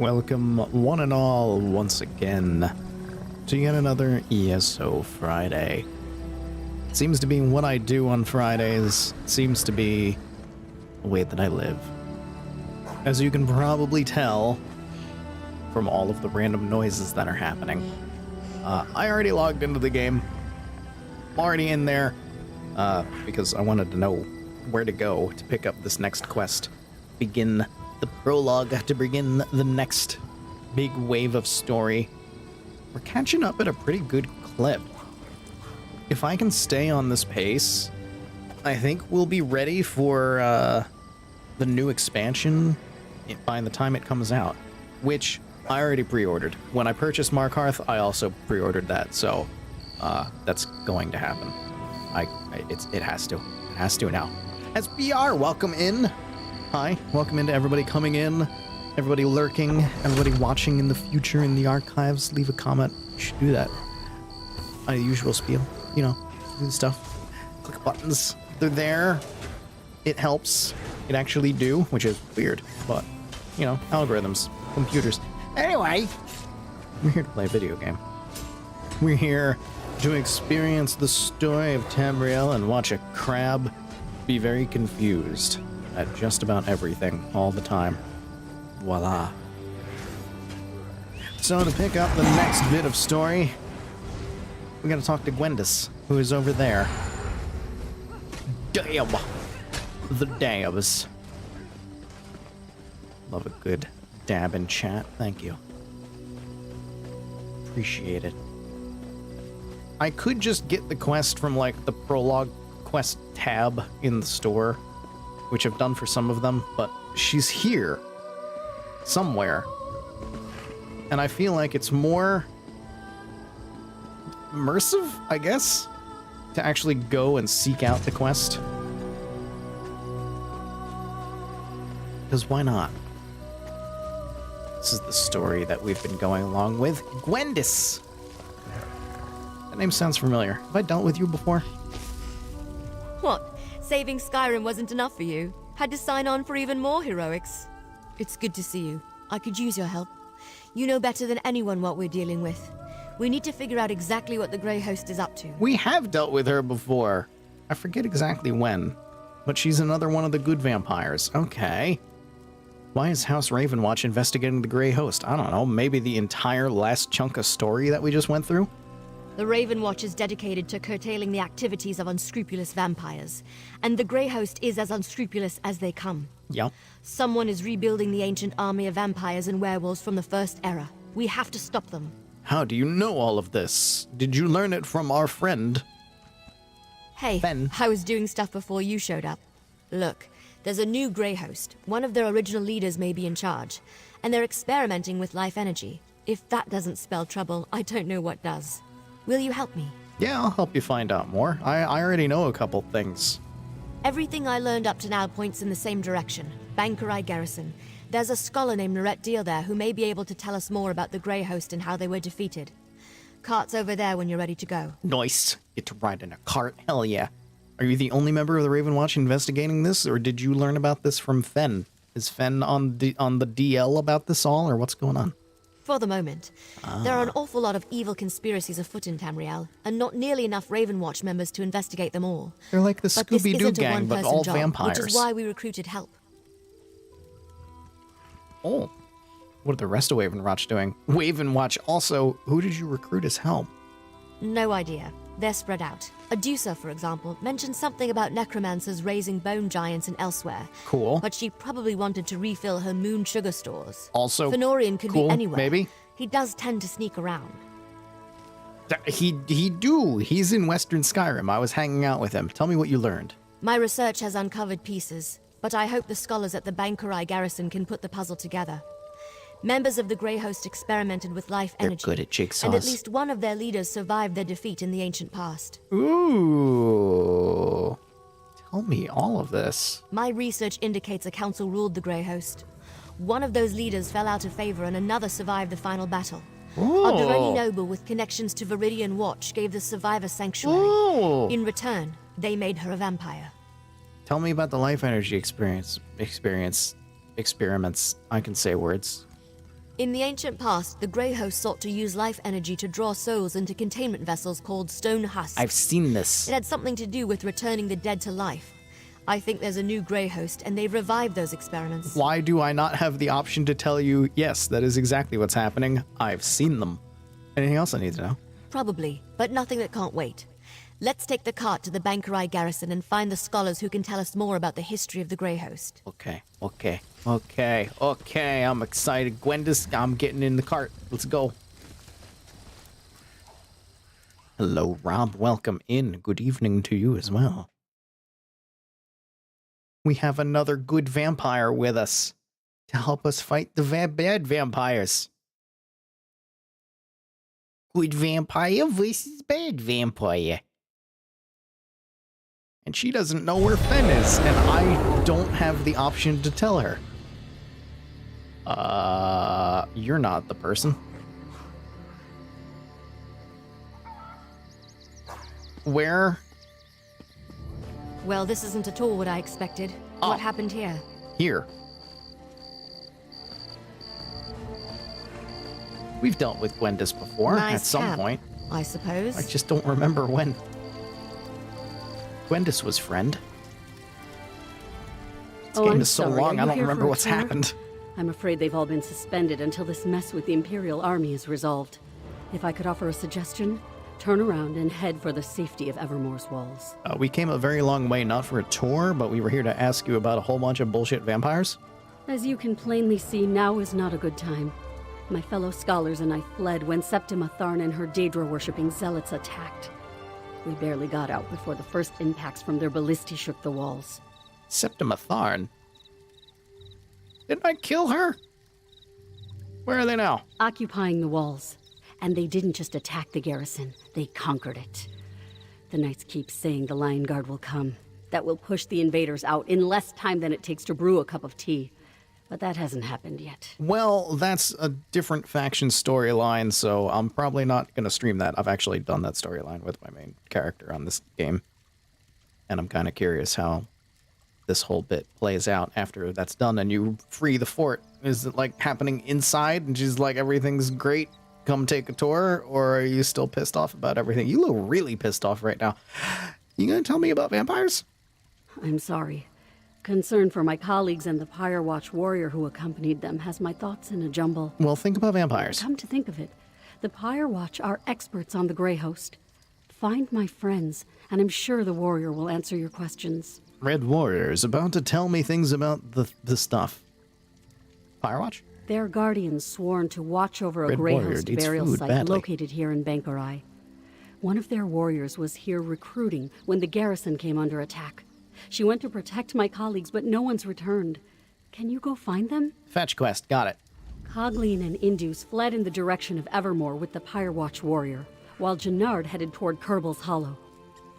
Welcome, one and all, once again, to yet another ESO Friday. It seems to be what I do on Fridays. It seems to be the way that I live. As you can probably tell from all of the random noises that are happening, I already logged into the game. I'm already in there because I wanted to know where to go to pick up this next quest. Begin the prologue to begin the next big wave of story. We're catching up at a pretty good clip. If I can stay on this pace, I think we'll be ready for the new expansion by the time it comes out, which I already pre-ordered. When I purchased Markarth, I also pre-ordered that, so that's going to happen. It has to. It has to now. SBR, welcome in. Hi, welcome into everybody coming in, everybody lurking, everybody watching in the future in the archives. Leave a comment. You should do that. My usual spiel, you know, do the stuff. Click buttons. They're there. It helps. It actually do, which is weird, but, you know, algorithms, computers. Anyway, we're here to play a video game. We're here to experience the story of Tamriel and watch a crab be very confused at just about everything, all the time. Voila. So to pick up the next bit of story, we gotta talk to Gwendis, who is over there. Damn! The dabs. Love a good dab in chat, thank you. Appreciate it. I could just get the quest from, like, the prologue quest tab in the store, which I've done for some of them, but she's here somewhere. And I feel like it's more immersive, I guess, to actually go and seek out the quest. Because why not? This is the story that we've been going along with. Gwendis! That name sounds familiar. Have I dealt with you before? What? Saving Skyrim wasn't enough for you? Had to sign on for even more heroics? It's good to see you. I could use your help. You know better than anyone what we're dealing with. We need to figure out exactly what the Grey Host is up to. We have dealt with her before. I forget exactly when, but she's another one of the good vampires. Okay. Why is House Ravenwatch investigating the Grey Host? I don't know, maybe the entire last chunk of story that we just went through? The Ravenwatch is dedicated to curtailing the activities of unscrupulous vampires, and the Grey Host is as unscrupulous as they come. Yep. Someone is rebuilding the ancient army of vampires and werewolves from the First Era. We have to stop them. How do you know all of this? Did you learn it from our friend? Hey, Ben. I was doing stuff before you showed up. Look, there's a new Grey Host. One of their original leaders may be in charge, and they're experimenting with life energy. If that doesn't spell trouble, I don't know what does. Will you help me? Yeah, I'll help you find out more. I already know a couple things. Everything I learned up to now points in the same direction. Bankerai Garrison. There's a scholar named Norette Deal there who may be able to tell us more about the Grey Host and how they were defeated. Cart's over there when you're ready to go. Nice. Get to ride in a cart, hell yeah. Are you the only member of the Ravenwatch investigating this, or did you learn about this from Fen? Is Fen on the DL about this all, or what's going on? For the moment. There are an awful lot of evil conspiracies afoot in Tamriel, and not nearly enough Ravenwatch members to investigate them all. They're like the Scooby-Doo gang, but all vampires. Which is why we recruited help. Oh. What are the rest of Ravenwatch doing? Ravenwatch also, who did you recruit as help? No idea. They're spread out. Adusa, for example, mentioned something about necromancers raising bone giants and elsewhere. Cool. But she probably wanted to refill her moon sugar stores. Also Fenorian could cool, be anywhere. Maybe. He does tend to sneak around. He do. He's in Western Skyrim. I was hanging out with him. Tell me what you learned. My research has uncovered pieces, but I hope the scholars at the Bankerai Garrison can put the puzzle together. Members of the Grey Host experimented with life energy. They're good at jigsaws. And at least one of their leaders survived their defeat in the ancient past. Ooh. Tell me all of this. My research indicates a council ruled the Grey Host. One of those leaders fell out of favor and another survived the final battle. Ooh. A Durrani noble with connections to Viridian Watch gave the survivor sanctuary. Ooh. In return, they made her a vampire. Tell me about the life energy experiments. I can say words. In the ancient past, the Grey Host sought to use life energy to draw souls into containment vessels called stone husks. I've seen this. It had something to do with returning the dead to life. I think there's a new Grey Host, and they've revived those experiments. Why do I not have the option to tell you, yes, that is exactly what's happening? I've seen them. Anything else I need to know? Probably, but nothing that can't wait. Let's take the cart to the Bankerai garrison and find the scholars who can tell us more about the history of the Grey Host. Okay. I'm excited. Gwendis, I'm getting in the cart. Let's go. Hello, Rob. Welcome in. Good evening to you as well. We have another good vampire with us to help us fight the bad vampires. Good vampire versus bad vampire. And she doesn't know where Fen is, and I don't have the option to tell her. You're not the person. Where? Well, this isn't at all what I expected. Oh. What happened here? Here. We've dealt with Gwendis before, Nice at some camp, point. I suppose. I just don't remember when. Gwendis was friend. This game is so long, I don't remember what's happened. I'm afraid they've all been suspended until this mess with the Imperial Army is resolved. If I could offer a suggestion, turn around and head for the safety of Evermore's walls. We came a very long way, not for a tour, but we were here to ask you about a whole bunch of bullshit vampires. As you can plainly see, now is not a good time. My fellow scholars and I fled when Septima Tharn and her Daedra-worshipping zealots attacked. We barely got out before the first impacts from their ballistae shook the walls. Septima Tharn? Didn't I kill her? Where are they now? Occupying the walls. And they didn't just attack the garrison, they conquered it. The knights keep saying the Lion Guard will come. That will push the invaders out in less time than it takes to brew a cup of tea. But that hasn't happened yet. Well, that's a different faction storyline, so I'm probably not going to stream that. I've actually done that storyline with my main character on this game. And I'm kind of curious how this whole bit plays out after that's done and you free the fort. Is it like happening inside and she's like, everything's great, come take a tour? Or are you still pissed off about everything? You look really pissed off right now. You gonna tell me about vampires? I'm sorry. Concern for my colleagues and the Pyre Watch warrior who accompanied them has my thoughts in a jumble. Well, think about vampires. Come to think of it, the Pyre Watch are experts on the Grey Host. Find my friends, and I'm sure the warrior will answer your questions. Red Warrior is about to tell me things about the stuff. Firewatch? They're guardians sworn to watch over a Red Grey Warrior Host needs burial food site badly. located here in Bankerai. One of their warriors was here recruiting when the garrison came under attack. She went to protect my colleagues, but no one's returned. Can you go find them? Fetch quest, got it. Cogleen and Indus fled in the direction of Evermore with the Pyre Watch warrior, while Jannard headed toward Kerbel's Hollow.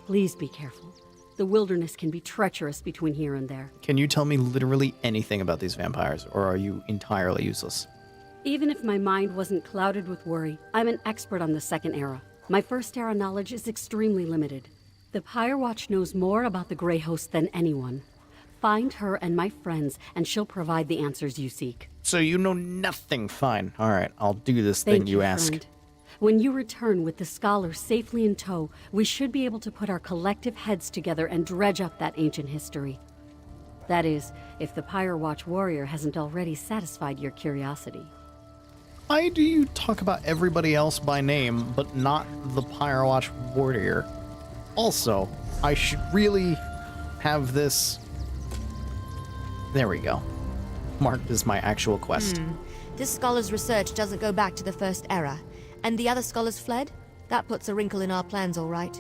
Please be careful. The wilderness can be treacherous between here and there. Can you tell me literally anything about these vampires, or are you entirely useless? Even if my mind wasn't clouded with worry, I'm an expert on the Second Era. My First Era knowledge is extremely limited. The Pyre Watch knows more about the Grey Host than anyone. Find her and my friends, and she'll provide the answers you seek. So you know nothing. Fine. All right, I'll do this Thank thing you ask. Friend. When you return with the scholars safely in tow, we should be able to put our collective heads together and dredge up that ancient history. That is, if the Pyre Watch warrior hasn't already satisfied your curiosity. Why do you talk about everybody else by name, but not the Pyre Watch warrior? Also, I should really have this... There we go. Marked as my actual quest. This scholar's research doesn't go back to the First Era, and the other scholars fled? That puts a wrinkle in our plans, all right.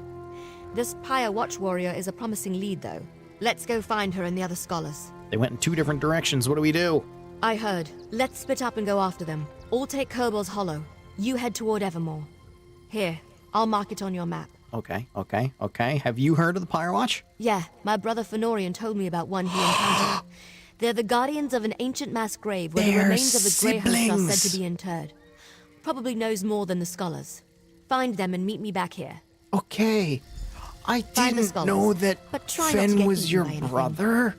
This Pyre Watch warrior is a promising lead, though. Let's go find her and the other scholars. They went in two different directions. What do we do? I heard. Let's split up and go after them. All take Kerbel's Hollow. You head toward Evermore. Here, I'll mark it on your map. Okay. Have you heard of the Pyre Watch? Yeah, my brother Fenorian told me about one he encountered. They're the guardians of an ancient mass grave where the They're remains of the Grey Host are siblings. said to be interred. Probably knows more than the scholars. Find them and meet me back here. Okay. I Find the didn't scholars, know that but try not to Fen get was eaten your by anything. brother.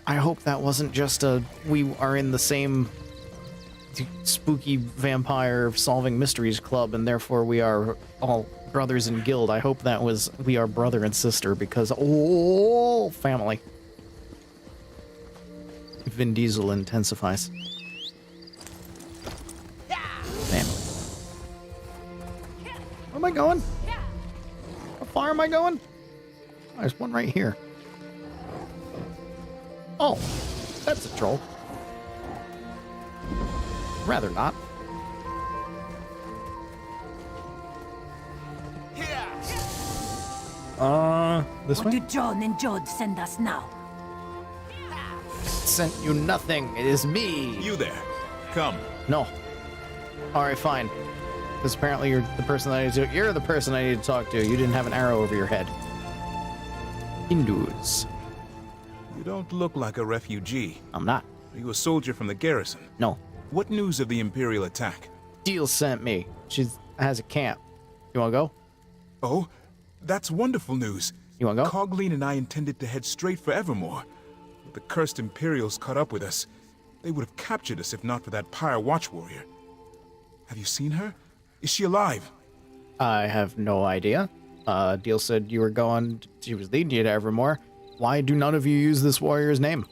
I hope that wasn't just a we are in the same spooky vampire solving mysteries club, and therefore we are all brothers in guild. I hope that was we are brother and sister because oh, family. Vin Diesel intensifies. Family. Where am I going? How far am I going? Oh, there's one right here. Oh, that's a troll. Rather not. This What way? do John and Jod send us now? Sent you nothing. It is me. You there. Come. No. Alright, fine. Because apparently you're the person that I need to... You're the person I need to talk to. You didn't have an arrow over your head. Hindus. You don't look like a refugee. I'm not. Are you a soldier from the garrison? No. What news of the Imperial attack? Deal sent me. She has a camp. You wanna go? Oh, that's wonderful news. You wanna go? Cogleen and I intended to head straight for Evermore. But the cursed Imperials caught up with us. They would have captured us if not for that Pyre Watch warrior. Have you seen her? Is she alive? I have no idea. Deal said you were going... She was leading you to Evermore. Why do none of you use this warrior's name?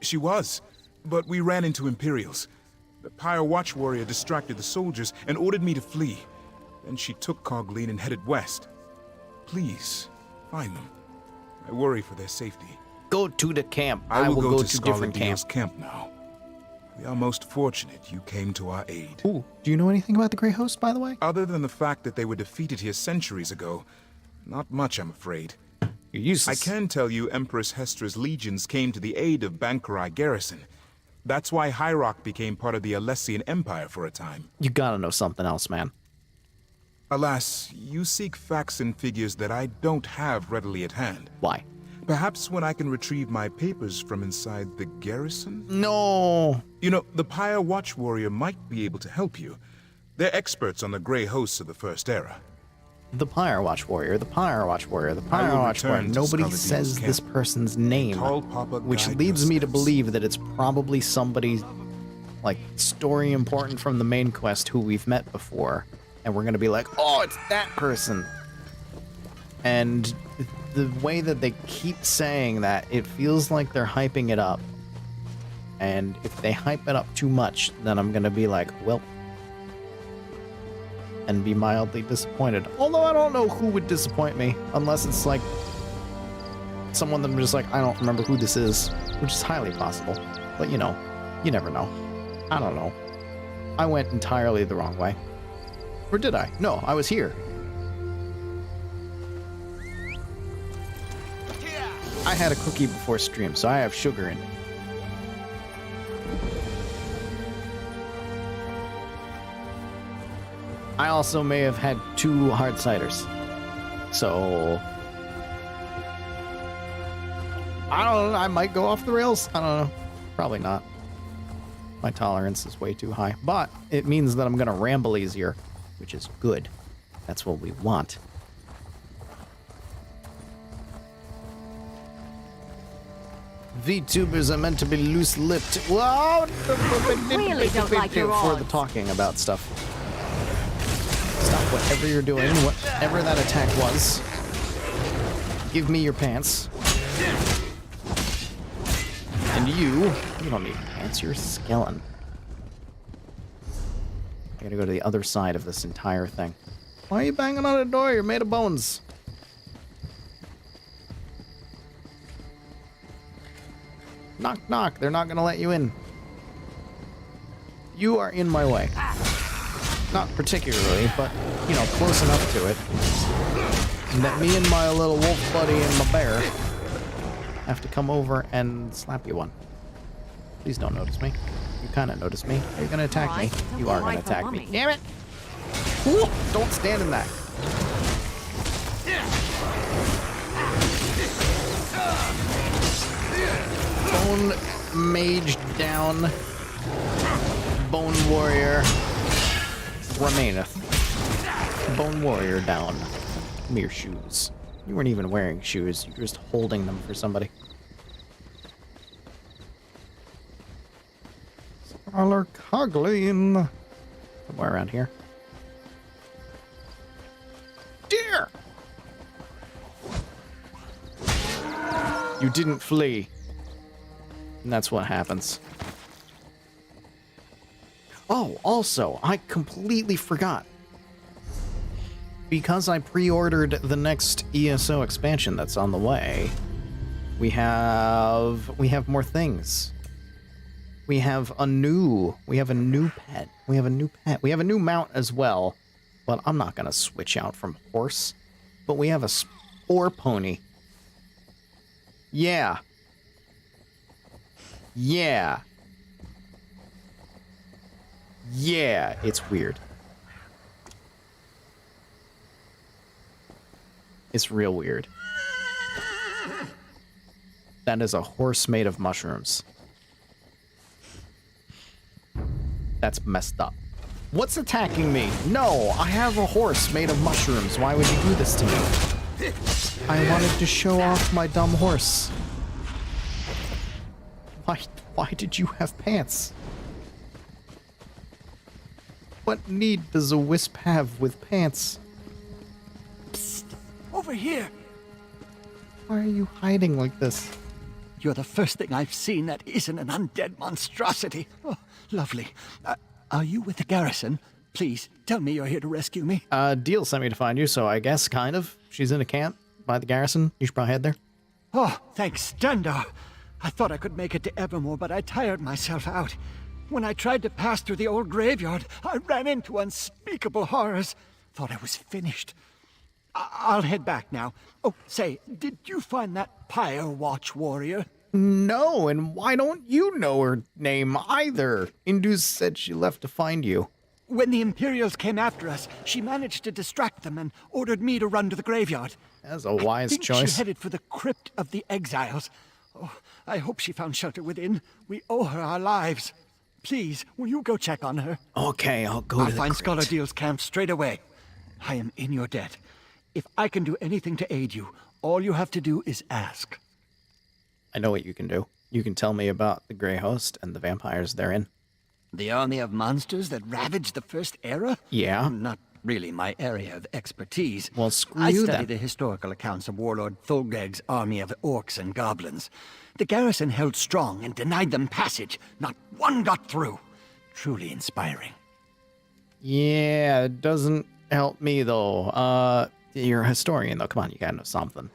She was, but we ran into Imperials. The Pyre Watch warrior distracted the soldiers and ordered me to flee. Then she took Cogleen and headed west. Please, find them. I worry for their safety. Go to the camp. I will go to different Scarlet Deal's camp now. We are most fortunate you came to our aid. Ooh, do you know anything about the Grey Host, by the way? Other than the fact that they were defeated here centuries ago, not much, I'm afraid. You're useless. I can tell you Empress Hestra's legions came to the aid of Bankarai garrison. That's why Hyrok became part of the Alessian Empire for a time. You gotta know something else, man. Alas, you seek facts and figures that I don't have readily at hand. Why? Perhaps when I can retrieve my papers from inside the garrison? No. You know, the Pyre Watch warrior might be able to help you. They're experts on the Grey Hosts of the First Era. The Pyre Watch warrior, the Pyre Watch warrior, the Pyre will Watch warrior. return to Nobody Scarlet says Deal's this camp. person's name, Tall Papa which guide leads your me to steps. believe that it's probably somebody, like, story important from the main quest who we've met before. And we're gonna be like, oh, it's that person. And the way that they keep saying that, it feels like they're hyping it up. And if they hype it up too much, then I'm gonna be like, well, and be mildly disappointed. Although I don't know who would disappoint me, unless it's like someone that I'm just like, I don't remember who this is, which is highly possible. But you know, you never know. I don't know. I went entirely the wrong way. Or did I? No, I was here. I had a cookie before stream, so I have sugar in it. I also may have had 2 hard ciders. So I don't know, I might go off the rails. I don't know. Probably not. My tolerance is way too high. But it means that I'm gonna ramble easier, which is good. That's what we want. VTubers are meant to be loose-lipped. Whoa! Really don't like your for the odds. talking about stuff. Stop whatever you're doing, whatever that attack was. Give me your pants. And you don't need pants, you're a skeleton. I gotta go to the other side of this entire thing. Why are you banging on the door? You're made of bones. Knock, knock. They're not gonna let you in. You are in my way. Not particularly, but, you know, close enough to it. And that me and my little wolf buddy and my bear have to come over and slap you one. Please don't notice me. You kind of notice me. Are you gonna attack me? You are gonna attack me. Damn it! Ooh, don't stand in that. Bone mage down. Bone warrior remaineth. Bone warrior down. Give me your shoes. You weren't even wearing shoes. You were just holding them for somebody. Color Coglin. Somewhere around here. Dear! You didn't flee. And that's what happens. Oh, also, I completely forgot. Because I pre-ordered the next ESO expansion that's on the way, we have more things. We have a new pet. We have a new pet. We have a new mount as well, but I'm not gonna switch out from horse. But we have a spore pony. Yeah. Yeah. Yeah, it's weird. It's real weird. That is a horse made of mushrooms. That's messed up. What's attacking me? No, I have a horse made of mushrooms. Why would you do this to me? I wanted to show off my dumb horse. Why did you have pants? What need does a wisp have with pants? Psst! Over here! Why are you hiding like this? You're the first thing I've seen that isn't an undead monstrosity. Oh, lovely. Are you with the garrison? Please, tell me you're here to rescue me. Deal sent me to find you, so I guess, kind of. She's in a camp by the garrison. You should probably head there. Oh, thanks, Stendar. I thought I could make it to Evermore, but I tired myself out. When I tried to pass through the old graveyard, I ran into unspeakable horrors. Thought I was finished. I'll head back now. Oh, say, did you find that Pyre Watch warrior? No, and why don't you know her name either? Indus said she left to find you. When the Imperials came after us, she managed to distract them and ordered me to run to the graveyard. That's a wise I think choice. She headed for the Crypt of the Exiles. Oh, I hope she found shelter within. We owe her our lives. Please, will you go check on her? Okay, I'll go I'll to the find crypt. Scholar Deal's camp straight away. I am in your debt. If I can do anything to aid you, all you have to do is ask. I know what you can do. You can tell me about the Grey Host and the vampires therein. The army of monsters that ravaged the First Era? Yeah. Not really my area of expertise. Well, screw I you study then. the historical accounts of Warlord Thulgreg's army of orcs and goblins. The garrison held strong and denied them passage. Not one got through. Truly inspiring. Yeah, it doesn't help me, though. You're a historian, though. Come on, you gotta know something.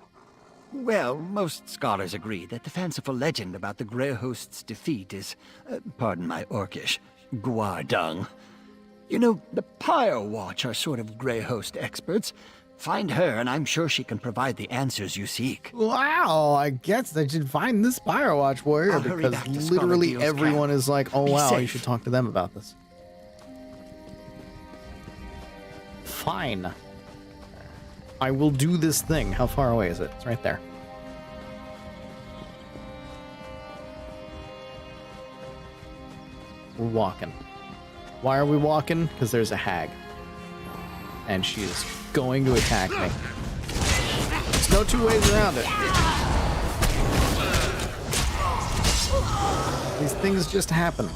Well, most scholars agree that the fanciful legend about the Grey Host's defeat is, pardon my orcish, guardung. You know, the Pyre Watch are sort of Grey Host experts. Find her, and I'm sure she can provide the answers you seek. Wow, I guess I should find this Pyre Watch warrior I'll hurry because back to Scholar literally Deal's everyone camp. is like, oh Be wow, you safe. should talk to them about this. Fine. I will do this thing. How far away is it? It's right there. We're walking. Why are we walking? Because there's a hag. And she is going to attack me. There's no two ways around it. These things just happen.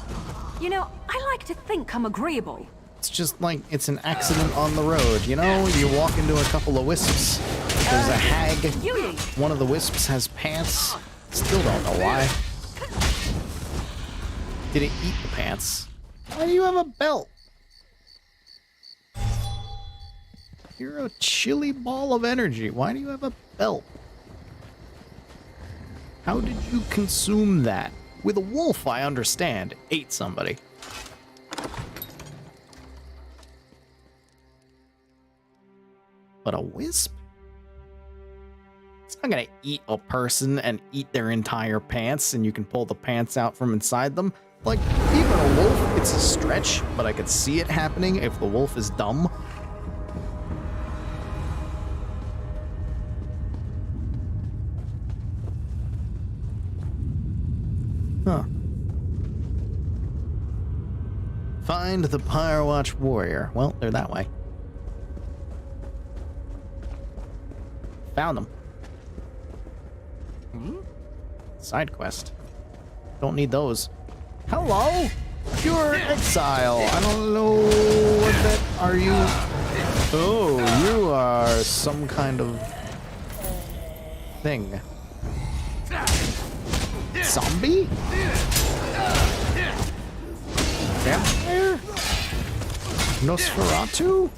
You know, I like to think I'm agreeable. It's just like it's an accident on the road, you know? You walk into a couple of wisps. There's a hag. One of the wisps has pants. Still don't know why. Did it eat the pants? Why do you have a belt? You're a chilly ball of energy. Why do you have a belt? How did you consume that? With a wolf, I understand. Ate somebody. But a wisp? It's not gonna eat a person and eat their entire pants, and you can pull the pants out from inside them. Like, even a wolf, it's a stretch, but I could see it happening if the wolf is dumb. Huh. Find the Pyre Watch warrior. Well, they're that way. Found them. Side quest. Don't need those. Hello? Pure exile. I don't know what that are you. Oh, you are some kind of thing. Zombie? Vampire? Nosferatu?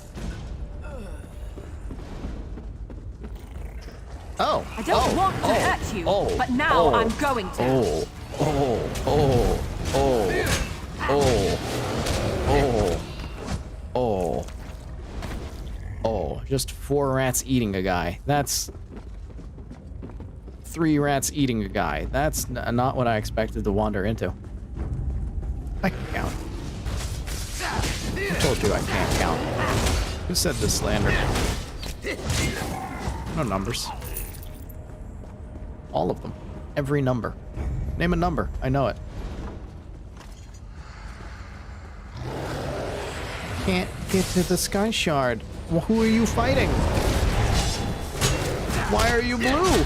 Oh. I don't want to hurt you, but now I'm going to. Just 4 rats eating a guy. That's 3 rats eating a guy. That's not what I expected to wander into. I can count. I told you I can't count. Who said this slander? No numbers. All of them. Every number. Name a number. I know it. Can't get to the Sky Shard. Well, who are you fighting? Why are you blue?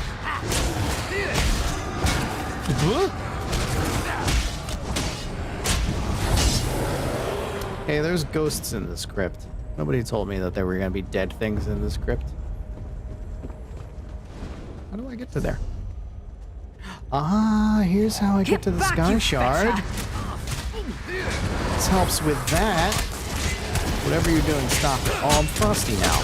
Huh? Hey, there's ghosts in the script. Nobody told me that there were going to be dead things in the script. How do I get to there? Ah, here's how I get to the Sky Shard. This helps with that. Whatever you're doing, stop it. Oh, I'm frosty now.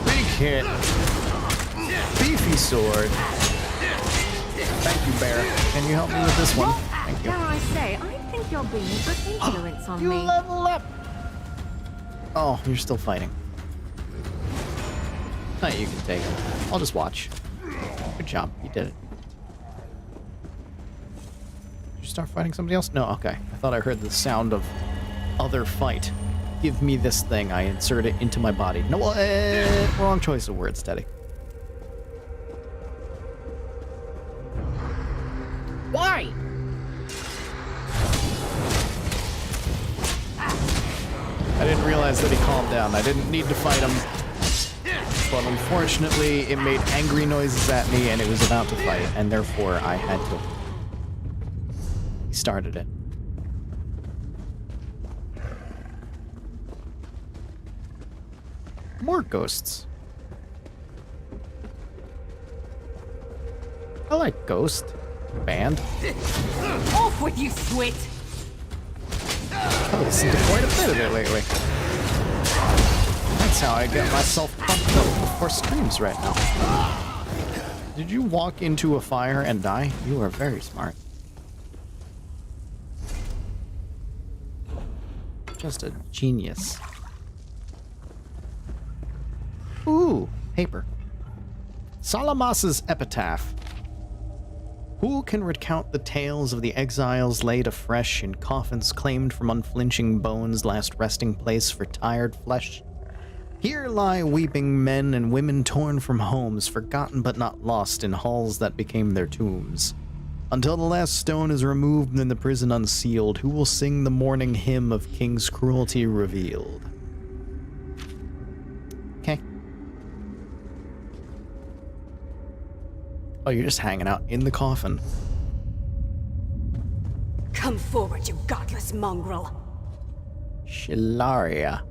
Big hit. Beefy sword. Thank you, Bear. Can you help me with this one? Thank you. Dare I say, I think you're being a good influence on You me. level up! Oh, you're still fighting. No, you can take him. I'll just watch. Good job. You did it. Did you start fighting somebody else? No, okay. I thought I heard the sound of other fight. Give me this thing. I insert it into my body. No, wrong choice of words, Teddy. Why? I didn't realize that he calmed down. I didn't need to fight him. But unfortunately, it made angry noises at me and it was about to fight, and therefore I had to. He started it. More ghosts. I like Ghost Band. Off with you, Swit! I've listened to quite a bit of it lately. That's how I get myself pumped up before streams right now. Did you walk into a fire and die? You are very smart. Just a genius. Ooh, paper. Salamas's epitaph. Who can recount the tales of the exiles laid afresh in coffins claimed from unflinching bones, last resting place for tired flesh? Here lie weeping men and women torn from homes, forgotten but not lost in halls that became their tombs. Until the last stone is removed and the prison unsealed, who will sing the morning hymn of king's cruelty revealed? Okay. Oh, you're just hanging out in the coffin. Come forward, you godless mongrel. Shilaria.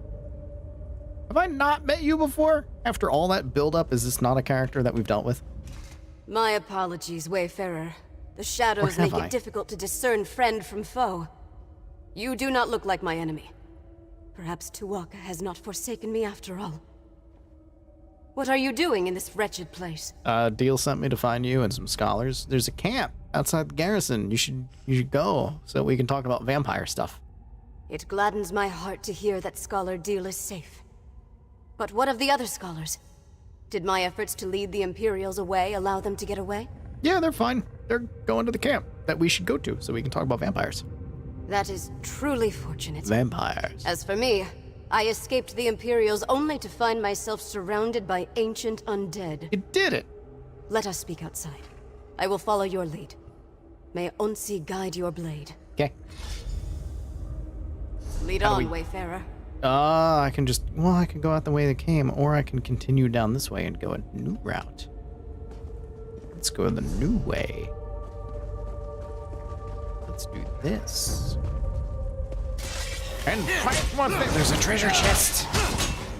Have I not met you before? After all that build-up, is this not a character that we've dealt with? My apologies, Wayfarer. The shadows make it difficult to discern friend from foe. You do not look like my enemy. Perhaps Tuwaka has not forsaken me after all. What are you doing in this wretched place? Deal sent me to find you and some scholars. There's a camp outside the garrison. You should go so we can talk about vampire stuff. It gladdens my heart to hear that Scholar Deal is safe. But what of the other scholars? Did my efforts to lead the Imperials away allow them to get away? Yeah, they're fine. They're going to the camp that we should go to so we can talk about vampires. That is truly fortunate. Vampires. As for me, I escaped the Imperials only to find myself surrounded by ancient undead. You did it! Let us speak outside. I will follow your lead. May Onsi guide your blade. Okay. Lead on, Wayfarer. I can just... Well, I can go out the way they came, or I can continue down this way and go a new route. Let's go the new way. Let's do this. And fight one thing. There's a treasure chest.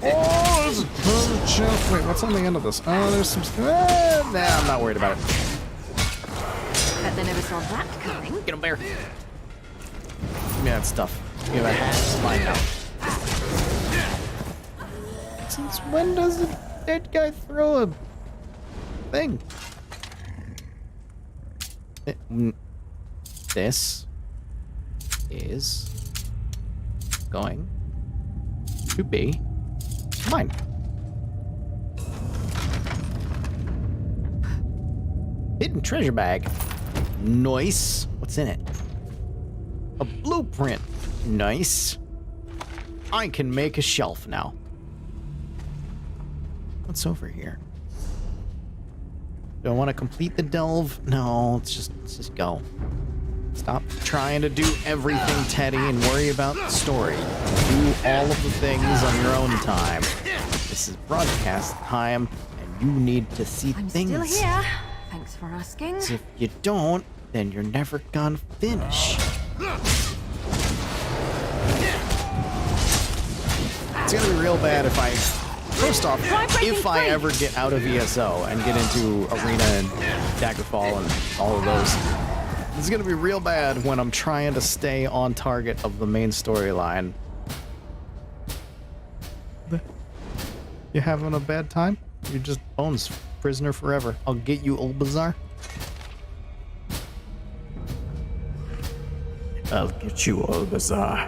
Oh, there's a treasure chest. Wait, what's on the end of this? Oh, there's some. Nah, I'm not worried about it. Bet they never saw that coming. Get him, bear. Give me that stuff. Give me that hat. Find out. Since when does a dead guy throw a thing? This is going to be mine. Hidden treasure bag. Nice. What's in it? A blueprint. Nice. I can make a shelf now. What's over here? Do I want to complete the delve? No, let's just go. Stop trying to do everything, Teddy, and worry about the story. Do all of the things on your own time. This is broadcast time, and you need to see I'm things. still here. Thanks for asking. If you don't, then you're never gonna finish. It's gonna be real bad if I... First off, if I ever get out of ESO and get into Arena and Daggerfall and all of those, it's gonna be real bad when I'm trying to stay on target of the main storyline. You having a bad time? You're just Bones, prisoner forever. I'll get you, old Bazaar. I'll get you, old Bazaar.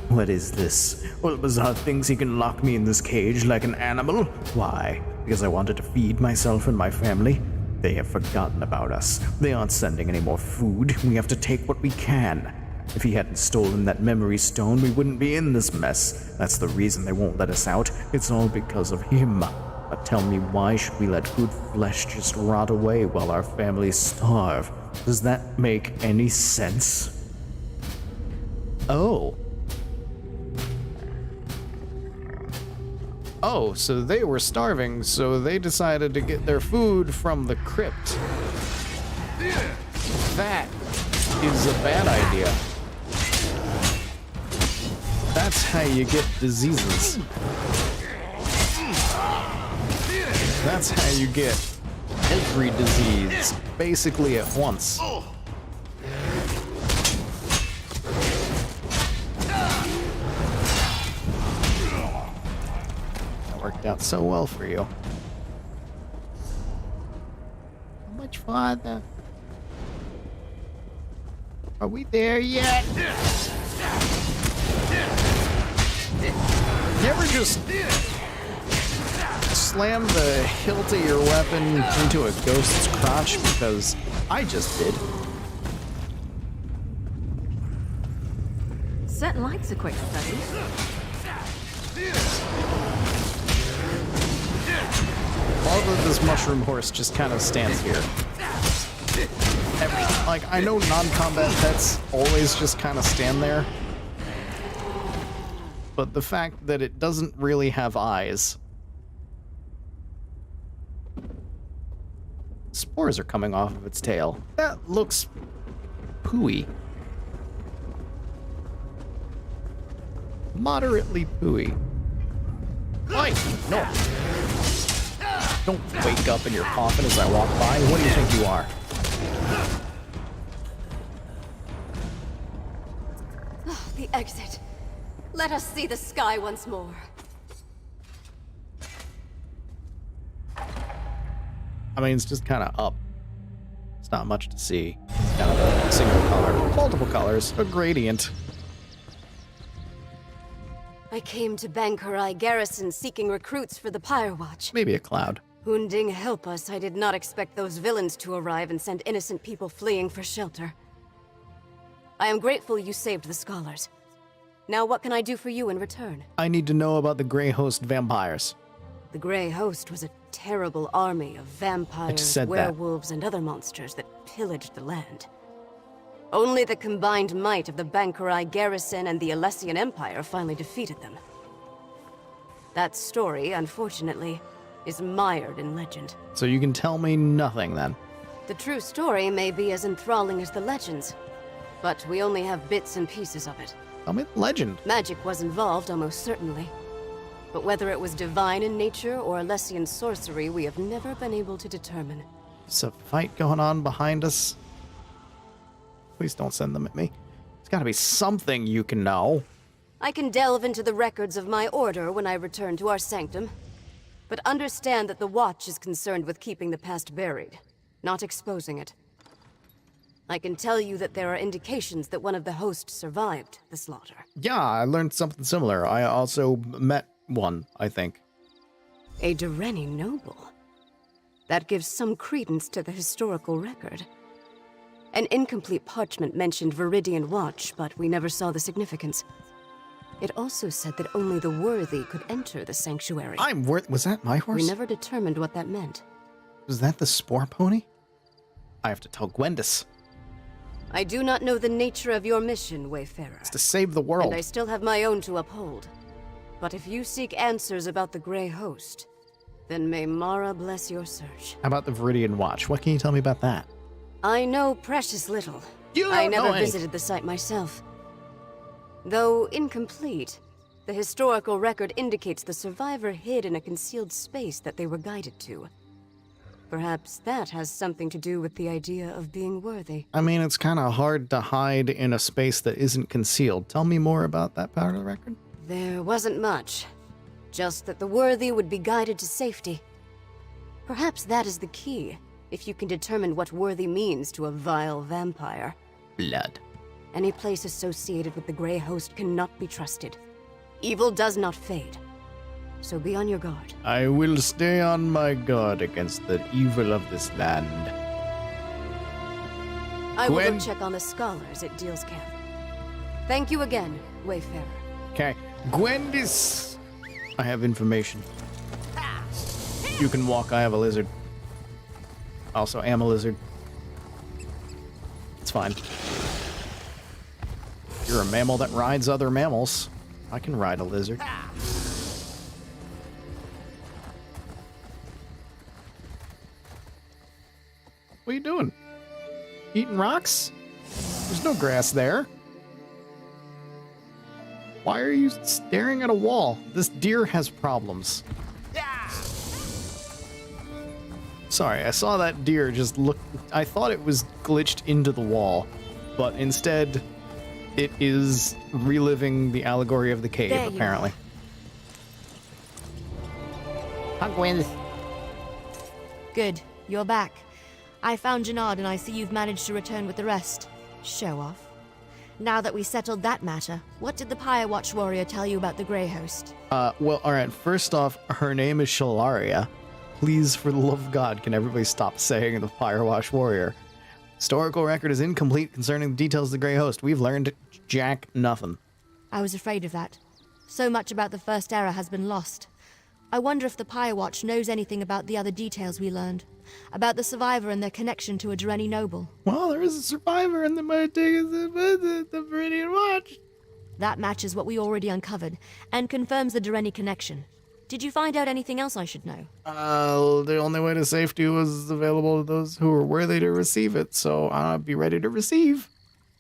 What is this? Old Bazaar thinks he can lock me in this cage like an animal? Why? Because I wanted to feed myself and my family? They have forgotten about us. They aren't sending any more food. We have to take what we can. If he hadn't stolen that memory stone, we wouldn't be in this mess. That's the reason they won't let us out. It's all because of him. But tell me, why should we let good flesh just rot away while our families starve? Does that make any sense? Oh. Oh, so they were starving, so they decided to get their food from the crypt. That is a bad idea. That's how you get diseases. That's how you get every disease, basically at once. Worked out so well for you. How much farther? Are we there yet? You ever just slam the hilt of your weapon into a ghost's crotch? Because I just did. Certain likes a quick study. All of this mushroom horse just kind of stands here. Like, I know non-combat pets always just kind of stand there, but the fact that it doesn't really have eyes. Spores are coming off of its tail. That looks pooey. Moderately pooey. Oi! No! Don't wake up in your coffin as I walk by. What do you think you are? The exit. Let us see the sky once more. I mean, it's just kind of up. It's not much to see. It's kind of a single color. Multiple colors. A gradient. I came to Bankarai Garrison seeking recruits for the Pyre Watch. Maybe a cloud. Hunding help us, I did not expect those villains to arrive and send innocent people fleeing for shelter. I am grateful you saved the scholars. Now what can I do for you in return? I need to know about the Grey Host vampires. The Grey Host was a terrible army of vampires, werewolves, and other monsters that pillaged the land. Only the combined might of the Bankarai Garrison and the Alessian Empire finally defeated them. That story, unfortunately, is mired in legend. So you can tell me nothing then. The true story may be as enthralling as the legends. but we only have bits and pieces of it. Tell me the legend. Magic was involved, almost certainly. But whether it was divine in nature or Alessian sorcery, we have never been able to determine. There's a fight going on behind us. Please don't send them at me. There's got to be something you can know. I can delve into the records of my order when I return to our sanctum. But understand that the Watch is concerned with keeping the past buried, not exposing it. I can tell you that there are indications that one of the hosts survived the slaughter. Yeah, I learned something similar. I also met one, I think. A Dureni noble. That gives some credence to the historical record. An incomplete parchment mentioned Viridian Watch, but we never saw the significance. It also said that only the worthy could enter the sanctuary. Was that my horse? We never determined what that meant. Was that the spore pony? I have to tell Gwendis. I do not know the nature of your mission, Wayfarer. It's to save the world. And I still have my own to uphold. But if you seek answers about the Grey Host, then may Mara bless your search. How about the Viridian Watch? What can you tell me about that? I know precious little. I never visited the site myself. Though incomplete, the historical record indicates the survivor hid in a concealed space that they were guided to. Perhaps that has something to do with the idea of being worthy. I mean, it's kind of hard to hide in a space that isn't concealed. Tell me more about that part of the record. There wasn't much. Just that the worthy would be guided to safety. Perhaps that is the key, if you can determine what worthy means to a vile vampire. Blood. Any place associated with the Grey Host cannot be trusted. Evil does not fade. So be on your guard. I will stay on my guard against the evil of this land. I will go check on the scholars at Deal's camp. Thank you again, Wayfarer. Okay. Gwendis! I have information. You can walk, I have a lizard. Also am a lizard. It's fine. You're a mammal that rides other mammals. I can ride a lizard. What are you doing? Eating rocks? There's no grass there. Why are you staring at a wall? This deer has problems. Sorry, I saw that deer just look. I thought it was glitched into the wall, but instead it is reliving the allegory of the cave, There you apparently. Hi, Gwen. Good, you're back. I found Janard and I see you've managed to return with the rest. Show off. Now that we settled that matter, what did the Pyre Watch warrior tell you about the Grey Host? Well, alright, first off, her name is Shalaria. Please, for the love of God, can everybody stop saying the Firewatch warrior? Historical record is incomplete concerning the details of the Grey Host. We've learned jack nothing. I was afraid of that. So much about the First Era has been lost. I wonder if the Pyre Watch knows anything about the other details we learned. About the survivor and their connection to a Dureni noble. Well, there is a survivor and they might take the Viridian Watch. That matches what we already uncovered, and confirms the Dureni connection. Did you find out anything else I should know? The only way to safety was available to those who were worthy to receive it, so I'll be ready to receive.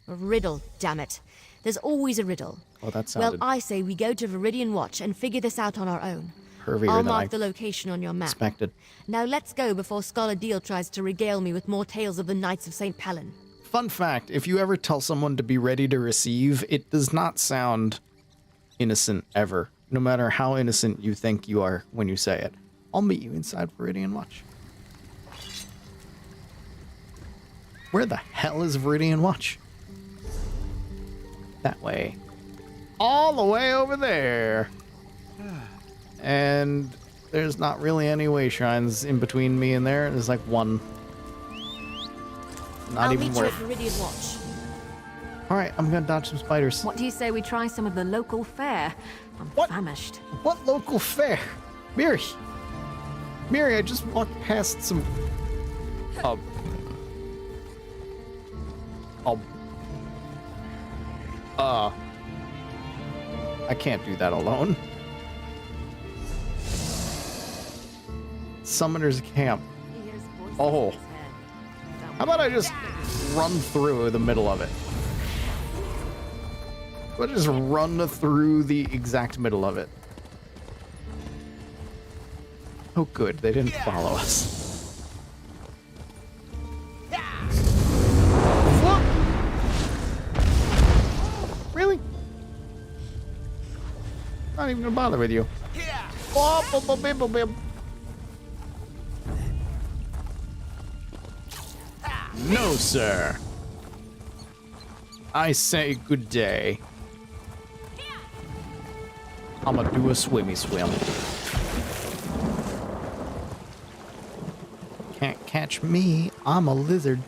A riddle, damn it. There's always a riddle. Well, that sounded Well, I say we go to Viridian Watch and figure this out on our own. pervier I'll than mark I the location on your map. expected. Now let's go before Scholar Deal tries to regale me with more tales of the Knights of St. Pellin. Fun fact, if you ever tell someone to be ready to receive, it does not sound innocent ever, no matter how innocent you think you are when you say it. I'll meet you inside Viridian Watch. Where the hell is Viridian Watch? That way. All the way over there. And there's not really any way shrines in between me and there. There's like one. Not I'll even meet you worth. at Viridian Watch. Alright, I'm gonna dodge some spiders. What do you say we try some of the local fare? I'm What? famished. What local fair? Miri! Miri, I just walked past some... I can't do that alone. Summoner's Camp. Oh. How about I just run through the middle of it? We'll just run through the exact middle of it. Oh, good. They didn't follow us. What? Really? Not even gonna bother with you. Oh, boom, boom, bim, boom, bim. No, sir. I say good day. I'ma do a swimmy swim. Can't catch me. I'm a lizard.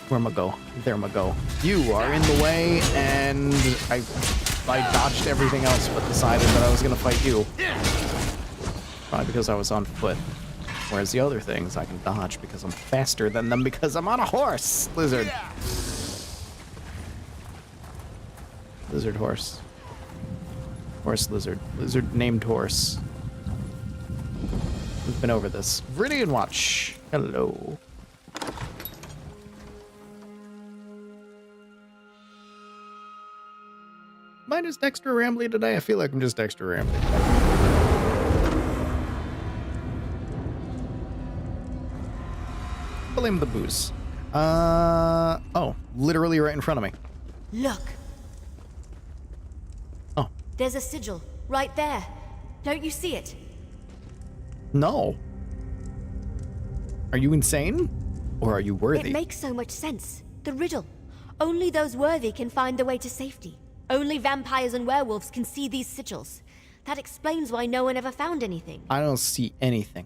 Where'm I go? There'm I go. You are in the way, and I dodged everything else, but decided that I was gonna fight you. Probably because I was on foot. Whereas the other things I can dodge because I'm faster than them because I'm on a horse. Lizard. Lizard horse. Horse lizard. Lizard named horse. We've been over this. Viridian Watch. Hello. Am I just extra rambly today? I feel like I'm just extra rambly today. Blame the booze. Oh, literally right in front of me. Look. Oh. There's a sigil right there. Don't you see it? No. Are you insane? Or are you worthy? It makes so much sense. The riddle. Only those worthy can find the way to safety. Only vampires and werewolves can see these sigils. That explains why no one ever found anything. I don't see anything.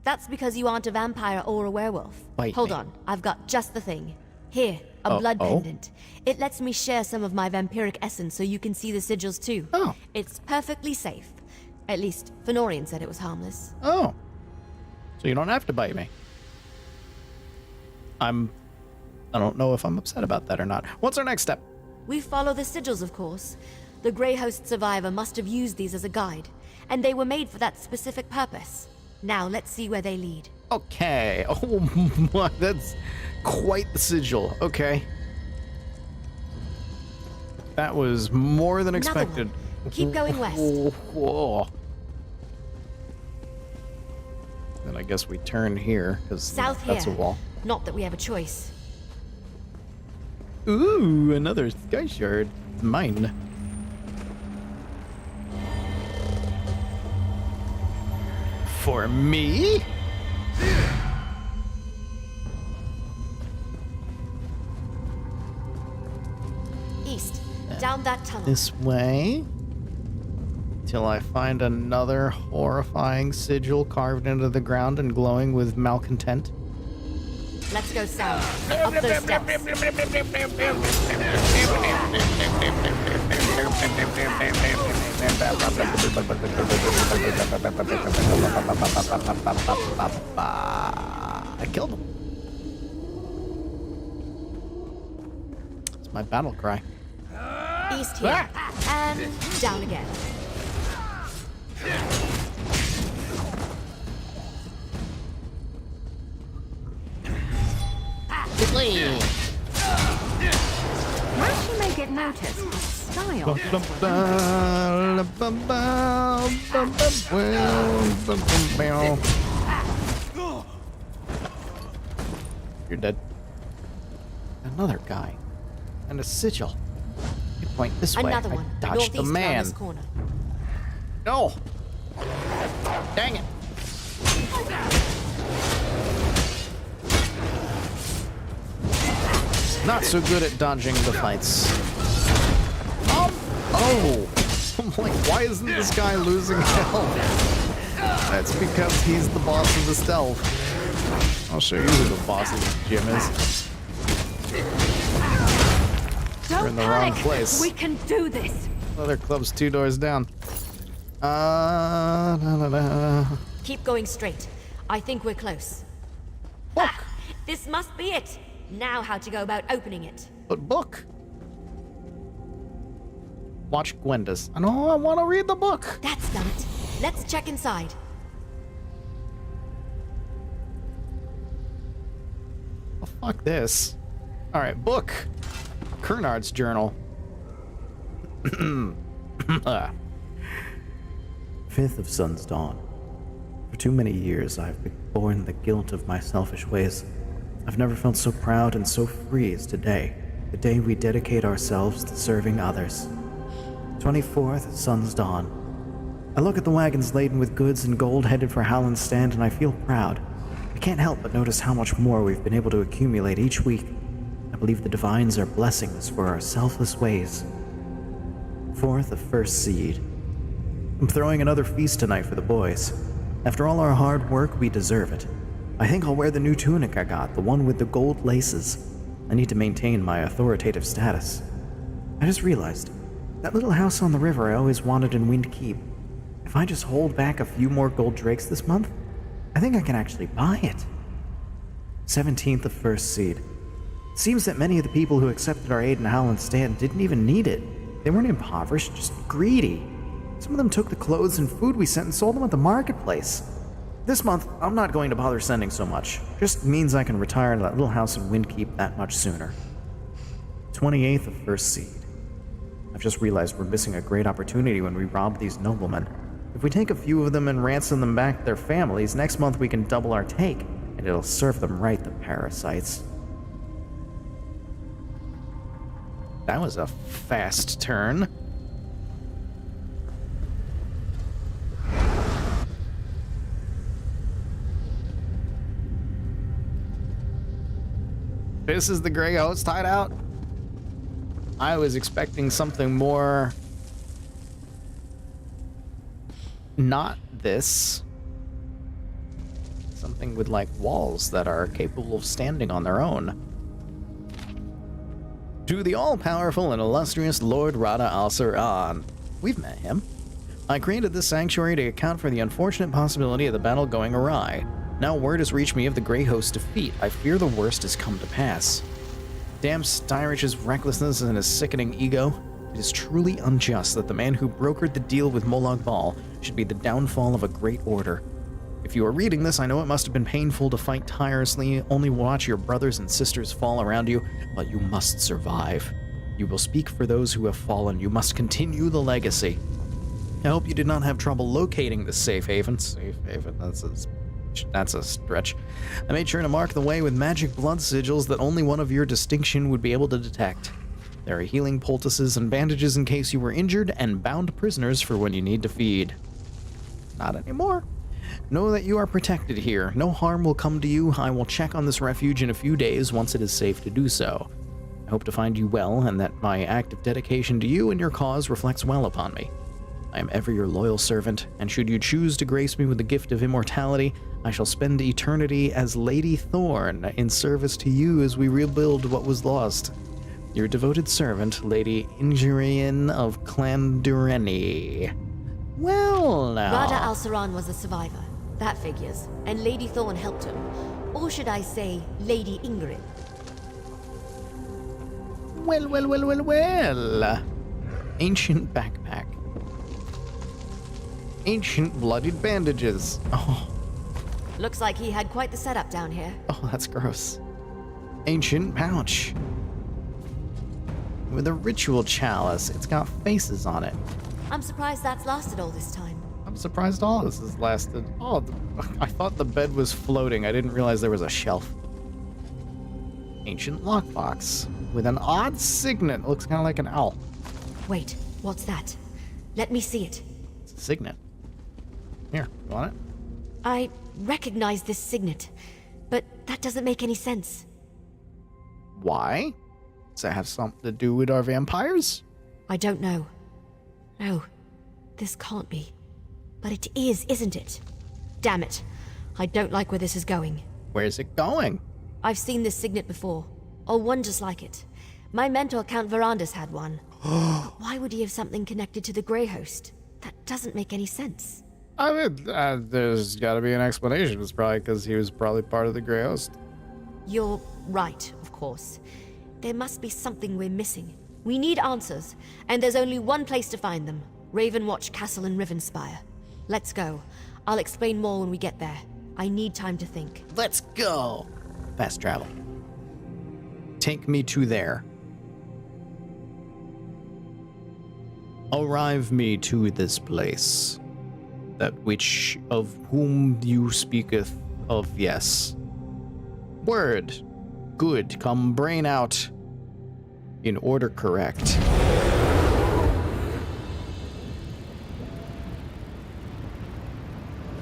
That's because you aren't a vampire or a werewolf. Hold on, I've got just the thing. Here, a blood pendant. It lets me share some of my vampiric essence so you can see the sigils too. Oh. It's perfectly safe. At least, Fenorian said it was harmless. Oh. So you don't have to bite me. I don't know if I'm upset about that or not. What's our next step? We follow the sigils, of course. The Grey Host survivor must have used these as a guide, and they were made for that specific purpose. Now, let's see where they lead. Okay. Oh my, that's quite the sigil. Okay. That was more than expected. One. Keep going west. Whoa. Then I guess we turn here, because that's a wall. Not that we have a choice. Ooh, another sky shard. It's mine. For me? East, down that tunnel. This way. Till I find another horrifying sigil carved into the ground and glowing with malcontent. Let's go south. Up those steps. I killed him. It's my battle cry. East here. And down again. Where she may get noticed, style. You're dead. Another guy. And a sigil. You point this way. Another one. I dodged the Northeast man. around this corner. No! Dang it! Not so good at dodging the fights. Oh! I'm like, why isn't this guy losing health? That's because he's the boss of the stealth. I'll show you who the boss of this gym is. We're in the wrong place. We can do this. Other club's 2 doors down. Keep going straight. I think we're close. Book! This must be it. Now how to go about opening it. But book? Watch Gwenda's. I know I want to read the book. That's done it. Let's check inside. Oh, fuck this. All right, book. Kernard's journal. 5th of Sun's Dawn. For too many years, I've borne the guilt of my selfish ways. I've never felt so proud and so free as today, the day we dedicate ourselves to serving others. 24th Sun's Dawn. I look at the wagons laden with goods and gold headed for Howland's stand, and I feel proud. I can't help but notice how much more we've been able to accumulate each week. I believe the Divines are blessing us for our selfless ways. 4th of First Seed. I'm throwing another feast tonight for the boys. After all our hard work, we deserve it. I think I'll wear the new tunic I got, the one with the gold laces. I need to maintain my authoritative status. I just realized, that little house on the river I always wanted in Wind Keep. If I just hold back a few more gold drakes this month, I think I can actually buy it. 17th of First Seed. It seems that many of the people who accepted our aid in Howland's stand didn't even need it. They weren't impoverished, just greedy. Some of them took the clothes and food we sent and sold them at the marketplace. This month, I'm not going to bother sending so much. Just means I can retire to that little house in Windkeep that much sooner. 28th of First Seed. I've just realized we're missing a great opportunity when we rob these noblemen. If we take a few of them and ransom them back to their families, next month we can double our take, and it'll serve them right, the parasites. That was a fast turn. This is the Grey Host hideout? I was expecting something more... not this. Something with, like, walls that are capable of standing on their own. To the all-powerful and illustrious Lord Rada al-Saran. We've met him. I created this sanctuary to account for the unfortunate possibility of the battle going awry. Now word has reached me of the Grey Host's defeat. I fear the worst has come to pass. Damn Styrish's recklessness and his sickening ego. It is truly unjust that the man who brokered the deal with Molag Bal should be the downfall of a great order. If you are reading this, I know it must have been painful to fight tirelessly, only watch your brothers and sisters fall around you, but you must survive. You will speak for those who have fallen. You must continue the legacy. I hope you did not have trouble locating this safe haven. Safe haven, that's a stretch. I made sure to mark the way with magic blood sigils that only one of your distinction would be able to detect. There are healing poultices and bandages in case you were injured, and bound prisoners for when you need to feed. Not anymore. Know that you are protected here. No harm will come to you. I will check on this refuge in a few days once it is safe to do so. I hope to find you well, and that my act of dedication to you and your cause reflects well upon me. I am ever your loyal servant, and should you choose to grace me with the gift of immortality, I shall spend eternity as Lady Thorn in service to you as we rebuild what was lost. Your devoted servant, Lady Ingerian of Clan Dureni. Well, now... Rada al-Saran was a survivor. That figures. And Lady Thorn helped him. Or should I say, Lady Ingrid? Well. Ancient backpack. Ancient bloodied bandages. Oh. Looks like he had quite the setup down here. Oh, that's gross. Ancient pouch. With a ritual chalice. It's got faces on it. I'm surprised that's lasted all this time. I'm surprised all this has lasted. Oh, I thought the bed was floating. I didn't realize there was a shelf. Ancient lockbox. With an odd signet. It looks kind of like an owl. Wait, what's that? Let me see it. It's a signet. Here, you want it? I recognize this signet, but that doesn't make any sense. Why? Does that have something to do with our vampires? I don't know. No, this can't be. But it is, isn't it? Damn it. I don't like where this is going. Where's it going? I've seen this signet before, or one just like it. My mentor, Count Verandas, had one. Why would he have something connected to the Grey Host? That doesn't make any sense. I mean, there's got to be an explanation. It's probably because he was probably part of the Grey Host. You're right, of course. There must be something we're missing. We need answers, and there's only one place to find them. Ravenwatch Castle in Rivenspire. Let's go. I'll explain more when we get there. I need time to think. Let's go. Fast travel. Take me to there. Arrive me to this place, that which of whom you speaketh of, yes. Word. Good. Come brain out. In order correct.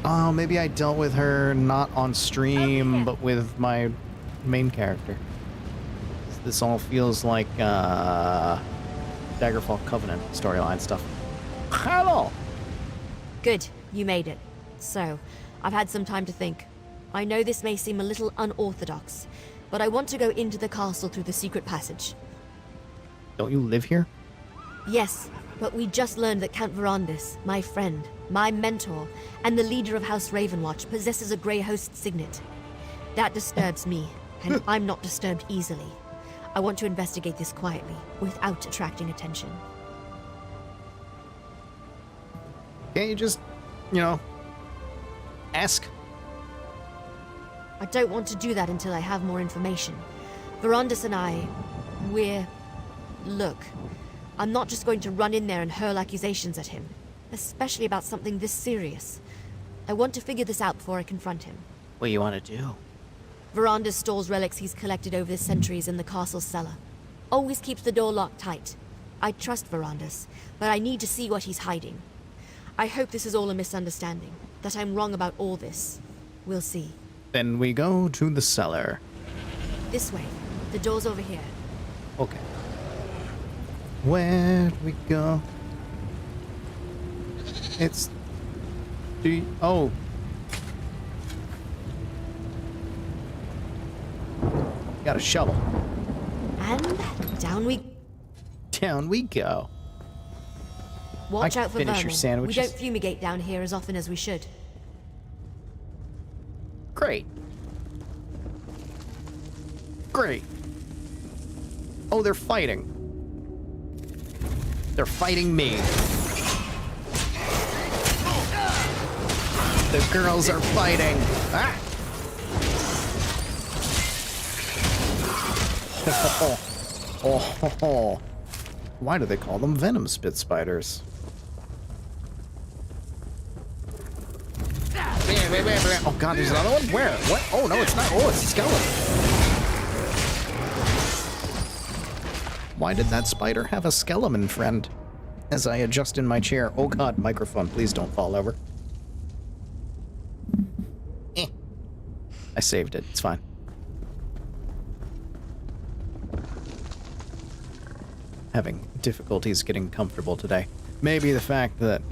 Oh, maybe I dealt with her not on stream, but with my main character. This all feels like Daggerfall Covenant storyline stuff. Hello! Good, you made it. So, I've had some time to think. I know this may seem a little unorthodox, but I want to go into the castle through the secret passage. Don't you live here? Yes, but we just learned that Count Verandis, my friend, my mentor, and the leader of House Ravenwatch possesses a Grey Host signet. That disturbs me, and I'm not disturbed easily. I want to investigate this quietly, without attracting attention. Can't you just, ask? I don't want to do that until I have more information. Verandis and Look, I'm not just going to run in there and hurl accusations at him, especially about something this serious. I want to figure this out before I confront him. What do you want to do? Verandis stores relics he's collected over the centuries in the castle's cellar. Always keeps the door locked tight. I trust Verandis, but I need to see what he's hiding. I hope this is all a misunderstanding, that I'm wrong about all this. We'll see. Then we go to the cellar. This way. The door's over here. Okay. Where do we go? It's... Oh. Got a shovel. And down we... Down we go. Watch out for finish vermin. your sandwiches. We don't fumigate down here as often as we should. Great. Great. Oh, they're fighting. They're fighting me. The girls are fighting. Ah! Oh. Why do they call them venom spit spiders? Oh god, there's another one? Where? What? Oh no, it's not. Oh, it's a skeleton. Why did that spider have a skeleton friend? As I adjust in my chair. Oh god, microphone, please don't fall over. I saved it. It's fine. Having difficulties getting comfortable today. Maybe the fact that,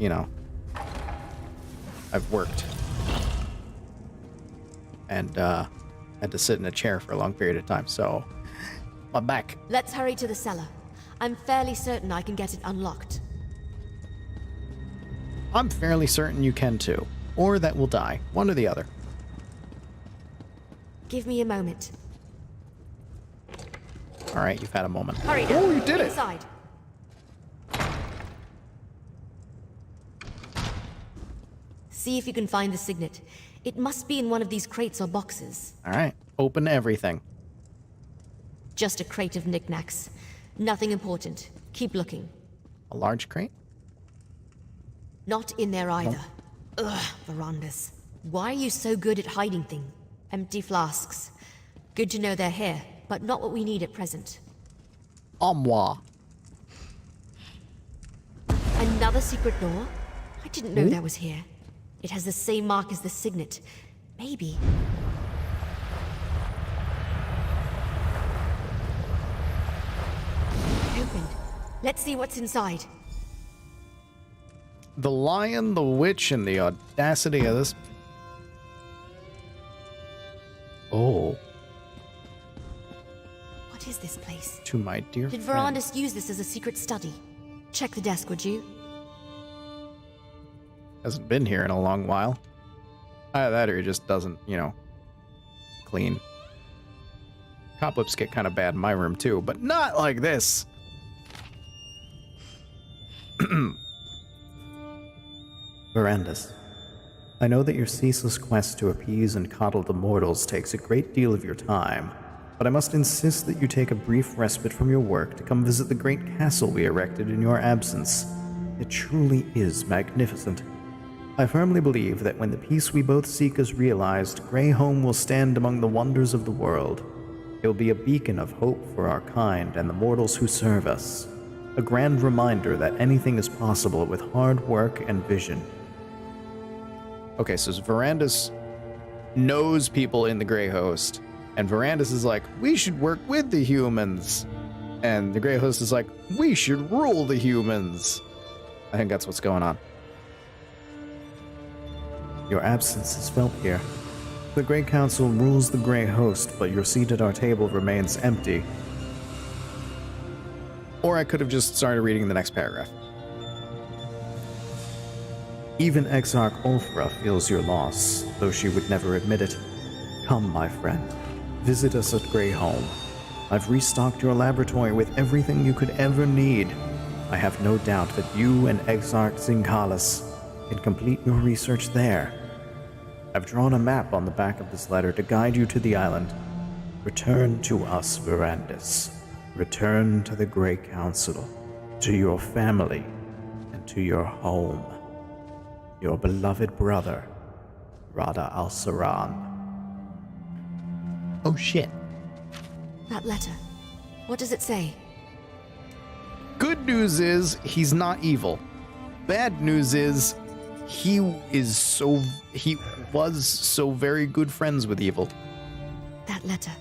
I've worked. And, had to sit in a chair for a long period of time, so... my back. Let's hurry to the cellar. I'm fairly certain I can get it unlocked. I'm fairly certain you can too. Or that we'll die. One or the other. Give me a moment. Alright, you've had a moment. Hurry now. Oh, you did it! Inside. See if you can find the signet. It must be in one of these crates or boxes. Alright, open everything. Just a crate of knickknacks. Nothing important. Keep looking. A large crate? Not in there either. Ugh, Verandis. Why are you so good at hiding things? Empty flasks. Good to know they're here, but not what we need at present. Moi. Another secret door? I didn't know that was here. It has the same mark as the signet. Maybe. Opened. Let's see what's inside. The Lion, the Witch, and the audacity of this... Oh. What is this place? To my dear Did friend. Verandis use this as a secret study? Check the desk, would you? Hasn't been here in a long while. Either that or he just doesn't, clean. Cobwebs get kind of bad in my room too, but not like this. Verandis, I know that your ceaseless quest to appease and coddle the mortals takes a great deal of your time, but I must insist that you take a brief respite from your work to come visit the great castle we erected in your absence. It truly is magnificent. I firmly believe that when the peace we both seek is realized, Greyhome will stand among the wonders of the world. It will be a beacon of hope for our kind and the mortals who serve us. A grand reminder that anything is possible with hard work and vision. Okay, so Verandis knows people in the Grey Host, and Verandis is like, we should work with the humans. And the Grey Host is like, we should rule the humans. I think that's what's going on. Your absence is felt here. The Grey Council rules the Grey Host, but your seat at our table remains empty. Or I could have just started reading the next paragraph. Even Exarch Ulfra feels your loss, though she would never admit it. Come, my friend. Visit us at Greyhome. I've restocked your laboratory with everything you could ever need. I have no doubt that you and Exarch Zinkalis can complete your research there. I've drawn a map on the back of this letter to guide you to the island. Return to us, Verandis. Return to the Grey Council, to your family, and to your home. Your beloved brother, Rada al-Saran. Oh shit. That letter. What does it say? Good news is he's not evil. Bad news is he was so very good friends with evil. That letter.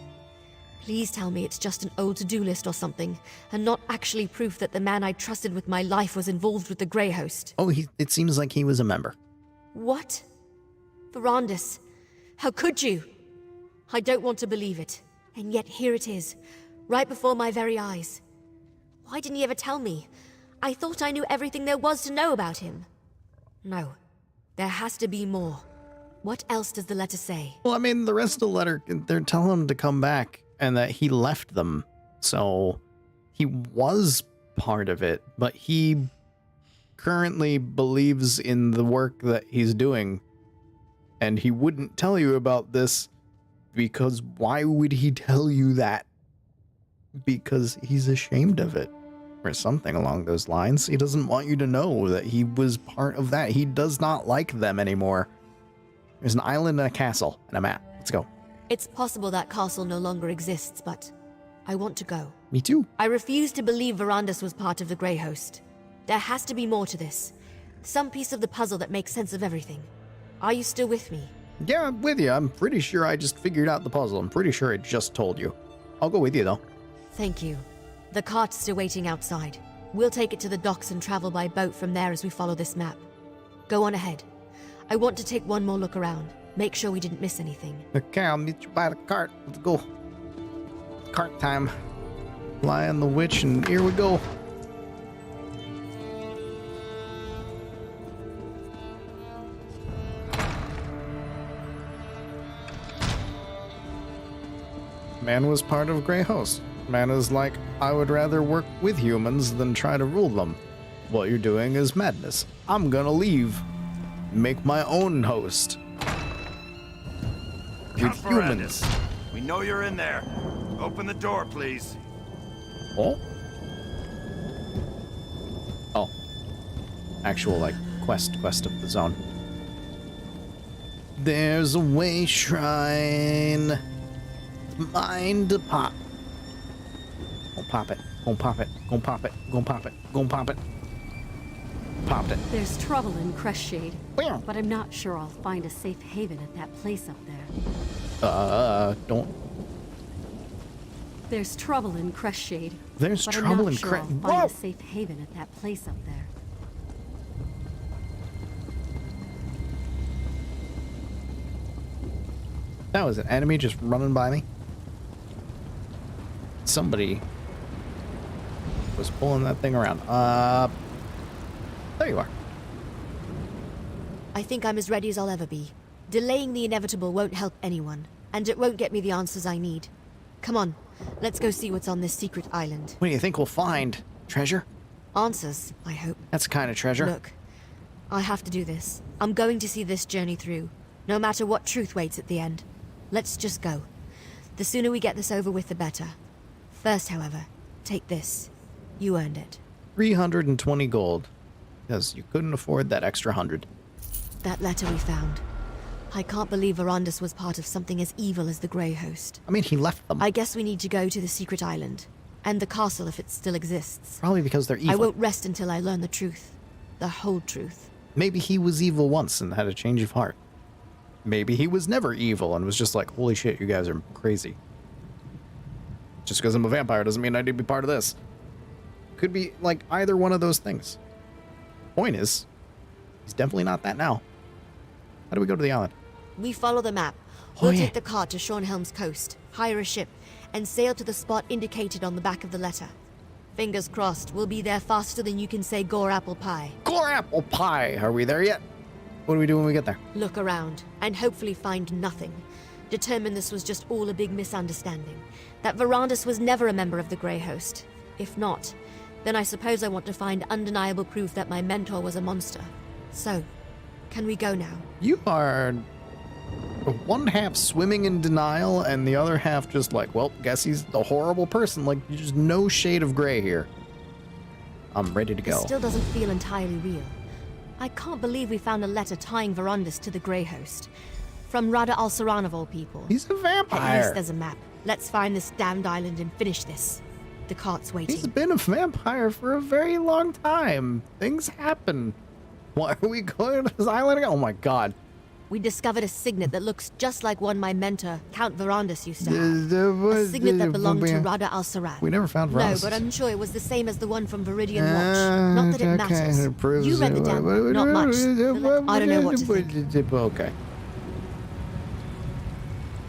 Please tell me it's just an old to-do list or something, and not actually proof that the man I trusted with my life was involved with the Grey Host. Oh, it seems like he was a member. What? Verandis, how could you? I don't want to believe it, and yet here it is, right before my very eyes. Why didn't he ever tell me? I thought I knew everything there was to know about him. No, there has to be more. What else does the letter say? Well, I mean, the rest of the letter, they're telling him to come back and that he left them. So he was part of it, but he currently believes in the work that he's doing. And he wouldn't tell you about this because why would he tell you that? Because he's ashamed of it. Or something along those lines. He doesn't want you to know that he was part of that. He does not like them anymore. There's an island and a castle and a map. Let's go. It's possible that castle no longer exists, but I want to go. Me too. I refuse to believe Verandis was part of the Grey Host. There has to be more to this. Some piece of the puzzle that makes sense of everything. Are you still with me? Yeah, I'm with you. I'm pretty sure I just figured out the puzzle. I'm pretty sure I just told you. I'll go with you, though. Thank you. The cart's still waiting outside. We'll take it to the docks and travel by boat from there as we follow this map. Go on ahead. I want to take one more look around. Make sure we didn't miss anything. Okay, I'll meet you by the cart. Let's go. Cart time. Lion the witch, and here we go. Man was part of Grey Host. Man is like, I would rather work with humans than try to rule them. What you're doing is madness. I'm gonna leave. Make my own host. With humans. We know you're in there. Open the door, please. Oh? Oh. Actual, like, quest of the zone. There's a way shrine. Mine to pop. Go pop it. Go pop it. Go pop it. Go pop it. Go pop it. Popped it. There's trouble in Crestshade, Where? but I'm not sure I'll find a safe haven at that place up there. Don't. There's trouble in Crestshade. There's but trouble I'm in not sure I'll Whoa! find a safe haven at that place up there. That was an enemy just running by me. Somebody was pulling that thing around. There you are. I think I'm as ready as I'll ever be. Delaying the inevitable won't help anyone, and it won't get me the answers I need. Come on, let's go see what's on this secret island. What do you think we'll find? Treasure? Answers, I hope. That's the kind of treasure. Look, I have to do this. I'm going to see this journey through, no matter what truth waits at the end. Let's just go. The sooner we get this over with, the better. First, however, take this. You earned it. 320 gold. Because you couldn't afford that extra 100. That letter we found. I can't believe Verandis was part of something as evil as the Grey Host. I mean, he left them. I guess we need to go to the secret island. And the castle if it still exists. Probably because they're evil. I won't rest until I learn the truth. The whole truth. Maybe he was evil once and had a change of heart. Maybe he was never evil and was just like, holy shit, you guys are crazy. Just because I'm a vampire doesn't mean I need to be part of this. Could be like either one of those things. Point is, he's definitely not that now. How do we go to the island? We follow the map. We'll take the cart to Shornhelm's coast, hire a ship, and sail to the spot indicated on the back of the letter. Fingers crossed, we'll be there faster than you can say gore apple pie. Gore apple pie! Are we there yet? What do we do when we get there? Look around, and hopefully find nothing. Determine this was just all a big misunderstanding. That Verandis was never a member of the Grey Host. If not, then I suppose I want to find undeniable proof that my mentor was a monster. So, can we go now? You are one half swimming in denial and the other half just like, well, guess he's a horrible person. Like, there's no shade of gray here. I'm ready to go. This still doesn't feel entirely real. I can't believe we found a letter tying Verandis to the Grey Host. From Rada al-Saran of all people. He's a vampire. At least there's a map. Let's find this damned island and finish this. The cart's waiting. He's been a vampire for a very long time. Things happen. Why are we going to this island again? Oh my god. We discovered a signet that looks just like one my mentor, Count Verandis, used to have. A signet that belonged to Rada al-Saran. We never found Verandis. No, but I'm sure it was the same as the one from Viridian Watch. Not that it matters. You read the damn book, not much. I don't know what to think. Okay.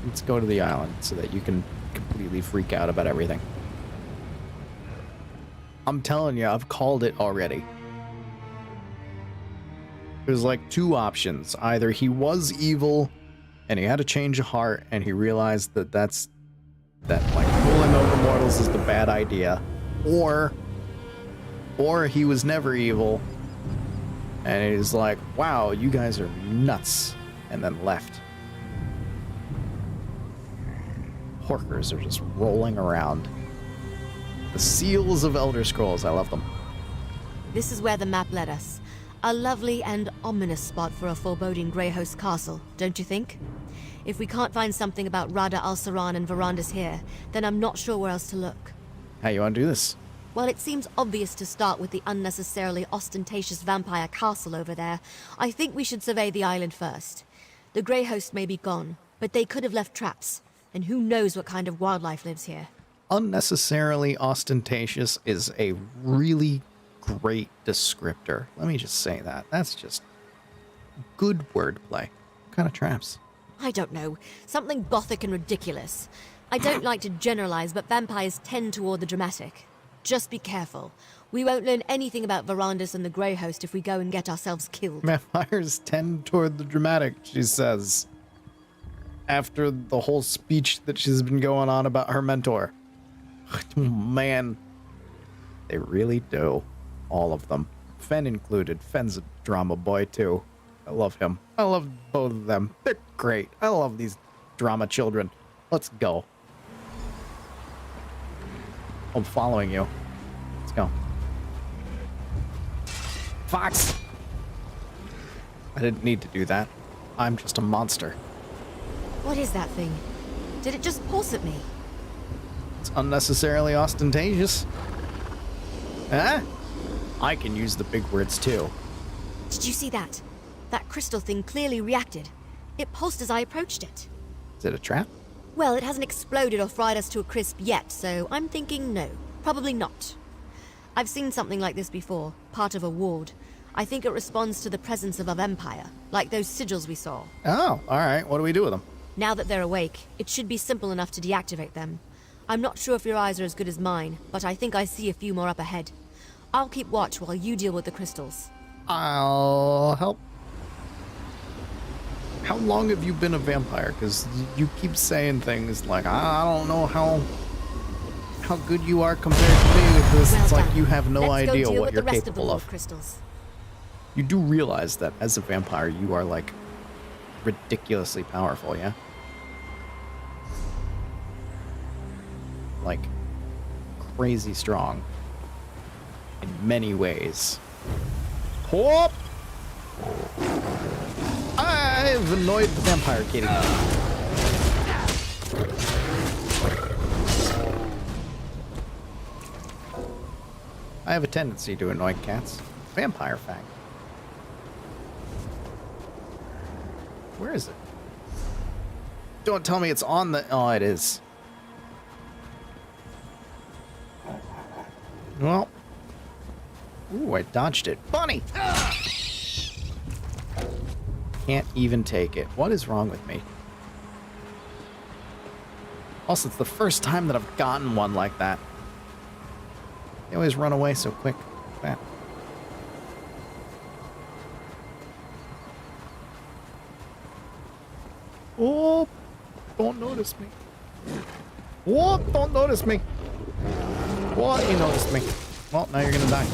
Let's go to the island so that you can completely freak out about everything. I'm telling you, I've called it already. There's like two options. Either he was evil and he had a change of heart and he realized that like pulling over mortals is the bad idea. Or he was never evil and he's like, wow, you guys are nuts, and then left. Horkers are just rolling around. The seals of Elder Scrolls, I love them. This is where the map led us. A lovely and ominous spot for a foreboding Grey Host castle, don't you think? If we can't find something about Rada al-Saran and Verandis here, then I'm not sure where else to look. How you want to do this? Well, it seems obvious to start with the unnecessarily ostentatious vampire castle over there. I think we should survey the island first. The Grey Host may be gone, but they could have left traps, and who knows what kind of wildlife lives here. Unnecessarily ostentatious is a really great descriptor. Let me just say that. That's just good wordplay. What kind of traps? I don't know. Something gothic and ridiculous. I don't like to generalize, but vampires tend toward the dramatic. Just be careful. We won't learn anything about Verandis and the Grey Host if we go and get ourselves killed. Vampires tend toward the dramatic, she says, after the whole speech that she's been going on about her mentor. Man, they really do. All of them. Fen included. Fen's a drama boy, too. I love him. I love both of them. They're great. I love these drama children. Let's go. I'm following you. Let's go. Fox! I didn't need to do that. I'm just a monster. What is that thing? Did it just pulse at me? It's unnecessarily ostentatious. Huh? I can use the big words too. Did you see that? That crystal thing clearly reacted. It pulsed as I approached it. Is it a trap? Well, it hasn't exploded or fried us to a crisp yet, so I'm thinking no. Probably not. I've seen something like this before, part of a ward. I think it responds to the presence of a vampire, like those sigils we saw. Oh, alright. What do we do with them? Now that they're awake, it should be simple enough to deactivate them. I'm not sure if your eyes are as good as mine, but I think I see a few more up ahead. I'll keep watch while you deal with the crystals. I'll help. How long have you been a vampire? Because you keep saying things like, I don't know how good you are compared to me with this. Well it's done. like you have no Let's idea go deal what with you're the rest capable of the of. crystals. You do realize that as a vampire, you are like ridiculously powerful, yeah? like, crazy strong. In many ways. Whoop! I've annoyed the vampire kitty. I have a tendency to annoy cats. Vampire fact. Where is it? Don't tell me it's on the... Oh, it is. Well. Ooh, I dodged it. Bunny! Can't even take it. What is wrong with me? Also, it's the first time that I've gotten one like that. They always run away so quick. That. Oh, don't notice me. What? Don't notice me. What? You noticed me. Well, now you're gonna die.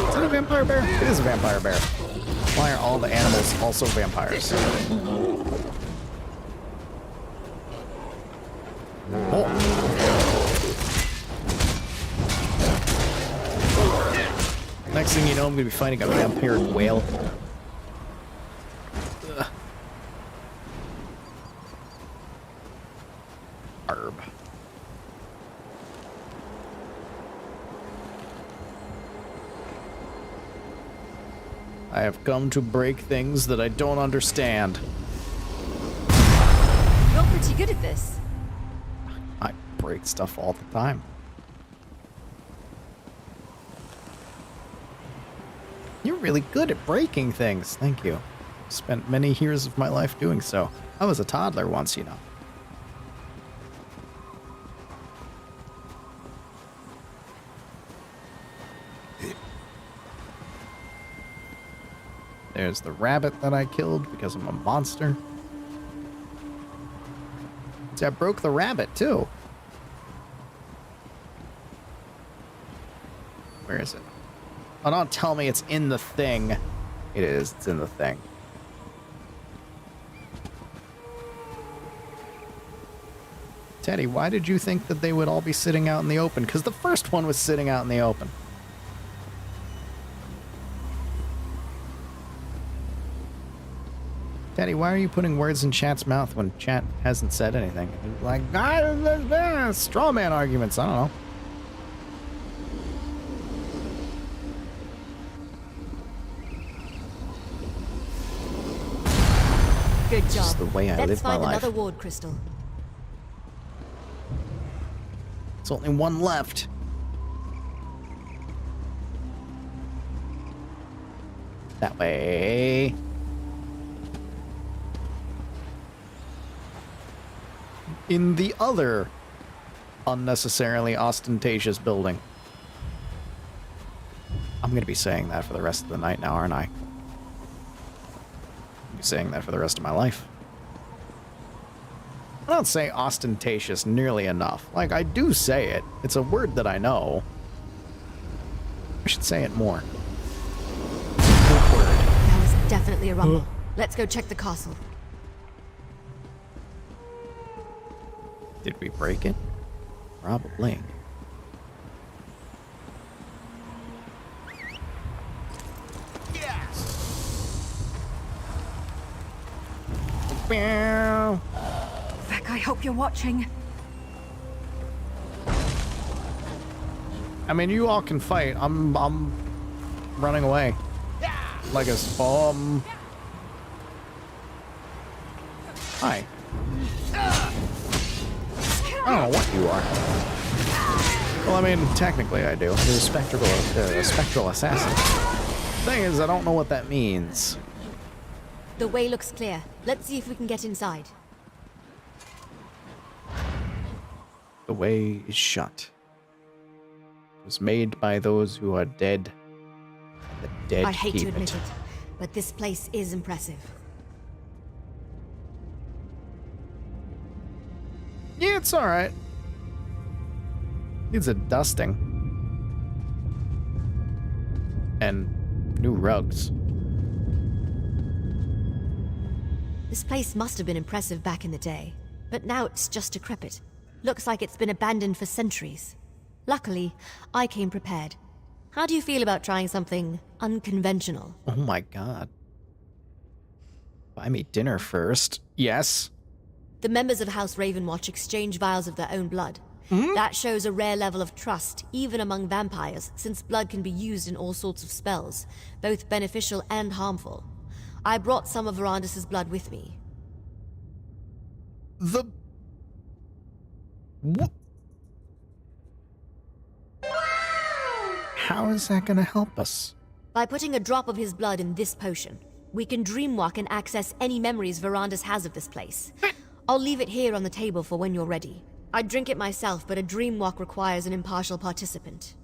Is it a vampire bear? It is a vampire bear. Why are all the animals also vampires? Oh. Next thing you know, I'm gonna be fighting a vampiric whale. Ugh. Arb. I have come to break things that I don't understand. You're pretty good at this. I break stuff all the time. You're really good at breaking things. Thank you. Spent many years of my life doing so. I was a toddler once, you know. There's the rabbit that I killed because I'm a monster. See, I broke the rabbit, too. Where is it? Oh, don't tell me it's in the thing. It is. It's in the thing. Teddy, why did you think that they would all be sitting out in the open? Because the first one was sitting out in the open. Teddy, why are you putting words in chat's mouth when chat hasn't said anything? Like, straw man arguments. I don't know. Good job. This is the way I Let's live my find life. another ward crystal. There's only one left. That way. In the other unnecessarily ostentatious building. I'm going to be saying that for the rest of the night now, aren't I? I'll be saying that for the rest of my life. I don't say ostentatious nearly enough. Like, I do say it. It's a word that I know. I should say it more. Good word. That was definitely a rumble. Let's go check the castle. Did we break it? Probably. Meow. Vec, I hope you're watching. I mean, you all can fight. I'm running away. Like a bomb. Hi. I don't know what you are. Well, I mean, technically I do. You're a spectral assassin. Thing is, I don't know what that means. The way looks clear. Let's see if we can get inside. The way is shut. It was made by those who are dead. The dead I hate keep to admit it. it, but this place is impressive. Yeah, it's alright. Needs a dusting. And new rugs. This place must have been impressive back in the day, but now it's just decrepit. Looks like it's been abandoned for centuries. Luckily, I came prepared. How do you feel about trying something unconventional? Oh my god. Buy me dinner first. Yes. The members of House Ravenwatch exchange vials of their own blood. That shows a rare level of trust, even among vampires, since blood can be used in all sorts of spells, both beneficial and harmful. I brought some of Verandis' blood with me. What? How is that gonna help us? By putting a drop of his blood in this potion, we can dreamwalk and access any memories Verandis has of this place. I'll leave it here on the table for when you're ready. I'd drink it myself, but a dreamwalk requires an impartial participant.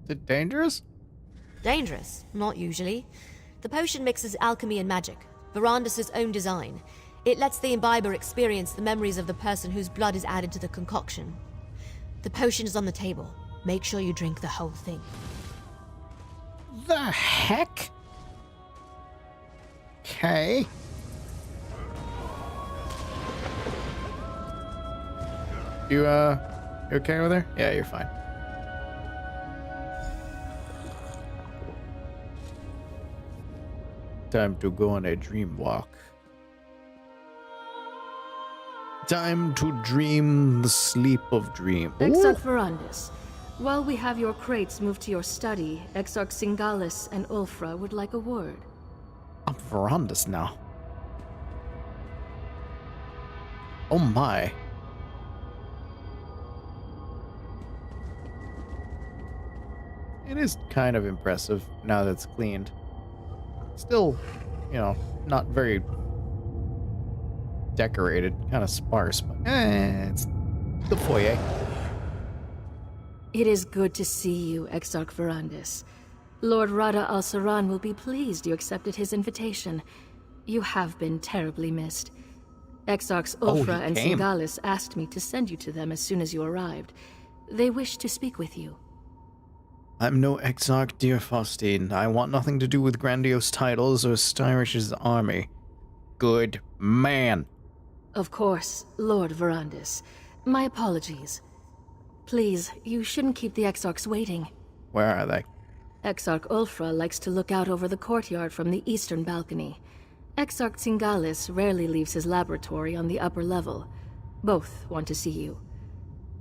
Is it dangerous? Dangerous? Not usually. The potion mixes alchemy and magic, Verandis' own design. It lets the imbiber experience the memories of the person whose blood is added to the concoction. The potion is on the table. Make sure you drink the whole thing. The heck? Okay. You okay over there? Yeah, you're fine. Time to go on a dream walk. Time to dream the sleep of dream. Exarch Verandis, while we have your crates moved to your study, Exarch Singalis and Ulfra would like a word. I'm Verandis now. Oh my. It is kind of impressive now that it's cleaned. Still, you know, not very decorated, kind of sparse, but it's the foyer. It is good to see you, Exarch Verandis. Lord Rada al-Saran will be pleased you accepted his invitation. You have been terribly missed. Exarchs Ulfra and Singalis asked me to send you to them as soon as you arrived. They wish to speak with you. I'm no exarch, dear Faustine. I want nothing to do with grandiose titles or Styrish's army. Good man. Of course, Lord Verandis. My apologies. Please, you shouldn't keep the Exarchs waiting. Where are they? Exarch Ulfra likes to look out over the courtyard from the eastern balcony. Exarch Singalis rarely leaves his laboratory on the upper level. Both want to see you.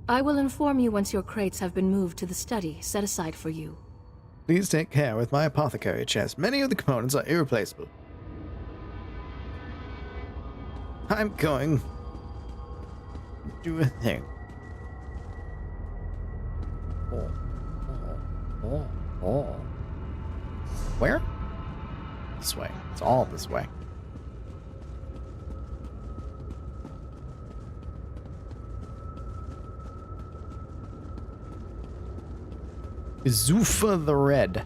I will inform you once your crates have been moved to the study set aside for you. Please take care with my apothecary chest. Many of the components are irreplaceable. I'm going to do a thing. Where? This way. It's all this way. Zuffa the Red.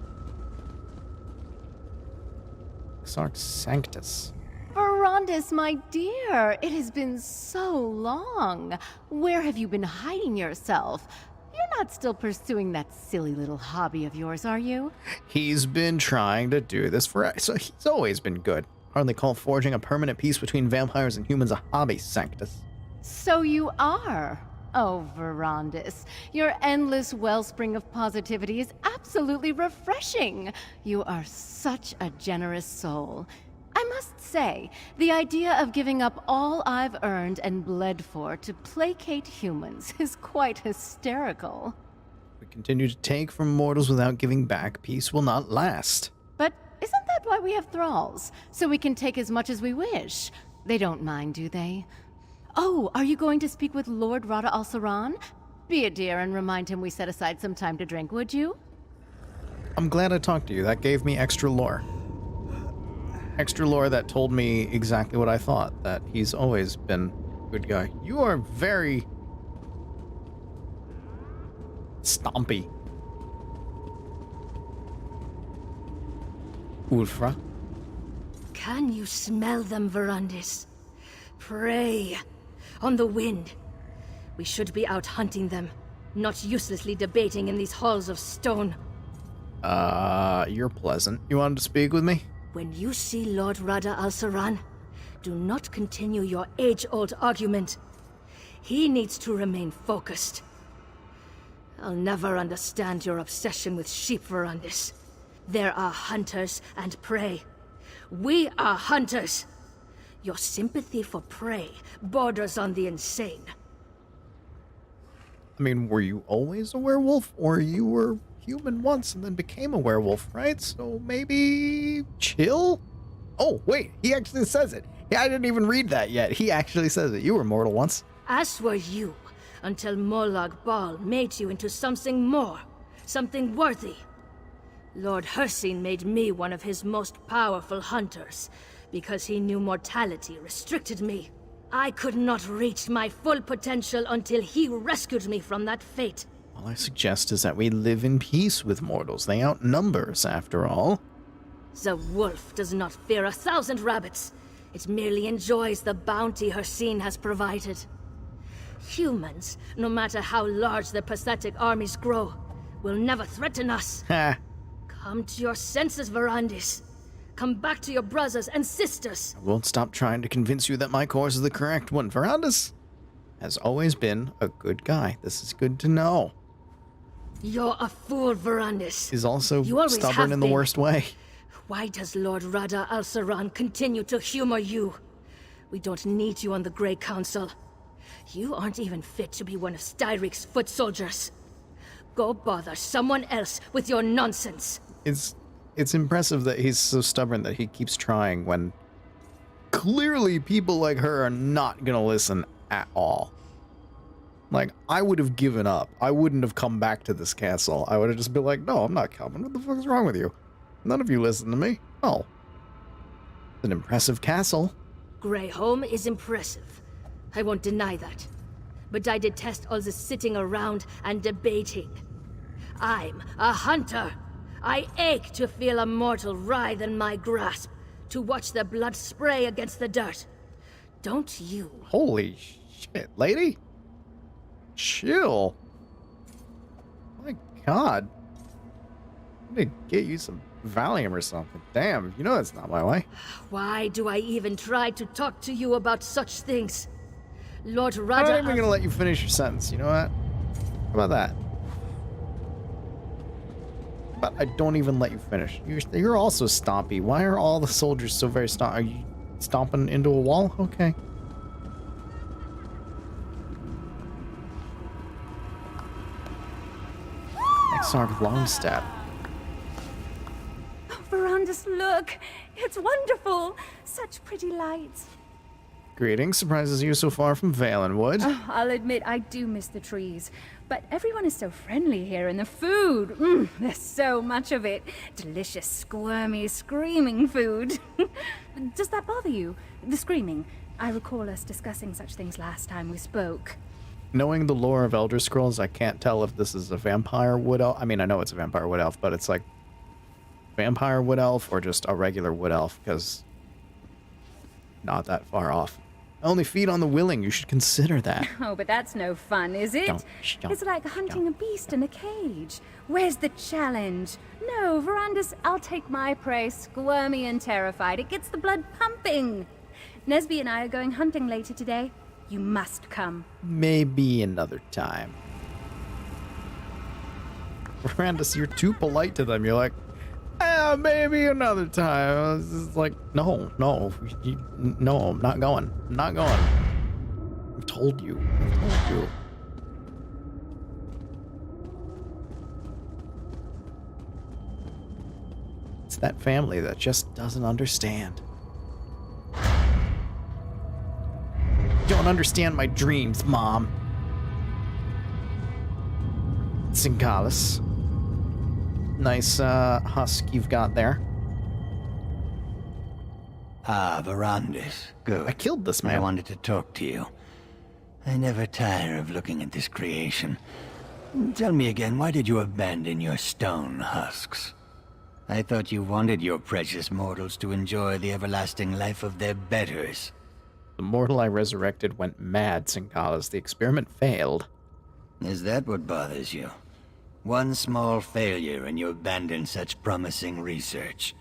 Exarch Sanctus. Verandis, my dear, it has been so long. Where have you been hiding yourself? You're not still pursuing that silly little hobby of yours, are you? He's been trying to do this forever, so he's always been good. Hardly call forging a permanent peace between vampires and humans a hobby, Sanctus. So you are. Oh, Verandis, your endless wellspring of positivity is absolutely refreshing. You are such a generous soul. I must say, the idea of giving up all I've earned and bled for to placate humans is quite hysterical. If we continue to take from mortals without giving back, peace will not last. But isn't that why we have thralls? So we can take as much as we wish. They don't mind, do they? Oh, are you going to speak with Lord Rada al-Saran? Be a dear and remind him we set aside some time to drink, would you? I'm glad I talked to you. That gave me extra lore. Extra lore that told me exactly what I thought, that he's always been a good guy. You are very stompy. Ulfra? Can you smell them, Verandis? Prey on the wind. We should be out hunting them, not uselessly debating in these halls of stone. You're pleasant. You wanted to speak with me? When you see Lord Rada al-Saran, do not continue your age-old argument. He needs to remain focused. I'll never understand your obsession with sheep, Verandis. There are hunters and prey. We are hunters. Your sympathy for prey borders on the insane. I mean, were you always a werewolf? Or you were human once and then became a werewolf, right? So maybe chill? Oh, wait, he actually says it. Yeah, I didn't even read that yet. He actually says it. You were mortal once. As were you, until Molag Bal made you into something more, something worthy. Lord Hircine made me one of his most powerful hunters, because he knew mortality restricted me. I could not reach my full potential until he rescued me from that fate. All I suggest is that we live in peace with mortals. They outnumber us, after all. The wolf does not fear 1,000 rabbits. It merely enjoys the bounty Hircine has provided. Humans, no matter how large their pathetic armies grow, will never threaten us. Ha! Come to your senses, Verandis. Come back to your brothers and sisters. I won't stop trying to convince you that my course is the correct one. Verandis has always been a good guy. This is good to know. You're a fool, Verandis. He's also You always stubborn have in the been. worst way. Why does Lord Rada al-Saran continue to humor you? We don't need you on the Grey Council. You aren't even fit to be one of Styric's foot soldiers. Go bother someone else with your nonsense. It's impressive that he's so stubborn that he keeps trying when clearly people like her are not gonna listen at all. Like, I would have given up. I wouldn't have come back to this castle. I would have just been like, no, I'm not coming. What the fuck is wrong with you? None of you listen to me. Oh. It's an impressive castle. Greyholm is impressive. I won't deny that. But I detest all the sitting around and debating. I'm a hunter. I ache to feel a mortal writhe in my grasp, to watch their blood spray against the dirt. Don't you? Holy shit, lady. Chill. My god. I need to get you some Valium or something. Damn, you know that's not my way. Why do I even try to talk to you about such things? Lord I'm Rada... not even gonna let you finish your sentence, you know what? How about that? But I don't even let you finish. You're also stompy. Why are all the soldiers so very stomp? Are you stomping into a wall? Okay. Exarch Longstep. Oh, Verandis, look! It's wonderful! Such pretty lights. Greetings. Surprises you so far from Valenwood. Oh, I'll admit I do miss the trees. But everyone is so friendly here, and the food, there's so much of it. Delicious, squirmy, screaming food. Does that bother you? The screaming? I recall us discussing such things last time we spoke. Knowing the lore of Elder Scrolls, I can't tell if this is a vampire wood elf. I mean, I know it's a vampire wood elf, but it's like vampire wood elf or just a regular wood elf, because not that far off. Only feed on the willing. You should consider that. Oh, but that's no fun, is it? Don't. It's like hunting a beast in a cage. Where's the challenge? No, Verandis, I'll take my prey squirmy and terrified. It gets the blood pumping. Nesby and I are going hunting later today. You must come. Maybe another time. Brandis, you're too polite to them. You're like, maybe another time. It's just like, no, no, I'm not going. I'm not going. I've told you. I've told you. It's that family that just doesn't understand. Don't understand my dreams, Mom. Singalis. Nice husk you've got there. Ah, Verandis. Good. I killed this man. I wanted to talk to you. I never tire of looking at this creation. Tell me again, why did you abandon your stone husks? I thought you wanted your precious mortals to enjoy the everlasting life of their betters. The mortal I resurrected went mad, Singalis. The experiment failed. Is that what bothers you? One small failure and you abandon such promising research.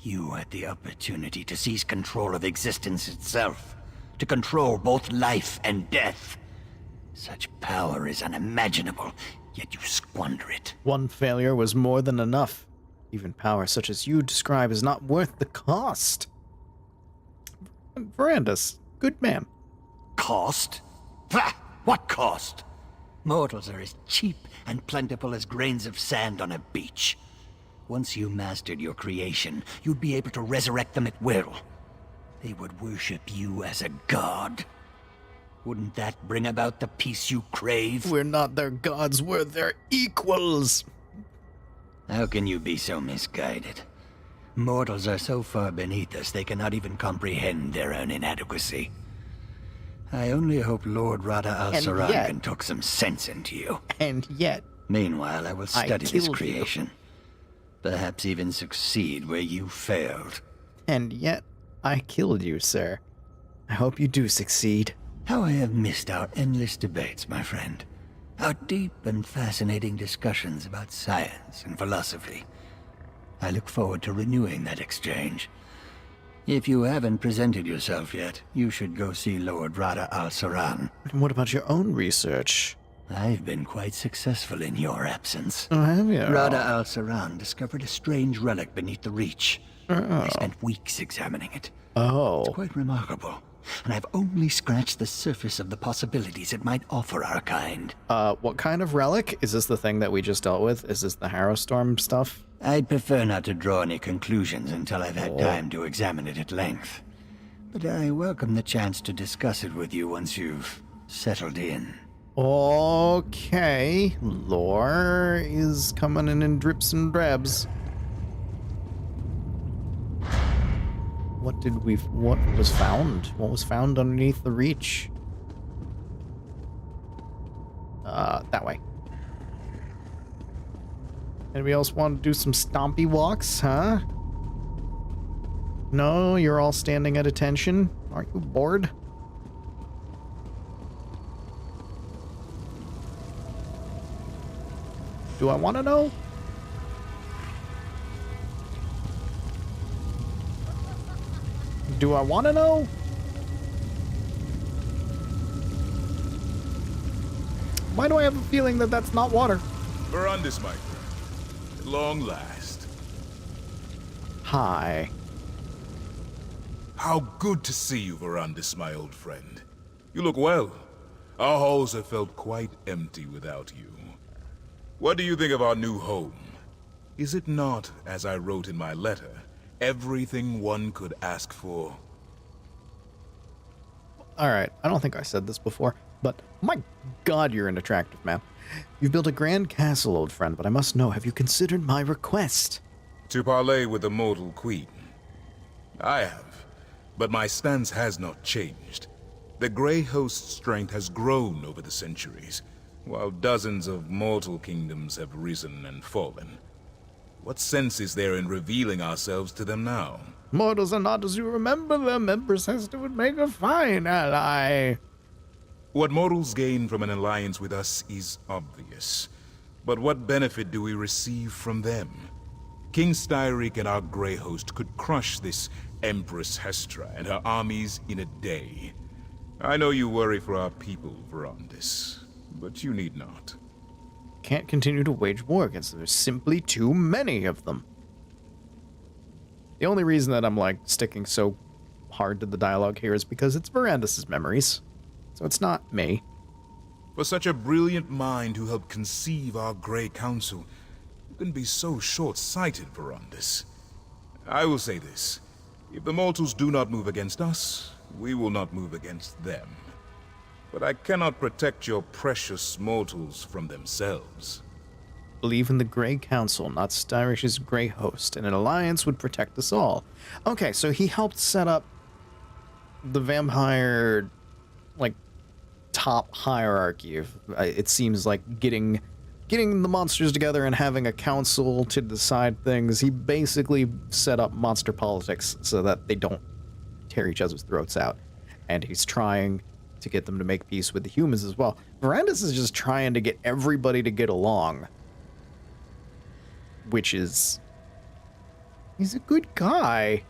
You had the opportunity to seize control of existence itself, to control both life and death. Such power is unimaginable, yet you squander it. One failure was more than enough. Even power such as you describe is not worth the cost. Verandis, good man. Cost? Bah! What cost? Mortals are as cheap and plentiful as grains of sand on a beach. Once you mastered your creation, you'd be able to resurrect them at will. They would worship you as a god. Wouldn't that bring about the peace you crave? We're not their gods, we're their equals. How can you be so misguided? Mortals are so far beneath us they cannot even comprehend their own inadequacy. I only hope Lord Rada al-Saran can talk some sense into you. And yet... Meanwhile, I will study this creation. Perhaps even succeed where you failed. And yet, I killed you, sir. I hope you do succeed. How I have missed our endless debates, my friend. Our deep and fascinating discussions about science and philosophy. I look forward to renewing that exchange. If you haven't presented yourself yet, you should go see Lord Rada al-Saran. And what about your own research? I've been quite successful in your absence. Oh, have you? Rada al-Saran discovered a strange relic beneath the Reach. I spent weeks examining it. Oh. It's quite remarkable. And I've only scratched the surface of the possibilities it might offer our kind. What kind of relic? Is this the thing that we just dealt with? Is this the Harrowstorm stuff? I'd prefer not to draw any conclusions until I've had time to examine it at length. But I welcome the chance to discuss it with you once you've settled in. Okay. Lore is coming in drips and drabs. What was found? What was found underneath the Reach? That way. Anybody else want to do some stompy walks, huh? No, you're all standing at attention. Aren't you bored? Do I want to know? Do I want to know? Why do I have a feeling that that's not water? Verandis, my friend. At long last. Hi. How good to see you, Verandis, my old friend. You look well. Our halls have felt quite empty without you. What do you think of our new home? Is it not, as I wrote in my letter, everything one could ask for? Alright, I don't think I said this before, but my god, you're an attractive man. You've built a grand castle, old friend, but I must know, have you considered my request? To parley with the mortal queen. I have, but my stance has not changed. The Grey Host's strength has grown over the centuries, while dozens of mortal kingdoms have risen and fallen. What sense is there in revealing ourselves to them now? Mortals are not as you remember them, Empress Hester would make a fine ally. What mortals gain from an alliance with us is obvious. But what benefit do we receive from them? King Styric and our Grey Host could crush this Empress Hestra and her armies in a day. I know you worry for our people, Verandis, but you need not. Can't continue to wage war against them. There's simply too many of them. The only reason that I'm, like, sticking so hard to the dialogue here is because it's Verandis' memories. So it's not me. For such a brilliant mind who helped conceive our Grey Council, you can be so short-sighted, Verandis. I will say this. If the mortals do not move against us, we will not move against them. But I cannot protect your precious mortals from themselves. Believe in the Grey Council, not Styrish's Grey Host, and an alliance would protect us all. Okay, so he helped set up the vampire, like, top hierarchy of, it seems like, getting the monsters together and having a council to decide things. He basically set up monster politics so that they don't tear each other's throats out. And he's trying to get them to make peace with the humans as well. Verandis is just trying to get everybody to get along. Which is... he's a good guy.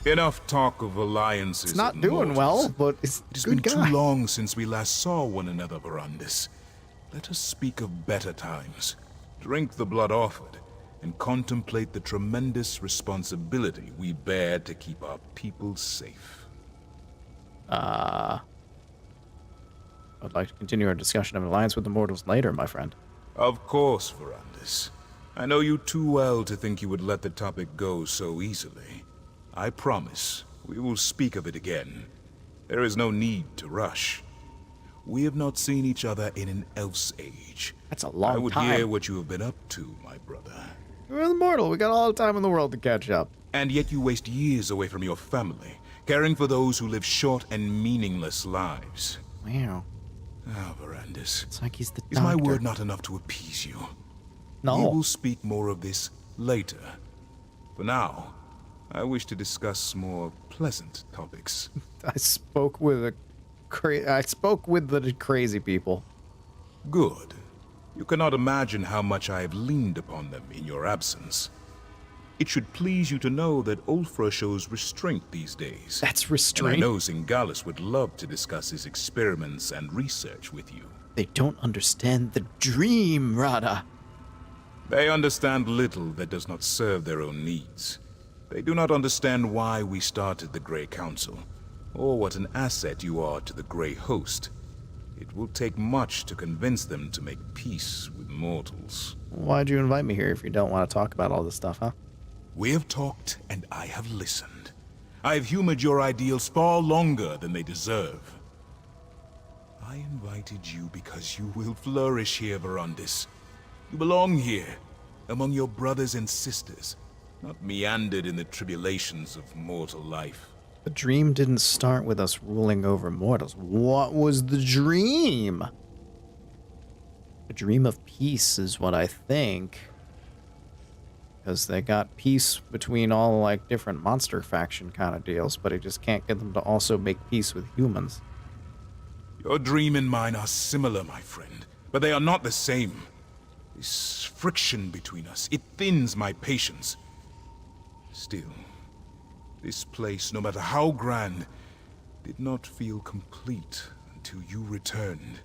Enough talk of alliances. It's not and doing well, mortals. but it's It has good been guy. too long since we last saw one another, Verandis. Let us speak of better times. Drink the blood offered, and contemplate the tremendous responsibility we bear to keep our people safe. I'd like to continue our discussion of alliance with the mortals later, my friend. Of course, Verandis. I know you too well to think you would let the topic go so easily. I promise we will speak of it again. There is no need to rush. We have not seen each other in an elf's age. That's a long I would time. hear what you have been up to, my brother. We're immortal. We got all the time in the world to catch up. And yet you waste years away from your family, caring for those who live short and meaningless lives. Wow. Ah, Verandis. It's like he's the Is my doctor. word not enough to appease you? No. We will speak more of this later. For now, I wish to discuss more pleasant topics. I spoke with the crazy people. Good. You cannot imagine how much I have leaned upon them in your absence. It should please you to know that Ulfra shows restraint these days. That's And I restraint. know Zingalis would love to discuss his experiments and research with you. They don't understand the dream, Rada. They understand little that does not serve their own needs. They do not understand why we started the Grey Council, or what an asset you are to the Grey Host. It will take much to convince them to make peace with mortals. Why'd you invite me here if you don't want to talk about all this stuff, huh? We have talked, and I have listened. I have humored your ideals far longer than they deserve. I invited you because you will flourish here, Verandis. You belong here, among your brothers and sisters, not meandered in the tribulations of mortal life. The dream didn't start with us ruling over mortals. What was the dream? A dream of peace is what I think. Because they got peace between all, like, different monster faction kind of deals, but he just can't get them to also make peace with humans. Your dream and mine are similar, my friend, but they are not the same. This friction between us, it thins my patience. Still, this place, no matter how grand, did not feel complete until you returned.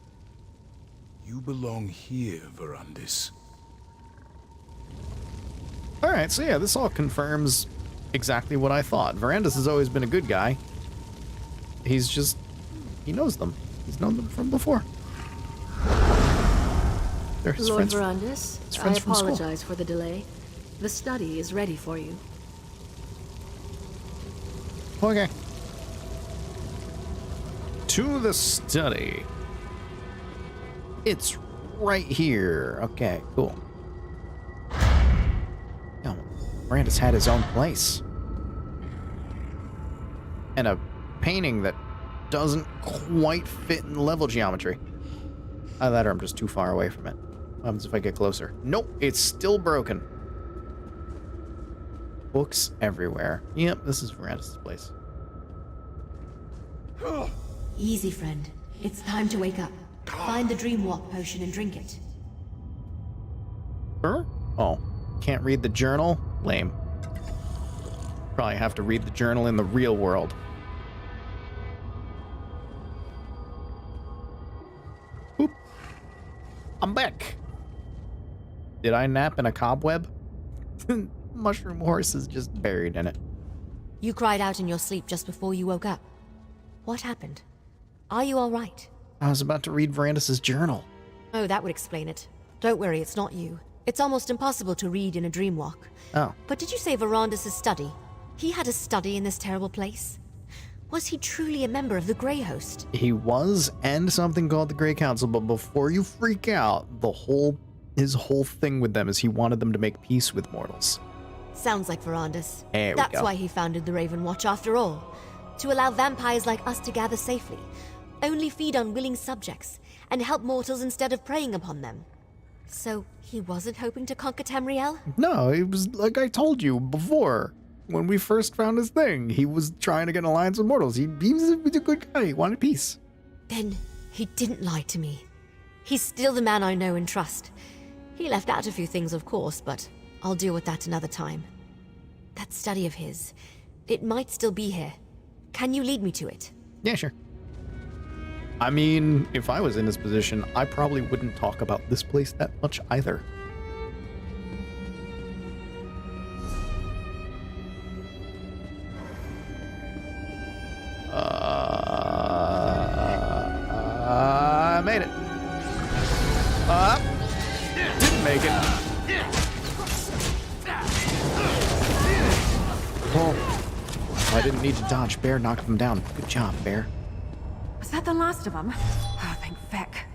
You belong here, Verandis. Alright, so yeah, this all confirms exactly what I thought. Verandis has always been a good guy. He's just... he knows them. He's known them from before. They're his Lord friends. Verandis, his I friends from school. apologize for the delay. The study is ready for you. Okay. To the study. It's right here. Okay, cool. Oh, Brandis had his own place. And a painting that doesn't quite fit in level geometry. Either that or I'm just too far away from it. What happens if I get closer? Nope, it's still broken. Books everywhere. Yep, this is Verandis' place. Easy, friend. It's time to wake up. Find the dream walk potion and drink it. Sure? Oh, can't read the journal? Lame. Probably have to read the journal in the real world. Boop. I'm back. Did I nap in a cobweb? Mushroom horse is just buried in it. You cried out in your sleep just before you woke up. What happened? Are you all right? I was about to read Verandis' journal. Oh, that would explain it. Don't worry, it's not you. It's almost impossible to read in a dream walk. Oh. But did you say Verandis' study? He had a study in this terrible place? Was he truly a member of the Grey Host? He was, and something called the Grey Council, but before you freak out, his whole thing with them is he wanted them to make peace with mortals. Sounds like Verandis. There we That's go. why he founded the Raven Watch after all. To allow vampires like us to gather safely, only feed on willing subjects, and help mortals instead of preying upon them. So, he wasn't hoping to conquer Tamriel? No, it was like I told you before. When we first found his thing, he was trying to get an alliance with mortals. He was a good guy. He wanted peace. Then, he didn't lie to me. He's still the man I know and trust. He left out a few things, of course, but I'll deal with that another time. That study of his, It might still be here. Can you lead me to it? Yeah, sure. I mean, if I was in his position, I probably wouldn't talk about this place that much either. I made it. Didn't make it. Oh, I didn't need to dodge. Bear knocked him down. Good job, Bear. Was that the last of them? Oh, thank feck.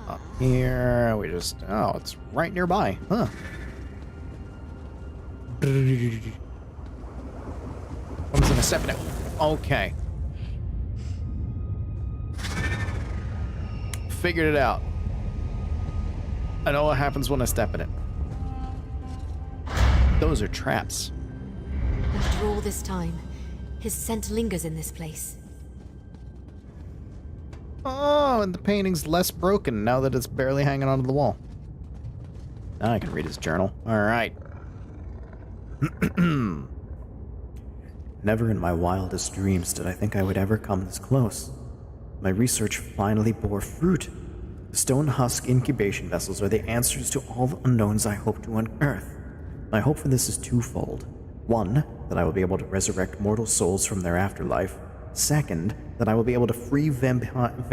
Up here, we just... Oh, it's right nearby. Huh. I'm just gonna step in it. Okay. Figured it out. I know what happens when I step in it. Those are traps. After all this time, his scent lingers in this place. Oh, and the painting's less broken now that it's barely hanging onto the wall. Now I can read his journal. Alright. Never in my wildest dreams did I think I would ever come this close. My research finally bore fruit. The stone husk incubation vessels are the answers to all the unknowns I hope to unearth. My hope for this is twofold. One, that I will be able to resurrect mortal souls from their afterlife. Second, that I will be able to free vampire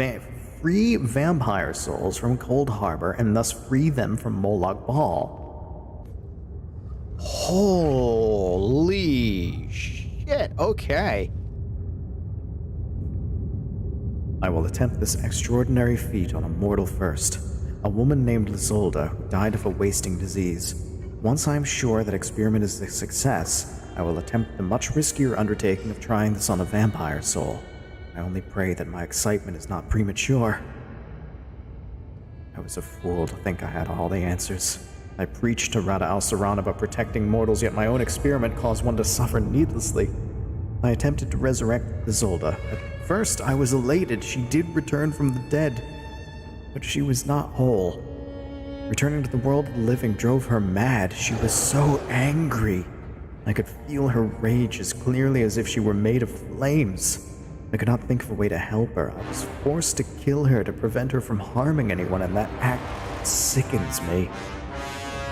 souls from Cold Harbor and thus free them from Molag Bal. Holy shit, okay. I will attempt this extraordinary feat on a mortal first. A woman named Lizolda who died of a wasting disease. Once I am sure that experiment is a success, I will attempt the much riskier undertaking of trying this on a vampire soul. I only pray that my excitement is not premature. I was a fool to think I had all the answers. I preached to Rada al-Saran about protecting mortals, yet my own experiment caused one to suffer needlessly. I attempted to resurrect Lizolda. At first, I was elated. She did return from the dead, but she was not whole. Returning to the world of the living drove her mad. She was so angry. I could feel her rage as clearly as if she were made of flames. I could not think of a way to help her. I was forced to kill her to prevent her from harming anyone, and that act sickens me.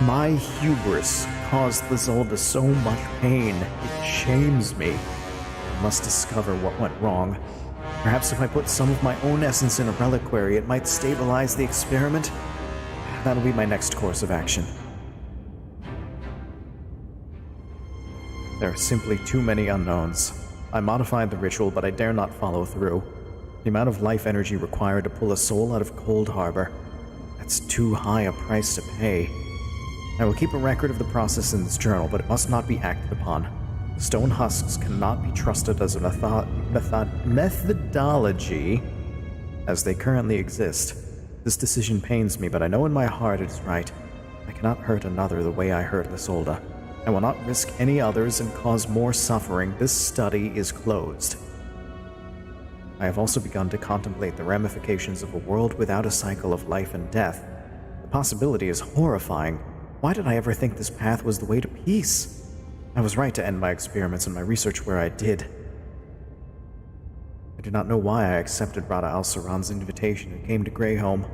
My hubris caused Lizolda so much pain. It shames me. I must discover what went wrong. Perhaps if I put some of my own essence in a reliquary, it might stabilize the experiment. That'll be my next course of action. There are simply too many unknowns. I modified the ritual, but I dare not follow through. The amount of life energy required to pull a soul out of Cold Harbor, that's too high a price to pay. I will keep a record of the process in this journal, but it must not be acted upon. Stone husks cannot be trusted as a methodology as they currently exist. This decision pains me, but I know in my heart it is right. I cannot hurt another the way I hurt Lizolda. I will not risk any others and cause more suffering. This study is closed. I have also begun to contemplate the ramifications of a world without a cycle of life and death. The possibility is horrifying. Why did I ever think this path was the way to peace? I was right to end my experiments and my research where I did. I do not know why I accepted Rada al-Saran's invitation and came to Greyholm.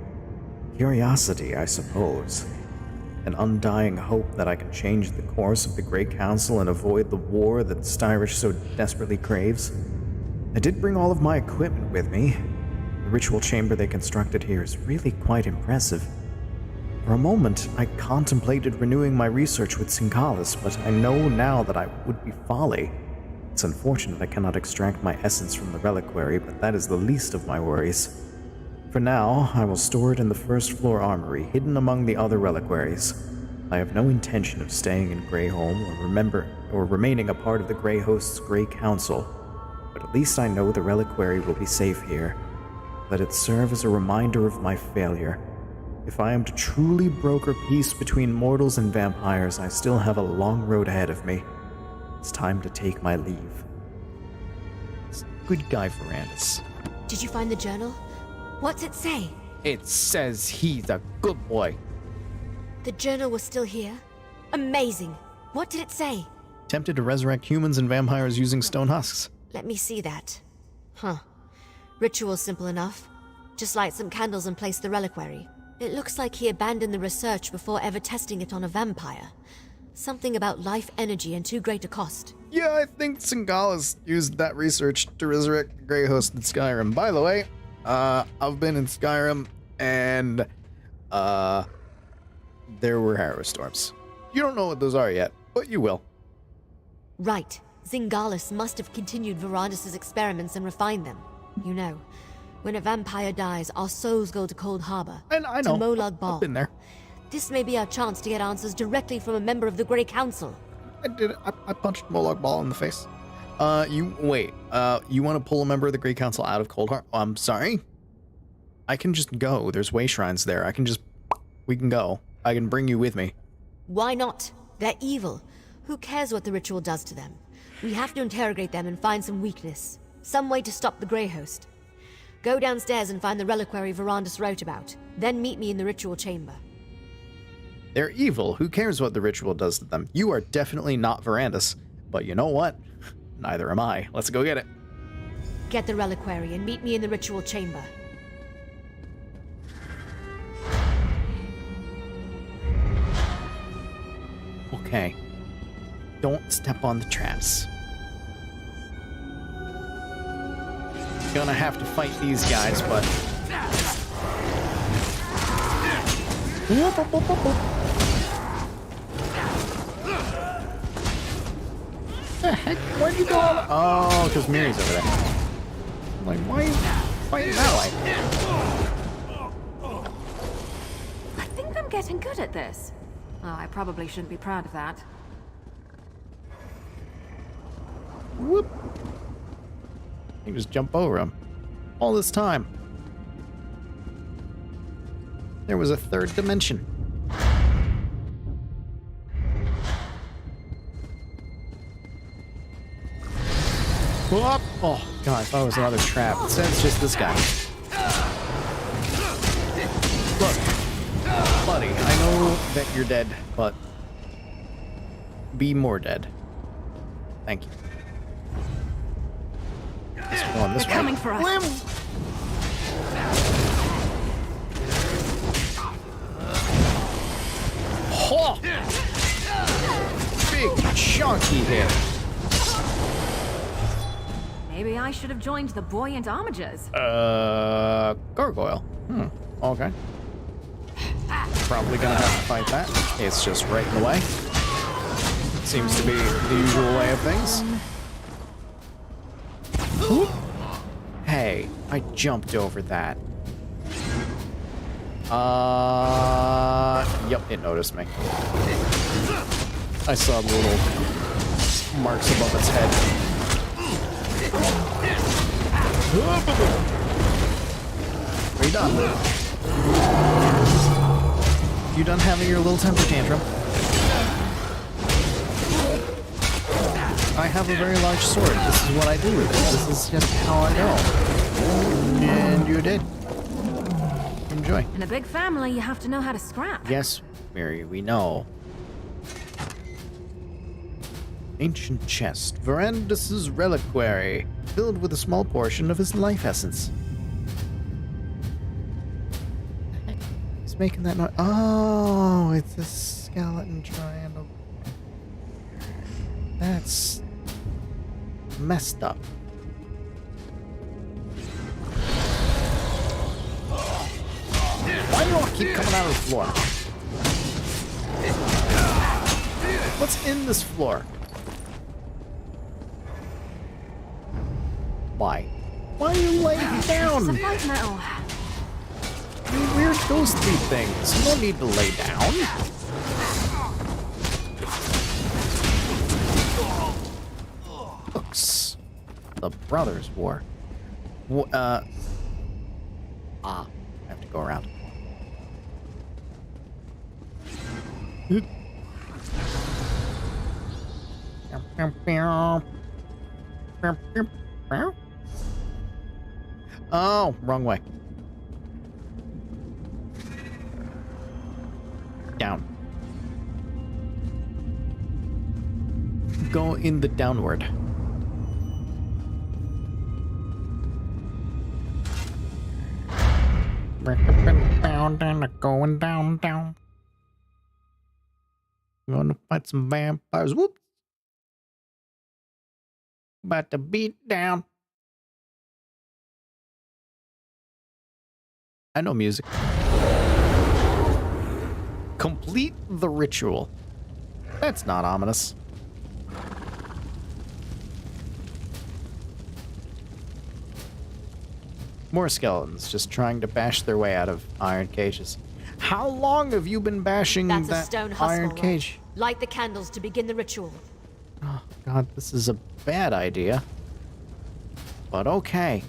Curiosity, I suppose. An undying hope that I can change the course of the Grey Council and avoid the war that Styrish so desperately craves. I did bring all of my equipment with me. The ritual chamber they constructed here is really quite impressive. For a moment, I contemplated renewing my research with Singalis, but I know now that I would be folly. It's unfortunate I cannot extract my essence from the reliquary, but that is the least of my worries. For now, I will store it in the first-floor armory, hidden among the other reliquaries. I have no intention of staying in Greyholm or remaining a part of the Grey Host's Grey Council, but at least I know the reliquary will be safe here. Let it serve as a reminder of my failure. If I am to truly broker peace between mortals and vampires, I still have a long road ahead of me. It's time to take my leave. It's good guy Ferrandis. Did you find the journal? What's it say? It says he's a good boy. The journal was still here? Amazing. What did it say? Attempted to resurrect humans and vampires using stone husks. Let me see that. Huh. Ritual simple enough. Just light some candles and place the reliquary. It looks like he abandoned the research before ever testing it on a vampire. Something about life energy and too great a cost. Yeah, I think Singalas used that research to resurrect the Grey Host in Skyrim. By the way, I've been in Skyrim, and there were harrow storms. You don't know what those are yet, but you will. Right. Zingalis must have continued Verandis' experiments and refined them. You know, when a vampire dies, our souls go to Cold Harbor. And I know. To Molag Bal. I've been there. This may be our chance to get answers directly from a member of the Grey Council. I did it. I punched Molag Bal in the face. You want to pull a member of the Grey Council out of Cold Harbor? Oh, I'm sorry. I can just go. There's way shrines there. We can go. I can bring you with me. Why not? They're evil. Who cares what the ritual does to them? We have to interrogate them and find some weakness. Some way to stop the Grey Host. Go downstairs and find the reliquary Verandis wrote about. Then meet me in the ritual chamber. They're evil. Who cares what the ritual does to them? You are definitely not Verandis. But you know what? Neither am I. Let's go get it. Get the reliquary and meet me in the ritual chamber. Okay. Don't step on the traps. Gonna have to fight these guys, but... Whoop, whoop, whoop, whoop, whoop. The heck? Where'd you go? Oh, because Miri's over there. I'm like, why are you fighting that way? I think I'm getting good at this. Oh, I probably shouldn't be proud of that. Whoop. You just jump over him. All this time. There was a third dimension. Whoop. Oh, God, I thought it was another trap. It says just this guy. Look, buddy, I know that you're dead, but be more dead. Thank you. This one, this They're coming for us. Oh! Big chunky hit. Maybe I should have joined the buoyant armigers. Gargoyle. Okay. Probably gonna have to fight that. It's just right in the way. Seems to be the usual way of things. Whoop. Hey, I jumped over that. Yep, it noticed me. I saw the little marks above its head. Are you done? You done having your little temper tantrum? I have a very large sword. This is what I do with it. This is just how I go. And you did. Enjoy. In a big family, you have to know how to scrap. Yes, Mary, we know. Ancient chest. Verandis' reliquary, filled with a small portion of his life essence. He's making that noise. Oh, it's a skeleton triangle. That's messed up. Why do you all keep coming out of the floor? What's in this floor? Why? Why are you laying down? Some light metal. You weird ghostly things. You don't need to lay down. Books. The Brothers' War. I have to go around. Oh, wrong way. Down. Go in the downward. Going down, down. Gonna fight some vampires. Whoop. About to beat down. I know music. Complete the ritual. That's not ominous. More skeletons just trying to bash their way out of iron cages. How long have you been bashing That's a that stone husk, iron all right. cage? Light the candles to begin the ritual. Oh, God, this is a bad idea. But okay.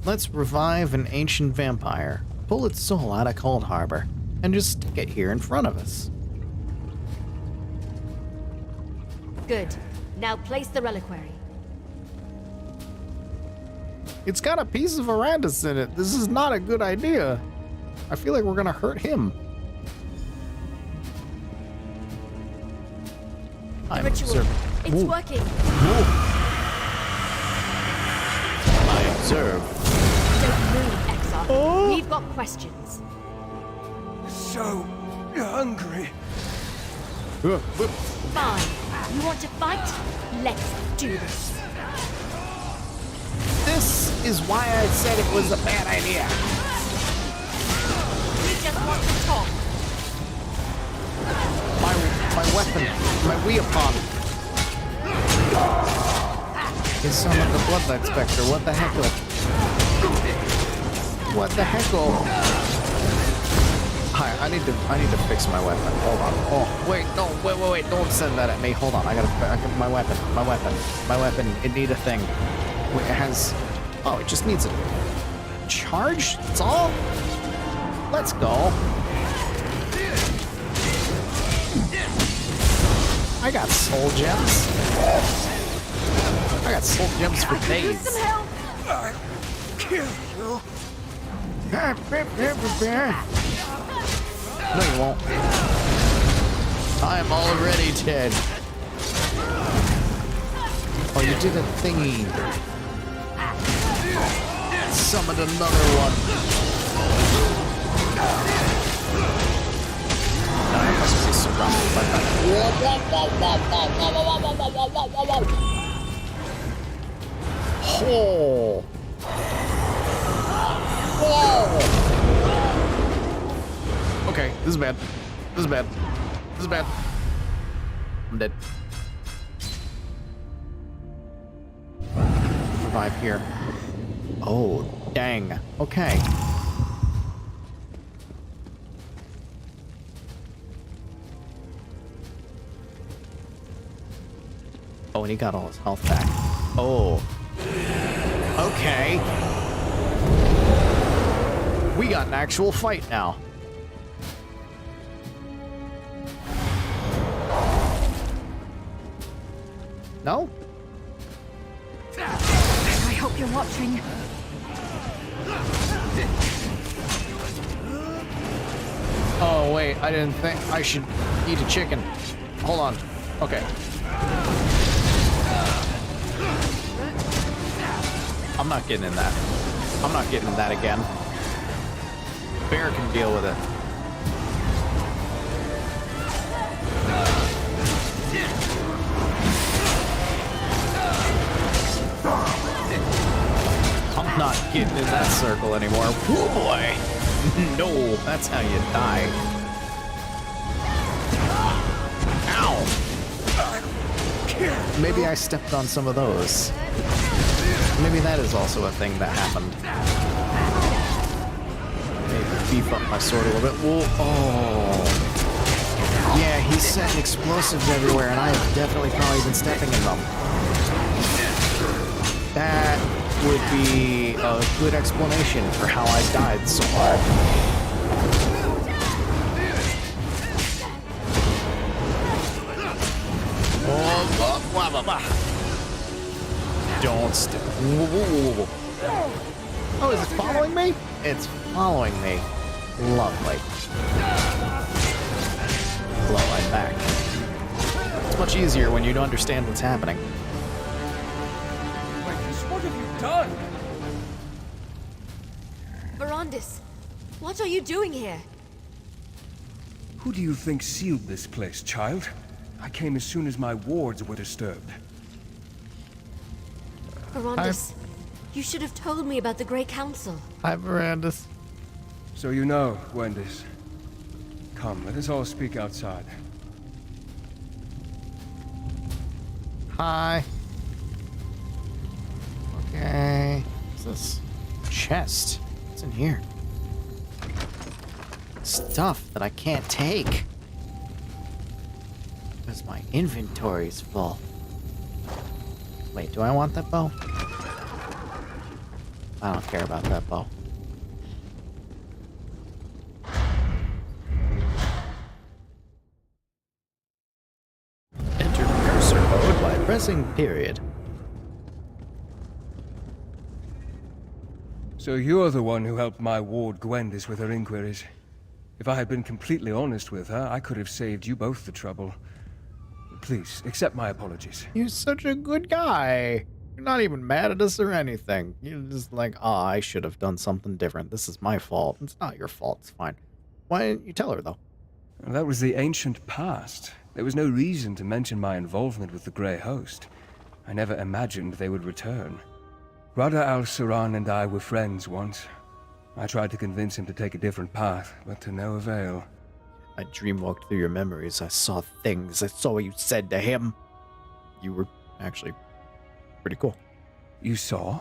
Let's revive an ancient vampire, pull its soul out of Cold Harbor, and just stick it here in front of us. Good. Now place the reliquary. It's got a piece of Verandis in it. This is not a good idea. I feel like we're gonna hurt him. The ritual. It's working. I observe. Don't move, Exarch. Oh. We've got questions. So hungry. Fine. You want to fight? Let's do this. This is why I said it was a bad idea. We just want to talk. My weapon, my weapon. Is some of the Bloodlight Spectre. What the heck? What the heck? Hi, I need to fix my weapon. Hold on. Oh, wait, no, wait, don't send that at me. Hold on, I got my weapon. It need a thing. Wait, it has. Oh, it just needs a charge. That's all. Let's go. I got soul gems. I got soul gems for days. Some help. I'll kill you. No, you won't. I'm already dead. Oh, you did a thingy. Summoned another one. Now I must be surrounded by that. Oh. Whoa. Okay, this is bad. I'm dead. Revive here. Oh, dang. Okay. Oh, and he got all his health back. Oh. Okay. We got an actual fight now. No? I hope you're watching. Oh, wait, I didn't think I should eat a chicken. Hold on. Okay. I'm not getting in that. I'm not getting in that again. Bear can deal with it. I'm not getting in that circle anymore. Oh boy! No, that's how you die. Ow! Maybe I stepped on some of those. Maybe that is also a thing that happened. Maybe beef up my sword a little bit. Whoa. Oh. Yeah, he's setting explosives everywhere, and I have definitely probably been stepping in them. That would be a good explanation for how I died so hard. Don't step. Oh, is it following me? It's following me. Lovely. Blow right back. It's much easier when you don't understand what's happening. What have you done? Verandis, what are you doing here? Who do you think sealed this place, child? I came as soon as my wards were disturbed. Verandis, you should have told me about the Grey Council. Hi, Verandis. So you know, Gwendis. Come, let us all speak outside. Hi. Okay. What's this? Chest. What's in here? Stuff that I can't take. Because my inventory's full. Wait, do I want that bow? I don't care about that bow. Enter cursor mode by pressing period. So you're the one who helped my ward Gwendis with her inquiries. If I had been completely honest with her, I could have saved you both the trouble. Please, accept my apologies. You're such a good guy. You're not even mad at us or anything. You're just like, I should have done something different. This is my fault. It's not your fault. It's fine. Why didn't you tell her, though? That was the ancient past. There was no reason to mention my involvement with the Grey Host. I never imagined they would return. Rada al-Saran and I were friends once. I tried to convince him to take a different path, but to no avail. I dreamwalked through your memories. I saw things. I saw what you said to him. You were actually pretty cool. You saw?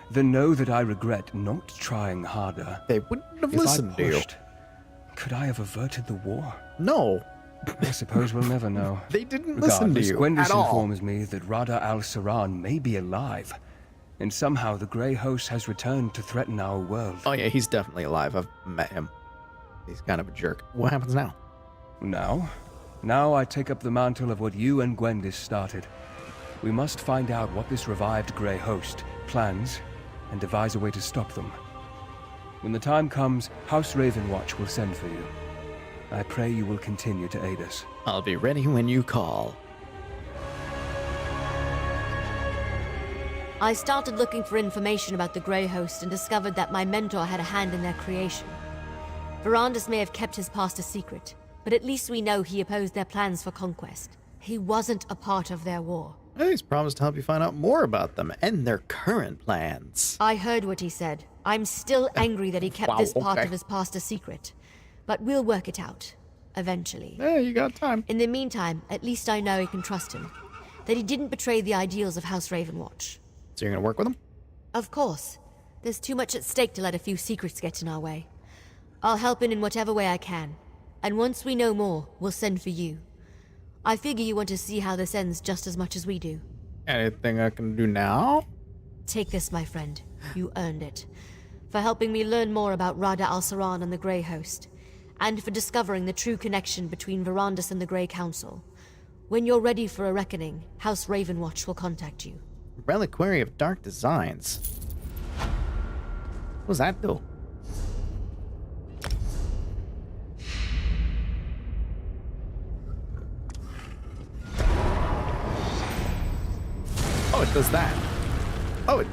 Then know that I regret not trying harder. They wouldn't have listened to you. Could I have averted the war? No. I suppose we'll never know. They didn't listen to you Gwendis at all. informs me that Rada al-Saran may be alive. And somehow the Grey Host has returned to threaten our world. Oh yeah, he's definitely alive. I've met him. He's kind of a jerk. What happens now? Now I take up the mantle of what you and Gwendis started. We must find out what this revived Grey Host plans and devise a way to stop them. When the time comes, House Ravenwatch will send for you. I pray you will continue to aid us. I'll be ready when you call. I started looking for information about the Grey Host and discovered that my mentor had a hand in their creation. Verandis may have kept his past a secret, but at least we know he opposed their plans for conquest. He wasn't a part of their war. He's promised to help you find out more about them and their current plans. I heard what he said. I'm still angry that he kept this part of his past a secret. But we'll work it out. Eventually. Yeah, you got time. In the meantime, at least I know I can trust him. That he didn't betray the ideals of House Ravenwatch. So you're gonna work with him? Of course. There's too much at stake to let a few secrets get in our way. I'll help in whatever way I can. And once we know more, we'll send for you. I figure you want to see how this ends just as much as we do. Anything I can do now? Take this, my friend. You earned it. For helping me learn more about Rada al-Saran and the Grey Host. And for discovering the true connection between Verandis and the Grey Council. When you're ready for a reckoning, House Ravenwatch will contact you. Reliquary of Dark Designs. What does that do? Oh, it does that. Oh, it...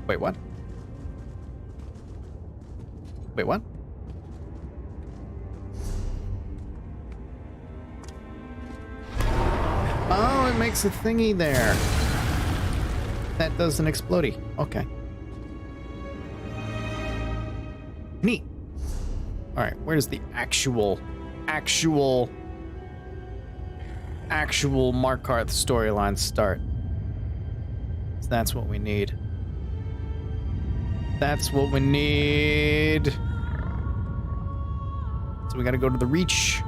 Wait, what? Wait, what? Oh, it makes a thingy there. That does an explodey. Okay. Neat. Alright, where's the actual Markarth storyline start? So that's what we need. That's what we need. So we gotta go to the Reach.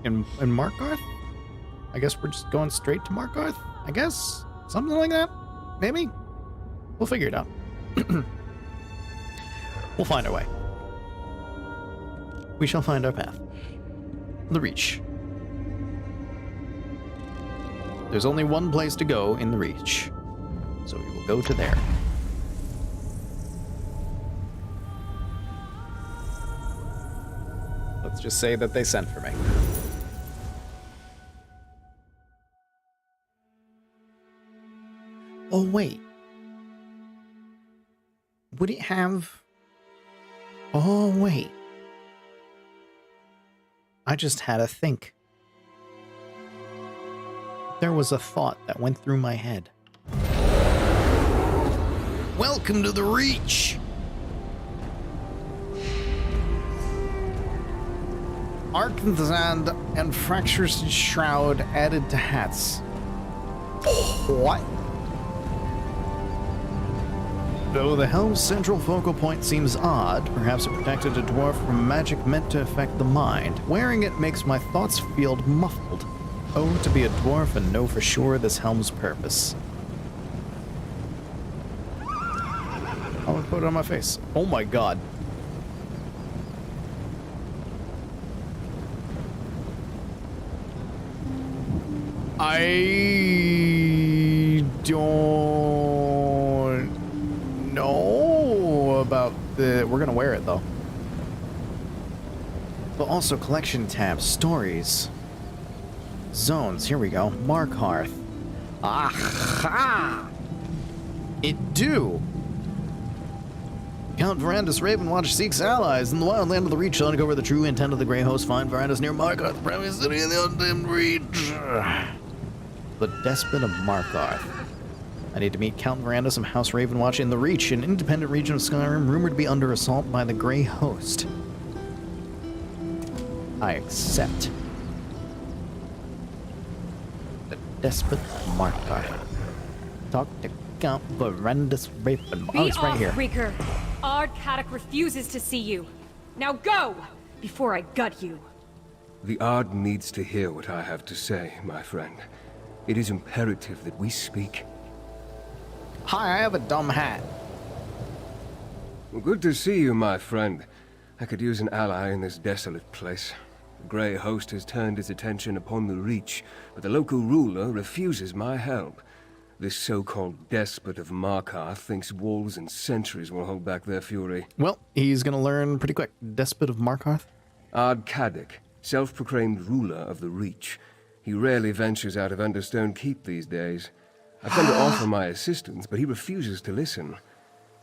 In Markarth? I guess we're just going straight to Markarth? I guess? Something like that? Maybe? We'll figure it out. We'll find our way. We shall find our path. The Reach. There's only one place to go in the Reach, so we will go to there. Let's just say that they sent for me. Oh, wait. Would it have... Oh, wait. I just had a think. There was a thought that went through my head. Welcome to the Reach! Markarth and Fracture's Shroud added to hats. What? Though the helm's central focal point seems odd, perhaps it protected a dwarf from magic meant to affect the mind. Wearing it makes my thoughts feel muffled. Oh, to be a dwarf and know for sure this helm's purpose. I'll put it on my face. Oh my god. I don't know about the... We're gonna wear it, though. But also collection tabs, stories, zones. Here we go. Markarth. Aha! It do. Count Verandis Ravenwatch seeks allies in the wild land of the Reach to uncover the true intent of the Grey Host. Find Verandis near Markarth, the primary city in the undimmed Reach. The Despot of Markarth. I need to meet Count Verandis of House Ravenwatch in the Reach, an independent region of Skyrim rumored to be under assault by the Grey Host. I accept. The Despot of Markarth. Talk to Count Verandis Ravenwatch. Oh, it's right here. Reeker. Ard Kadok refuses to see you. Now go, before I gut you. The Ard needs to hear what I have to say, my friend. It is imperative that we speak. Hi, I have a dumb hat. Well, good to see you, my friend. I could use an ally in this desolate place. The Grey Host has turned his attention upon the Reach, but the local ruler refuses my help. This so-called despot of Markarth thinks walls and sentries will hold back their fury. Well, he's gonna learn pretty quick. Despot of Markarth? Ard Kadok, self-proclaimed ruler of the Reach. He rarely ventures out of Understone Keep these days. I've come to offer my assistance, but he refuses to listen.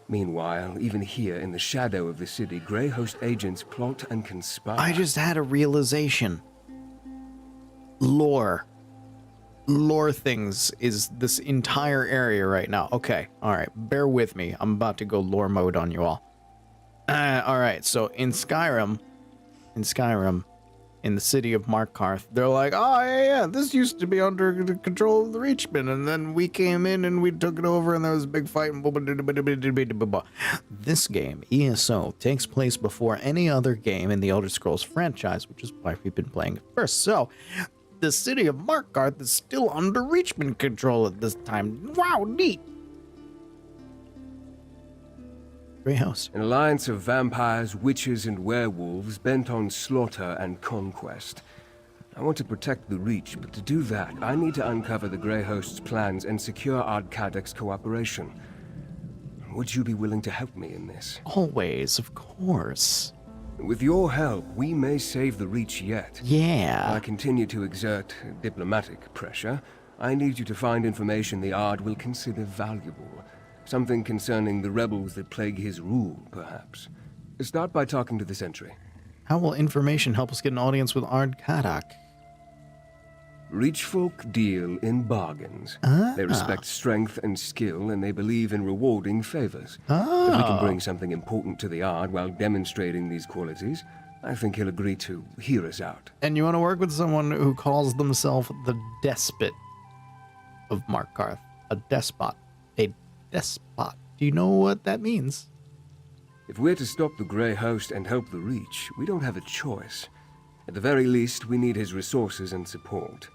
Meanwhile, even here in the shadow of the city, Grey Host agents plot and conspire. I just had a realization. Lore things is this entire area right now. Okay, alright, bear with me. I'm about to go lore mode on you all. Alright, so in Skyrim, in the city of Markarth, they're like, oh, yeah, this used to be under the control of the Reachmen, and then we came in and we took it over, and there was a big fight, and this game, ESO, takes place before any other game in the Elder Scrolls franchise, which is why we've been playing it first. So, the city of Markarth is still under Reachman control at this time. Wow, neat! Grey Host. An alliance of vampires, witches, and werewolves bent on slaughter and conquest. I want to protect the Reach, but to do that, I need to uncover the Grey Host's plans and secure Ard Kadok's cooperation. Would you be willing to help me in this? Always, of course. With your help, we may save the Reach yet. Yeah. If I continue to exert diplomatic pressure, I need you to find information the Ard will consider valuable. Something concerning the rebels that plague his rule, perhaps. Start by talking to the sentry. How will information help us get an audience with Ard Kadok? Reach folk deal in bargains. They respect strength and skill, and they believe in rewarding favors. If we can bring something important to the Ard while demonstrating these qualities, I think he'll agree to hear us out. And you want to work with someone who calls themselves the Despot of Markarth. A despot. A despot. Do you know what that means? If we're to stop the Grey Host and help the Reach, we don't have a choice. At the very least, we need his resources and support.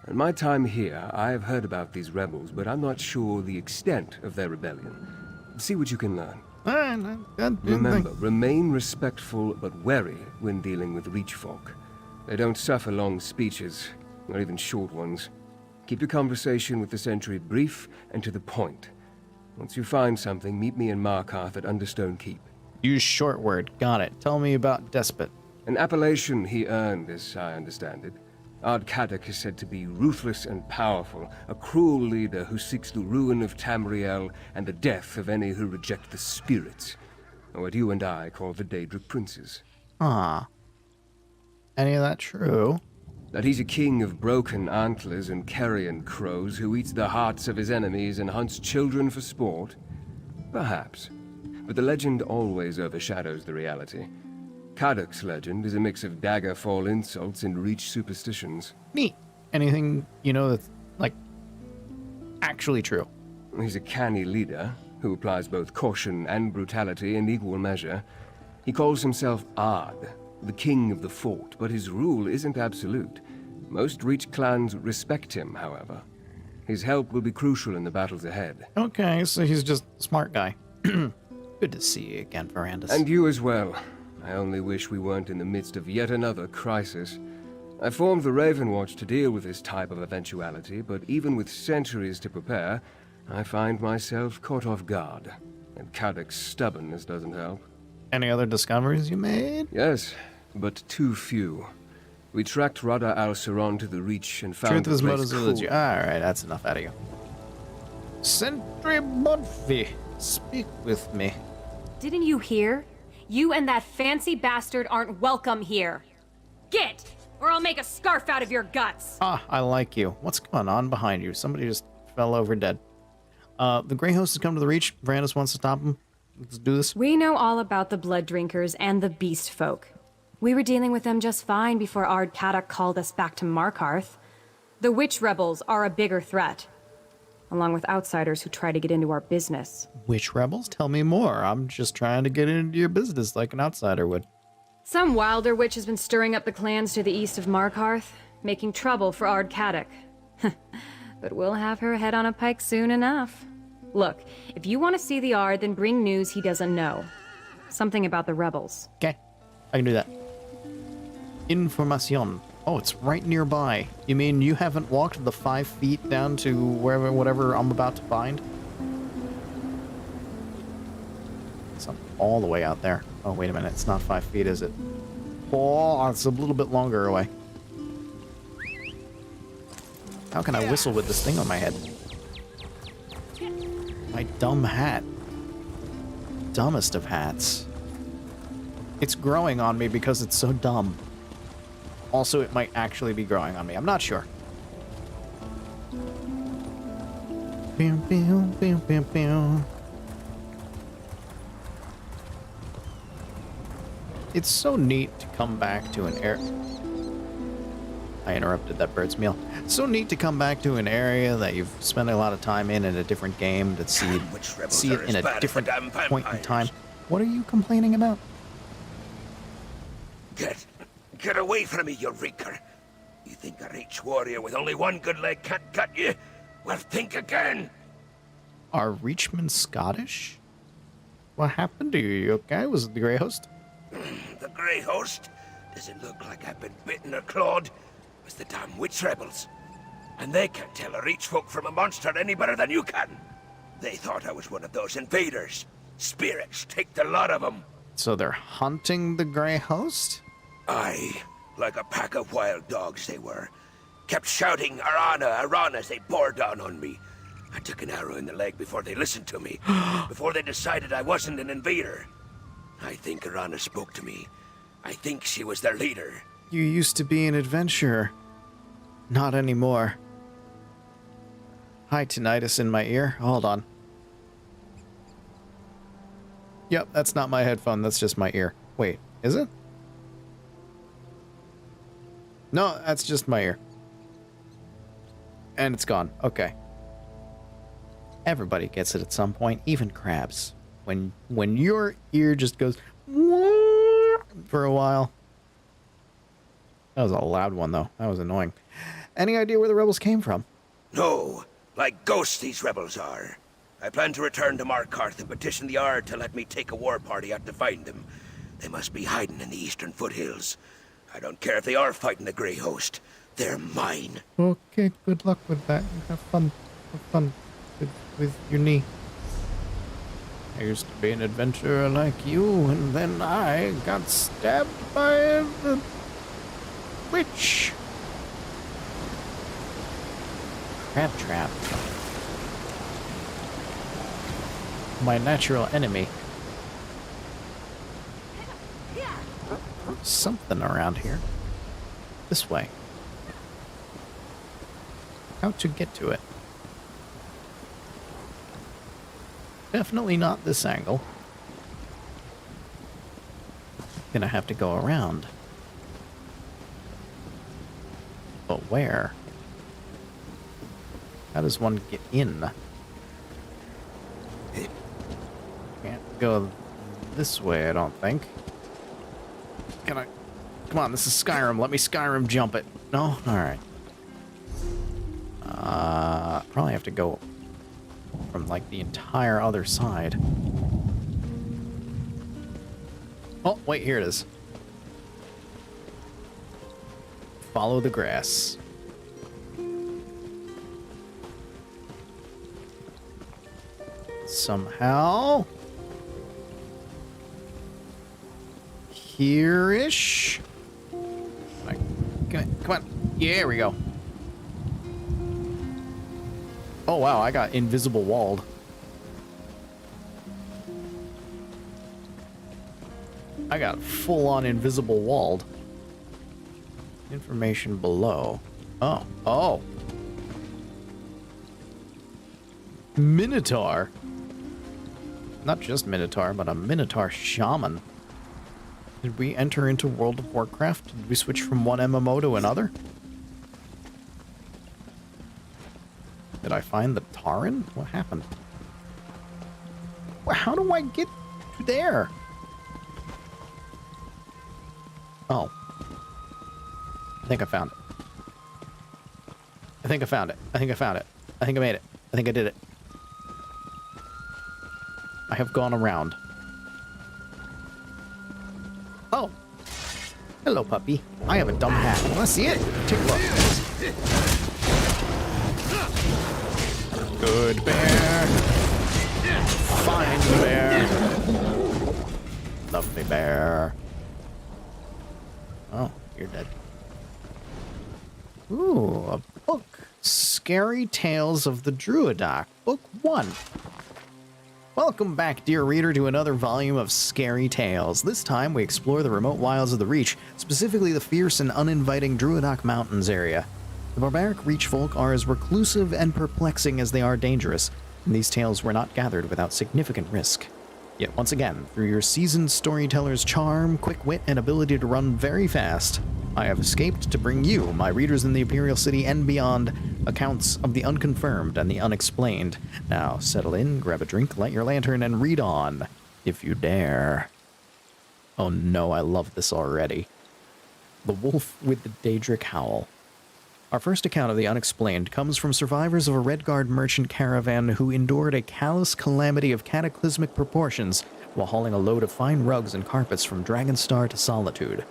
In my time here, I have heard about these rebels, but I'm not sure the extent of their rebellion. See what you can learn. Remember, remain respectful but wary when dealing with Reach folk. They don't suffer long speeches, not even short ones. Keep Keep your conversation with the sentry brief and to the point. Once you find something, meet me in Markarth at Understone Keep. Use short word. Got it. Tell me about Despot. An appellation he earned, as I understand it. Ard Kadok is said to be ruthless and powerful, a cruel leader who seeks the ruin of Tamriel and the death of any who reject the spirits, or what you and I call the Daedric Princes. Ah. Any of that true? That he's a king of broken antlers and carrion crows who eats the hearts of his enemies and hunts children for sport? Perhaps. But the legend always overshadows the reality. Kadok's legend is a mix of Daggerfall insults and Reach superstitions. Neat. Anything, you know, that's, like, actually true? He's a canny leader who applies both caution and brutality in equal measure. He calls himself Ard, the king of the fort, but his rule isn't absolute. Most Reach clans respect him, however. His help will be crucial in the battles ahead. Okay, so he's just a smart guy. Good to see you again, Verandis. And you as well. I only wish we weren't in the midst of yet another crisis. I formed the Raven Watch to deal with this type of eventuality, but even with centuries to prepare, I find myself caught off guard. And Kadok's stubbornness doesn't help. Any other discoveries you made? Yes, but too few. We tracked Rada al-Saron to the Reach and found Truth the is place motives of the Alright, that's enough out of you. Sentry Budfy, speak with me. Didn't you hear? You and that fancy bastard aren't welcome here. Get, or I'll make a scarf out of your guts. Ah, I like you. What's going on behind you? Somebody just fell over dead. The Grey Host has come to the Reach. Verandis wants to stop him. Let's do this. We know all about the Blood Drinkers and the Beast Folk. We were dealing with them just fine before Ard Kadok called us back to Markarth. The Witch Rebels are a bigger threat, along with outsiders who try to get into our business. Witch Rebels? Tell me more. I'm just trying to get into your business like an outsider would. Some wilder witch has been stirring up the clans to the east of Markarth, making trouble for Ard Kadok. But we'll have her head on a pike soon enough. Look, if you want to see the Ard, then bring news he doesn't know. Something about the rebels. Okay, I can do that. Información. Oh, it's right nearby. You mean you haven't walked the 5 feet down to wherever, whatever I'm about to find? It's not all the way out there. Oh, wait a minute. It's not 5 feet, is it? Oh, it's a little bit longer away. How can I whistle with this thing on my head? My dumb hat. Dumbest of hats. It's growing on me because it's so dumb. Also, it might actually be growing on me. I'm not sure. Pew, pew, pew, pew, pew. It's so neat to come back to an area. I interrupted that bird's meal. It's so neat to come back to an area that you've spent a lot of time in a different game, to see it in a different point in time. What are you complaining about? Get away from me, you reeker. You think a Reach warrior with only one good leg can't gut you? Well, think again. Are Reachmen Scottish? What happened to you? You okay? Was it the Grey Host? The Grey Host? Does it look like I've been bitten or clawed? It was the damn Witch Rebels. And they can't tell a Reach folk from a monster any better than you can. They thought I was one of those invaders. Spirits take the lot of them. So they're hunting the Grey Host? Aye, like a pack of wild dogs they were. Kept shouting, Arana, Arana, as they bore down on me. I took an arrow in the leg before they listened to me. Before they decided I wasn't an invader. I think Arana spoke to me. I think she was their leader. You used to be an adventurer. Not anymore. Hi, tinnitus in my ear. Hold on. Yep, that's not my headphone. That's just my ear. Wait, is it? No, that's just my ear. And it's gone. Okay. Everybody gets it at some point, even crabs. When your ear just goes for a while. That was a loud one, though. That was annoying. Any idea where the rebels came from? No. Like ghosts these rebels are. I plan to return to Markarth and petition the Ard to let me take a war party out to find them. They must be hiding in the eastern foothills. I don't care if they are fighting the Grey Host. They're mine. Okay, good luck with that. Have fun. Have fun with your knee. I used to be an adventurer like you, and then I got stabbed by the witch. Crab trap. My natural enemy. Something around here. This way. How to get to it? Definitely not this angle. Gonna have to go around. But where? How does one get in? Can't go this way, I don't think. Can I? Come on, this is Skyrim. Let me Skyrim jump it. No? Alright. Probably have to go from, like, the entire other side. Oh, wait, here it is. Follow the grass. Somehow. Here-ish. Come on. Yeah, there we go. Oh, wow, I got invisible walled. I got full-on invisible walled. Information below. Oh. Oh. Minotaur. Not just Minotaur, but a Minotaur shaman. Did we enter into World of Warcraft? Did we switch from one MMO to another? Did I find the Tauren? What happened? Well, how do I get to there? Oh. I think I found it. I think I found it. I think I found it. I think I made it. I think I did it. I have gone around. Oh. Hello, puppy. I have a dumb hat. Want to see it? Take a look. Good bear. Fine bear. Lovely bear. Oh, you're dead. Ooh, a book. Scary Tales of the Druidoc, Book 1. Welcome back, dear reader, to another volume of Scary Tales. This time, we explore the remote wilds of the Reach, specifically the fierce and uninviting Druidoc Mountains area. The barbaric Reach folk are as reclusive and perplexing as they are dangerous, and these tales were not gathered without significant risk. Yet once again, through your seasoned storyteller's charm, quick wit, and ability to run very fast, I have escaped to bring you, my readers in the Imperial City and beyond, accounts of the unconfirmed and the unexplained. Now, settle in, grab a drink, light your lantern, and read on, if you dare. Oh no, I love this already. The Wolf with the Daedric Howl. Our first account of the unexplained comes from survivors of a Redguard merchant caravan who endured a callous calamity of cataclysmic proportions while hauling a load of fine rugs and carpets from Dragonstar to Solitude.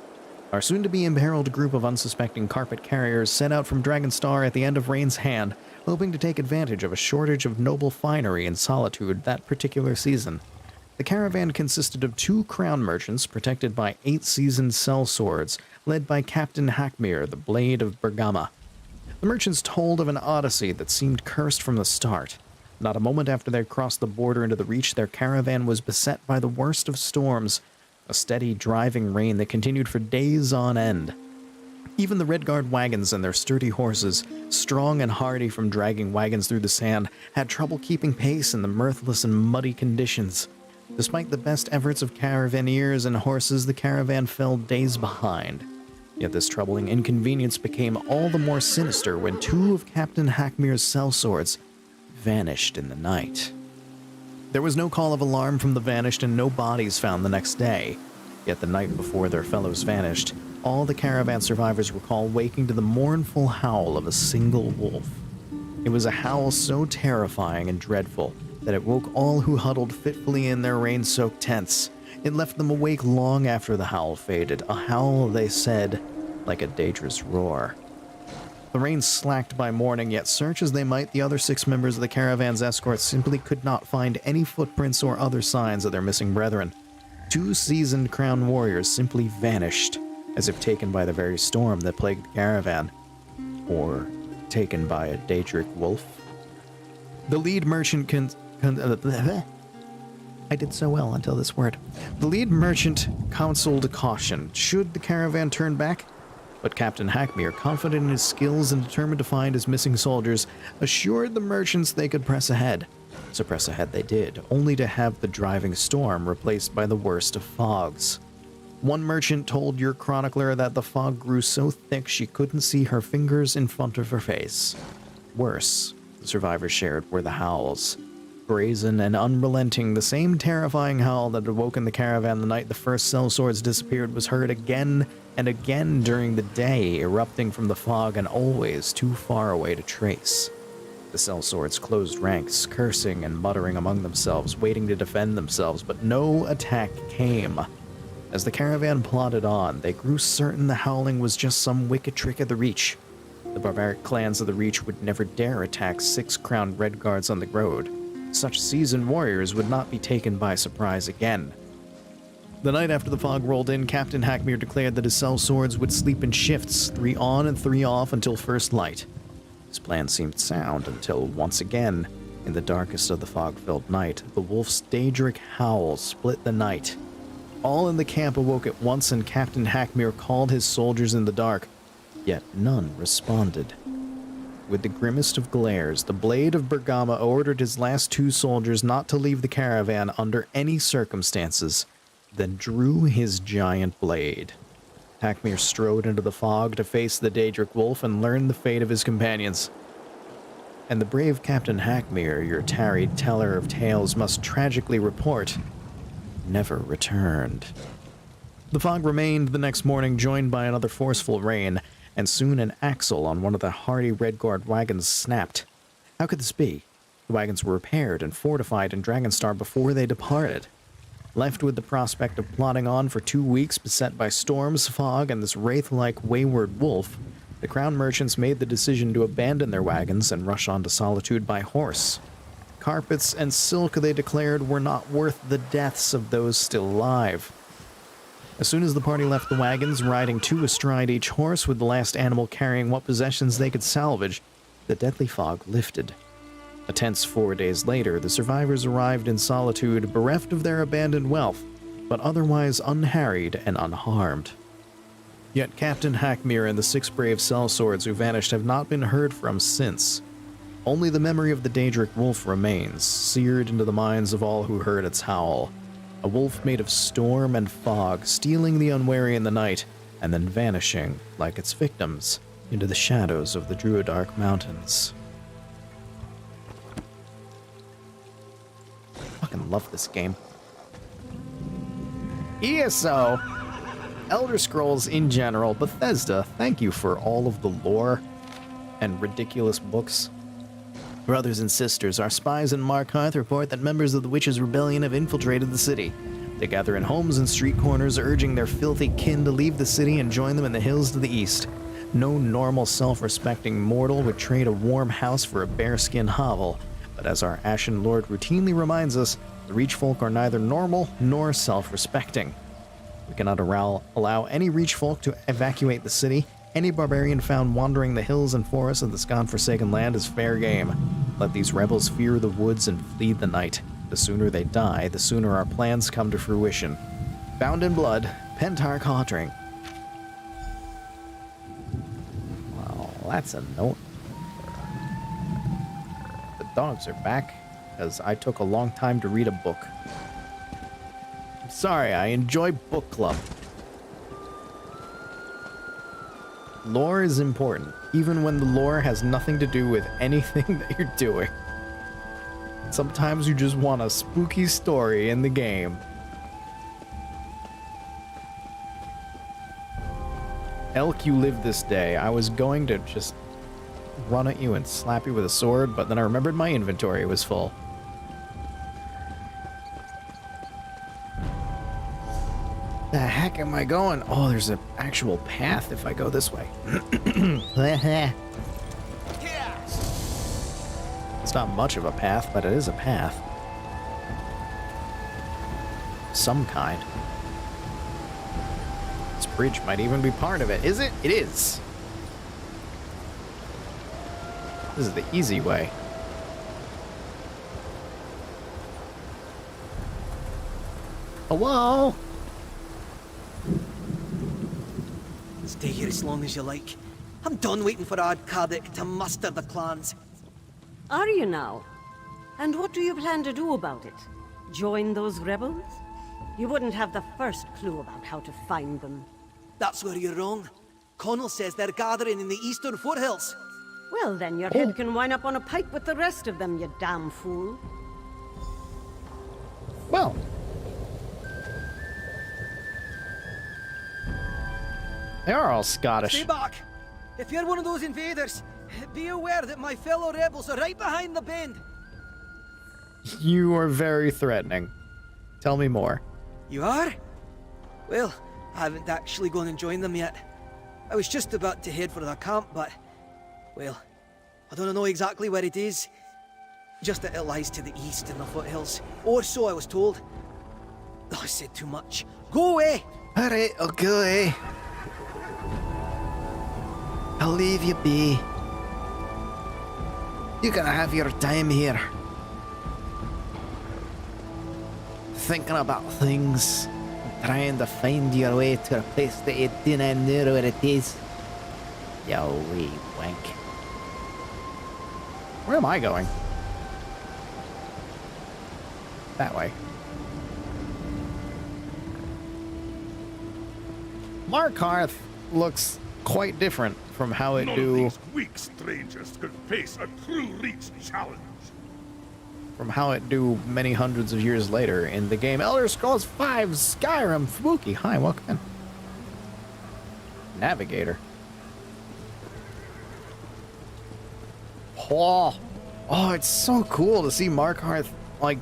Our soon-to-be imperiled group of unsuspecting carpet carriers set out from Dragonstar at the end of Rain's Hand, hoping to take advantage of a shortage of noble finery in Solitude that particular season. The caravan consisted of 2 crown merchants protected by 8 seasoned sellswords, led by Captain Hakmir, the Blade of Bergama. The merchants told of an odyssey that seemed cursed from the start. Not a moment after they crossed the border into the Reach, their caravan was beset by the worst of storms, a steady driving rain that continued for days on end. Even the Redguard wagons and their sturdy horses, strong and hardy from dragging wagons through the sand, had trouble keeping pace in the mirthless and muddy conditions. Despite the best efforts of caravaneers and horses, the caravan fell days behind. Yet this troubling inconvenience became all the more sinister when 2 of Captain Hakmir's sellswords vanished in the night. There was no call of alarm from the vanished and no bodies found the next day. Yet the night before their fellows vanished, all the caravan survivors recall waking to the mournful howl of a single wolf. It was a howl so terrifying and dreadful that it woke all who huddled fitfully in their rain-soaked tents. It left them awake long after the howl faded, a howl, they said, like a Daedra's roar. The rain slacked by morning, yet search as they might, the other 6 members of the caravan's escort simply could not find any footprints or other signs of their missing brethren. 2 seasoned crown warriors simply vanished, as if taken by the very storm that plagued the caravan. Or taken by a Daedric wolf. The lead merchant I did so well until this word. The lead merchant counseled caution. Should the caravan turn back? But Captain Hackmere, confident in his skills and determined to find his missing soldiers, assured the merchants they could press ahead. So press ahead they did, only to have the driving storm replaced by the worst of fogs. One merchant told your chronicler that the fog grew so thick she couldn't see her fingers in front of her face. Worse, the survivors shared, were the howls. Brazen and unrelenting, the same terrifying howl that had woken the caravan the night the first sellswords disappeared was heard again and again during the day, erupting from the fog and always too far away to trace. The sellswords closed ranks, cursing and muttering among themselves, waiting to defend themselves, but no attack came. As the caravan plodded on, they grew certain the howling was just some wicked trick of the Reach. The barbaric clans of the Reach would never dare attack 6 crowned redguards on the road. Such seasoned warriors would not be taken by surprise again. The night after the fog rolled in, Captain Hackmere declared that his sellswords would sleep in shifts, 3 on and 3 off until first light. His plan seemed sound until, once again, in the darkest of the fog-filled night, the wolf's Daedric howl split the night. All in the camp awoke at once, and Captain Hackmere called his soldiers in the dark, yet none responded. With the grimmest of glares, the Blade of Bergama ordered his last 2 soldiers not to leave the caravan under any circumstances, then drew his giant blade. Hackmere strode into the fog to face the Daedric wolf and learn the fate of his companions. And the brave Captain Hackmere, your tarried teller of tales, must tragically report, never returned. The fog remained the next morning, joined by another forceful rain, and soon an axle on one of the hardy Redguard wagons snapped. How could this be? The wagons were repaired and fortified in Dragonstar before they departed. Left with the prospect of plodding on for 2 weeks, beset by storms, fog, and this wraith-like wayward wolf, the crown merchants made the decision to abandon their wagons and rush on to Solitude by horse. Carpets and silk, they declared, were not worth the deaths of those still alive. As soon as the party left the wagons, riding 2 astride each horse, with the last animal carrying what possessions they could salvage, the deadly fog lifted. A tense 4 days later, the survivors arrived in Solitude, bereft of their abandoned wealth, but otherwise unharried and unharmed. Yet Captain Hackmere and the 6 brave sellswords who vanished have not been heard from since. Only the memory of the Daedric wolf remains, seared into the minds of all who heard its howl. A wolf made of storm and fog, stealing the unwary in the night, and then vanishing, like its victims, into the shadows of the Druidark Mountains. I fucking love this game. ESO! Elder Scrolls in general, Bethesda, thank you for all of the lore and ridiculous books. Brothers and sisters, our spies in Markarth report that members of the Witches' Rebellion have infiltrated the city. They gather in homes and street corners, urging their filthy kin to leave the city and join them in the hills to the east. No normal, self-respecting mortal would trade a warm house for a bearskin hovel, but as our Ashen Lord routinely reminds us, the Reach folk are neither normal nor self-respecting. We cannot allow any Reach folk to evacuate the city. Any barbarian found wandering the hills and forests of this godforsaken land is fair game. Let these rebels fear the woods and flee the night. The sooner they die, the sooner our plans come to fruition. Bound in blood, Pentar Cottering. Well, that's a note. The dogs are back, because I took a long time to read a book. I'm sorry, I enjoy book club. Lore is important, even when the lore has nothing to do with anything that you're doing. Sometimes you just want a spooky story in the game. Elk, you live this day. I was going to just run at you and slap you with a sword, but then I remembered my inventory was full. The heck am I going? Oh, there's an actual path if I go this way. It's not much of a path, but it is a path. Some kind. This bridge might even be part of it. Is it? It is. This is the easy way. Hello? Stay here as long as you like. I'm done waiting for Ardkadek to muster the clans. Are you now? And what do you plan to do about it? Join those rebels? You wouldn't have the first clue about how to find them. That's where you're wrong. Connell says they're gathering in the eastern foothills. Well, then your head can wind up on a pike with the rest of them, you damn fool. Well. They are all Scottish. Stay back! If you're one of those invaders, be aware that my fellow rebels are right behind the bend. You are very threatening. Tell me more. You are? Well, I haven't actually gone and joined them yet. I was just about to head for their camp, but... well, I don't know exactly where it is. Just that it lies to the east in the foothills. Or so I was told. Oh, I said too much. Go away! Alright, I'll go away. I'll leave you be. You're gonna have your time here. Thinking about things. Trying to find your way to a place that you didn't know where it is. You wee wank. Where am I going? That way. Markarth looks quite different from how it do. These weak strangers could face a true reach challenge. From how it do many hundreds of years later in the game Elder Scrolls V Skyrim. Fubuki, hi, welcome in. Navigator. Oh, it's so cool to see Markarth, like,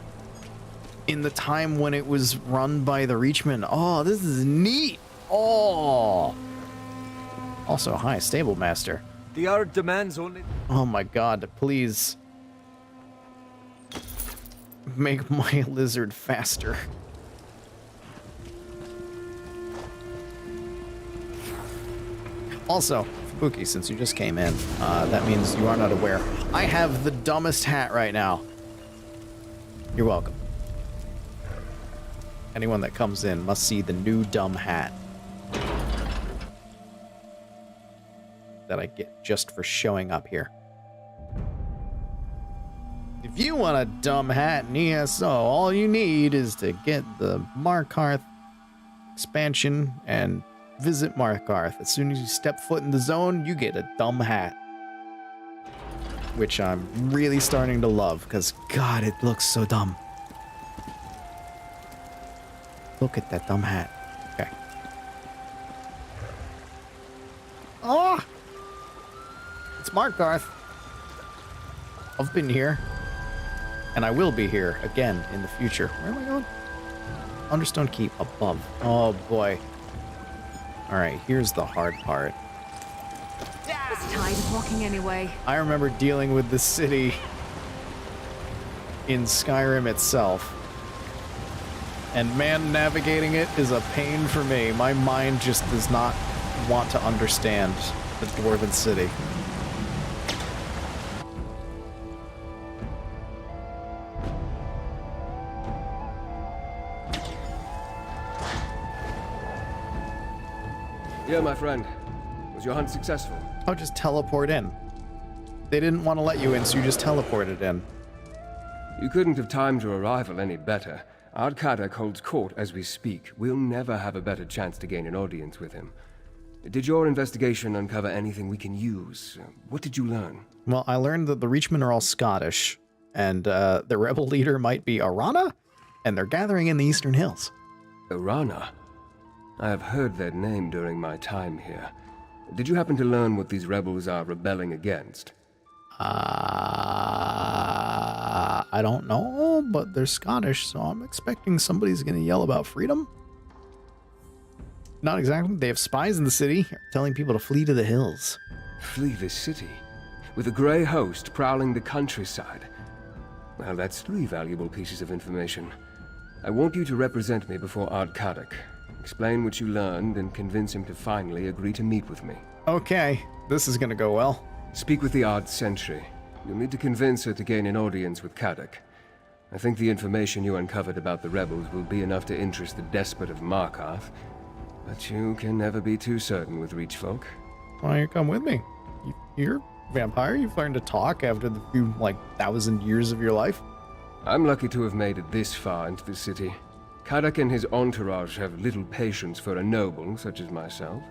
in the time when it was run by the Reachmen. Oh, this is neat. Oh. Also, hi, Stable Master. The Ard demands only... Oh my god, please. Make my lizard faster. Also, Fubuki, since you just came in, that means you are not aware. I have the dumbest hat right now. You're welcome. Anyone that comes in must see the new dumb hat that I get just for showing up here. If you want a dumb hat in ESO, all you need is to get the Markarth expansion and visit Markarth. As soon as you step foot in the zone, you get a dumb hat. Which I'm really starting to love, because God, it looks so dumb. Look at that dumb hat. Okay. Oh! It's Markarth. I've been here. And I will be here again in the future. Where am I going? Understone Keep above. Oh boy. Alright, here's the hard part. I was tired of walking anyway. I remember dealing with the city in Skyrim itself. And man, navigating it is a pain for me. My mind just does not want to understand the Dwarven city. Yeah, my friend. Was your hunt successful? Oh, just teleport in. They didn't want to let you in, so you just teleported in. You couldn't have timed your arrival any better. Ardkadek holds court as we speak. We'll never have a better chance to gain an audience with him. Did your investigation uncover anything we can use? What did you learn? Well, I learned that the Reachmen are all Scottish, and the rebel leader might be Arana, and they're gathering in the Eastern Hills. Arana? I have heard that name during my time here. Did you happen to learn what these rebels are rebelling against? I don't know, but they're Scottish, so I'm expecting somebody's gonna yell about freedom. Not exactly. They have spies in the city telling people to flee to the hills. Flee the city? With a grey host prowling the countryside? Well, that's 3 valuable pieces of information. I want you to represent me before Ard Kadok. Explain what you learned and convince him to finally agree to meet with me. Okay, this is gonna go well. Speak with the Ard Sentry. You'll need to convince her to gain an audience with Kadok. I think the information you uncovered about the rebels will be enough to interest the despot of Markarth. But you can never be too certain with Reach folk. Why don't you come with me? You're a vampire. You've learned to talk after the few, 1,000 years of your life. I'm lucky to have made it this far into the city. Kadok and his entourage have little patience for a noble such as myself.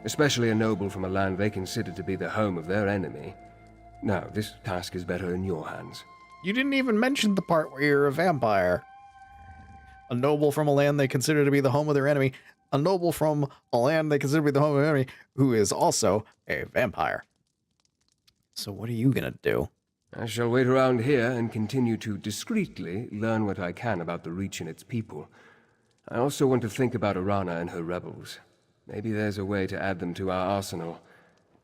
Especially a noble from a land they consider to be the home of their enemy. No, this task is better in your hands. You didn't even mention the part where you're a vampire. A noble from a land they consider to be the home of their enemy. A noble from a land they consider to be the home of their enemy, who is also a vampire. So what are you gonna do? I shall wait around here and continue to discreetly learn what I can about the Reach and its people. I also want to think about Arana and her rebels. Maybe there's a way to add them to our arsenal.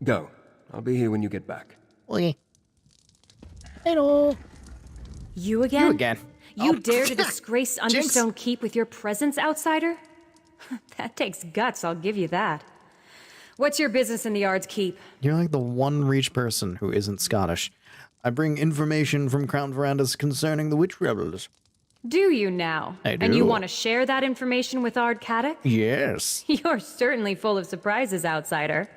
Go. I'll be here when you get back. Okay. Hello. You again? You again. You dare to disgrace Understone Keep with your presence, outsider? That takes guts, I'll give you that. What's your business in the Ard's Keep? You're like the one Reach person who isn't Scottish. I bring information from Crown Verandas concerning the witch rebels. Do you now? I do. And you want to share that information with Ard Kadok? Yes. You're certainly full of surprises, outsider.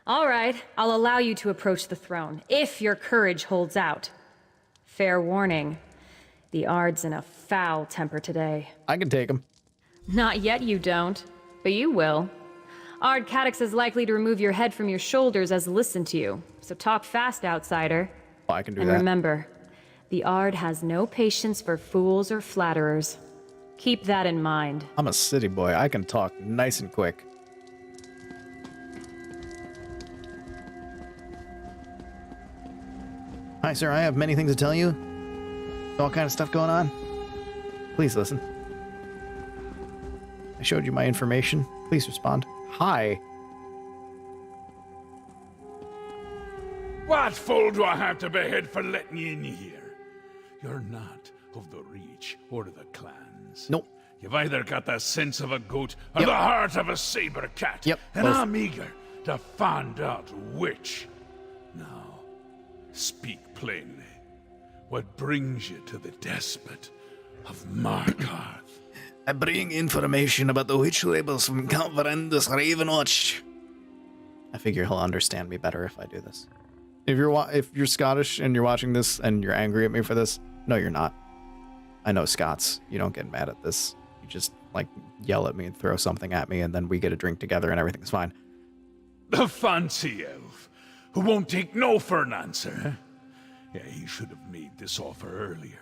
All right, I'll allow you to approach the throne, if your courage holds out. Fair warning, the Ard's in a foul temper today. I can take him. Not yet you don't, but you will. Ard Kadok's as likely to remove your head from your shoulders as listen to you, so talk fast, outsider. Oh, I can do and that. And remember, the Ard has no patience for fools or flatterers. Keep that in mind. I'm a city boy. I can talk nice and quick. Hi, sir. I have many things to tell you. All kind of stuff going on. Please listen. I showed you my information. Please respond. Hi. What fool do I have to behead for letting you in here? You're not of the Reach or the clans. Nope. You've either got the sense of a goat or the heart of a saber cat. Yep. And both. I'm eager to find out which. Now, speak plainly. What brings you to the despot of Markarth? I bring information about the witch rebels from Count Verandas Ravenwatch. I figure he'll understand me better if I do this. If you're Scottish and you're watching this and you're angry at me for this, no, you're not. I know Scots. You don't get mad at this. You just, yell at me and throw something at me, and then we get a drink together and everything's fine. The fancy elf, who won't take no for an answer, huh? Yeah, he should have made this offer earlier.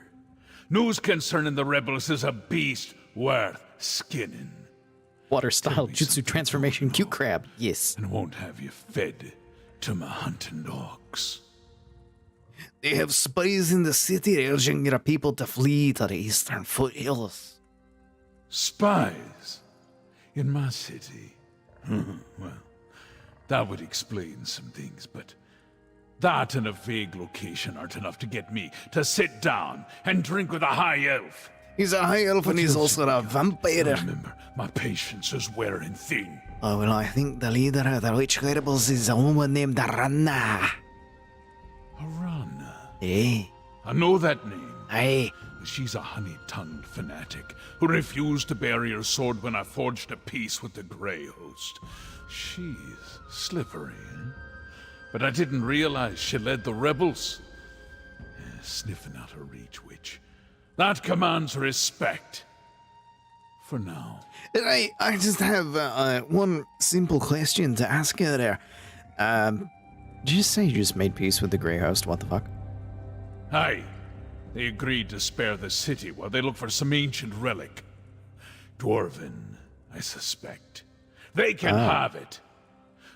News concerning the rebels is a beast worth skinning. Water-style jutsu transformation cute crab, yes. And won't have you fed to my hunting dogs. They have spies in the city urging their people to flee to the eastern foothills. Spies? In my city? Well, that would explain some things, but that and a vague location aren't enough to get me to sit down and drink with a high elf. He's a high elf and he's also a vampire. Remember, my patience is wearing thin. Oh, well, I think the leader of the witch rebels is a woman named Arana. Arana? Eh? I know that name. Aye. She's a honey-tongued fanatic who refused to bury her sword when I forged a peace with the Grey Host. She's slippery, eh? But I didn't realize she led the rebels. Sniffing out a Reach witch. That commands respect. For now. I just have one simple question to ask you there. Did you say you just made peace with the Grey Host? What the fuck? Aye. They agreed to spare the city while they look for some ancient relic. Dwarven, I suspect. They can have it.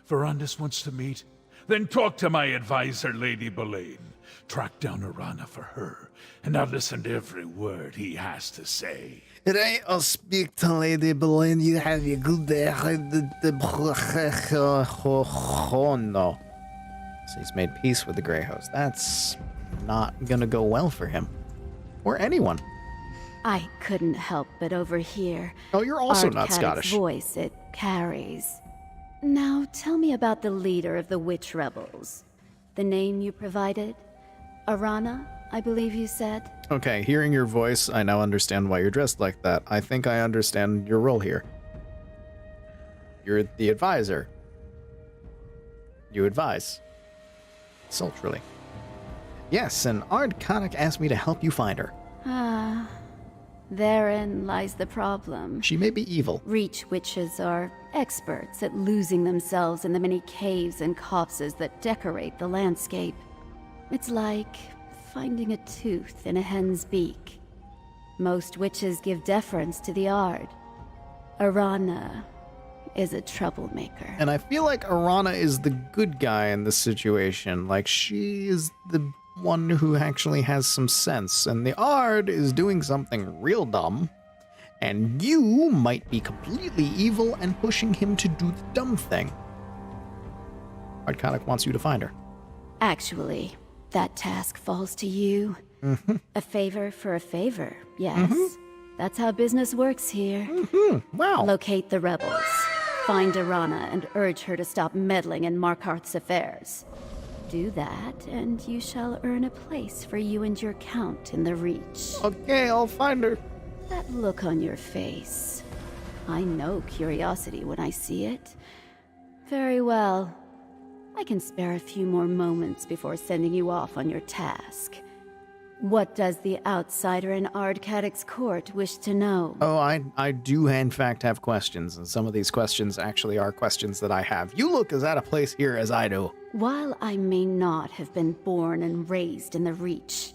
Verandas wants to meet. Then talk to my advisor, Lady Boleyn. Track down Arana for her, and I'll listen to every word he has to say. Today I'll speak to Lady Boleyn. You have a good day. Oh no. So he's made peace with the Grey Host. That's not gonna go well for him. Or anyone. I couldn't help but overhear. Oh, you're also not Ardcadic's Scottish. Voice it carries. Now tell me about the leader of the witch rebels. The name you provided? Arana, I believe you said? Okay, hearing your voice, I now understand why you're dressed like that. I think I understand your role here. You're the advisor. You advise. Sultrily. Yes, and Ardcadic asked me to help you find her. Ah, therein lies the problem. She may be evil. Reach witches are experts at losing themselves in the many caves and copses that decorate the landscape. It's like finding a tooth in a hen's beak. Most witches give deference to the Ard. Arana is a troublemaker. And I feel like Arana is the good guy in this situation. Like, she is the one who actually has some sense, and the Ard is doing something real dumb, and you might be completely evil and pushing him to do the dumb thing. Ardcadic wants you to find her. Actually, that task falls to you. Mm-hmm. A favor for a favor, yes. That's how business works here. Wow. Locate the rebels. Find Arana and urge her to stop meddling in Markarth's affairs. Do that, and you shall earn a place for you and your count in the Reach. Okay, I'll find her. That look on your face. I know curiosity when I see it. Very well. I can spare a few more moments before sending you off on your task. What does the outsider in Ardcadic's court wish to know? Oh, I do in fact have questions, and some of these questions actually are questions that I have. You look as out of place here as I do. While I may not have been born and raised in the Reach,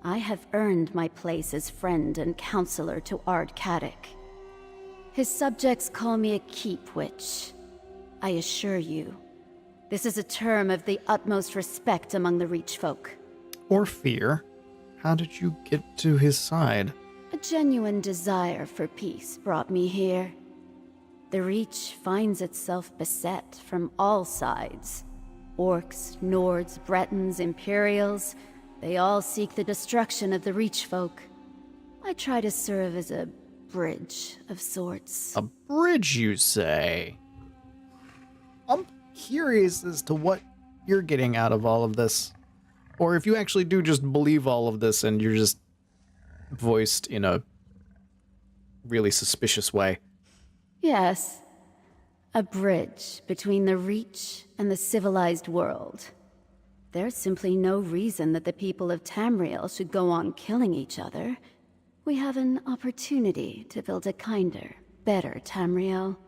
I have earned my place as friend and counselor to Ardcadic. His subjects call me a keep witch. I assure you, this is a term of the utmost respect among the Reach folk. Or fear. How did you get to his side? A genuine desire for peace brought me here. The Reach finds itself beset from all sides. Orcs, Nords, Bretons, Imperials, they all seek the destruction of the Reach folk. I try to serve as a bridge of sorts. A bridge, you say? I'm curious as to what you're getting out of all of this. Or if you actually do just believe all of this and you're just voiced in a really suspicious way. Yes. A bridge between the Reach and the civilized world. There's simply no reason that the people of Tamriel should go on killing each other. We have an opportunity to build a kinder, better Tamriel.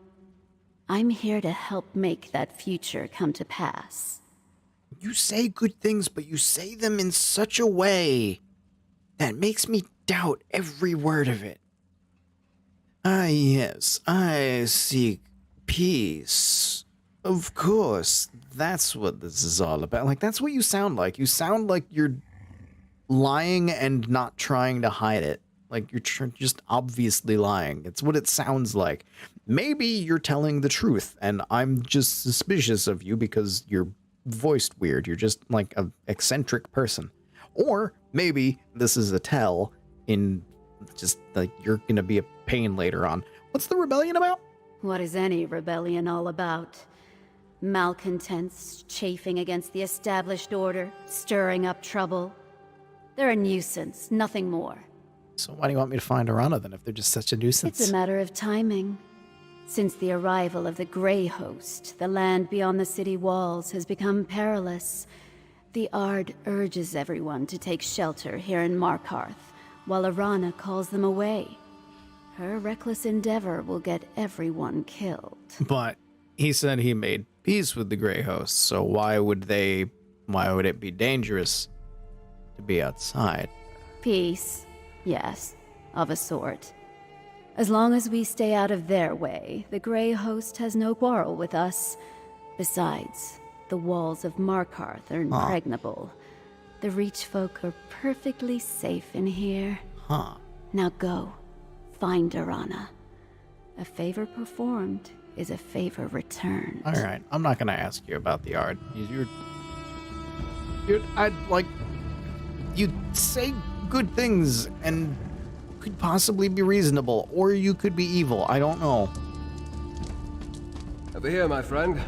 I'm here to help make that future come to pass. You say good things, but you say them in such a way that makes me doubt every word of it. Ah, yes, I seek peace. Of course, that's what this is all about. Like, that's what you sound like. You sound like you're lying and not trying to hide it. Like, you're just obviously lying. It's what it sounds like. Maybe you're telling the truth, and I'm just suspicious of you because you're voiced weird. You're just like an eccentric person. Or maybe this is a tell in just like you're gonna be a pain later on. What's the rebellion about? What is any rebellion all about? Malcontents chafing against the established order, stirring up trouble. They're a nuisance, nothing more. So why do you want me to find Arana then if they're just such a nuisance? It's a matter of timing. Since the arrival of the Grey Host, the land beyond the city walls has become perilous. The Ard urges everyone to take shelter here in Markarth, while Arana calls them away. Her reckless endeavor will get everyone killed. But he said he made peace with the Grey Host, so why would it be dangerous to be outside? Peace, yes, of a sort. As long as we stay out of their way, the Grey Host has no quarrel with us. Besides, the walls of Markarth are impregnable. The Reach folk are perfectly safe in here. Huh. Now go. Find Arana. A favor performed is a favor returned. All right, I'm not gonna ask you about the art. You say good things and could possibly be reasonable, or you could be evil. I don't know. Over here, my friend.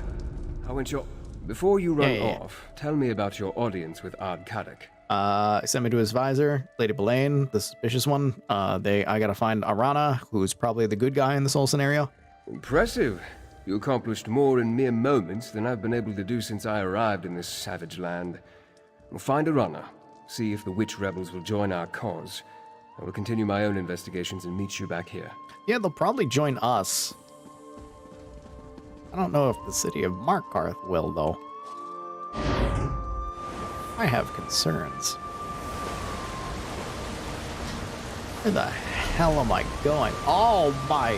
How went your... Before you run off, tell me about your audience with Ard Kadok. Sent me to his visor, Lady Belaine, the suspicious one. I gotta find Arana, who's probably the good guy in this whole scenario. Impressive. You accomplished more in mere moments than I've been able to do since I arrived in this savage land. We'll find Arana, see if the witch rebels will join our cause. I will continue my own investigations and meet you back here. Yeah, they'll probably join us. I don't know if the city of Markarth will, though. I have concerns. Where the hell am I going? Oh my!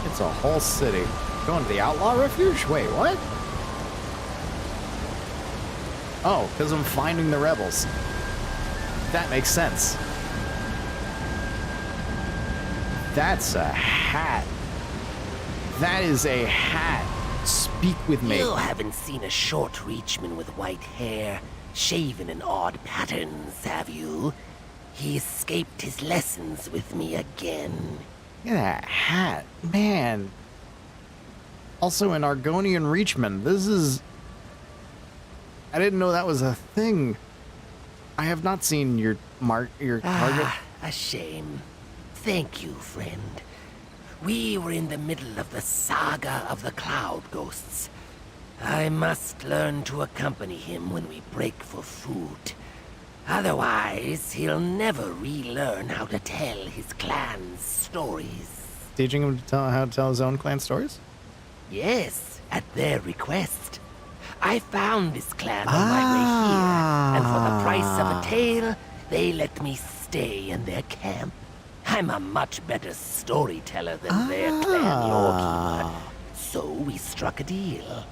It's a whole city. Going to the outlaw refuge? Wait, what? Oh, because I'm finding the rebels. That makes sense. That's a hat. That is a hat. Speak with me. You haven't seen a short reachman with white hair, shaven in odd patterns, have you? He escaped his lessons with me again. Look at that hat. Man. Also an Argonian Reachman. This is... I didn't know that was a thing. I have not seen your target. A shame. Thank you, friend. We were in the middle of the saga of the Cloud Ghosts. I must learn to accompany him when we break for food. Otherwise, he'll never relearn how to tell his clan's stories. Teaching him how to tell his own clan stories? Yes, at their request. I found this clan on my way here, and for the price of a tale, they let me stay in their camp. I'm a much better storyteller than their clan lawkeeper, so we struck a deal.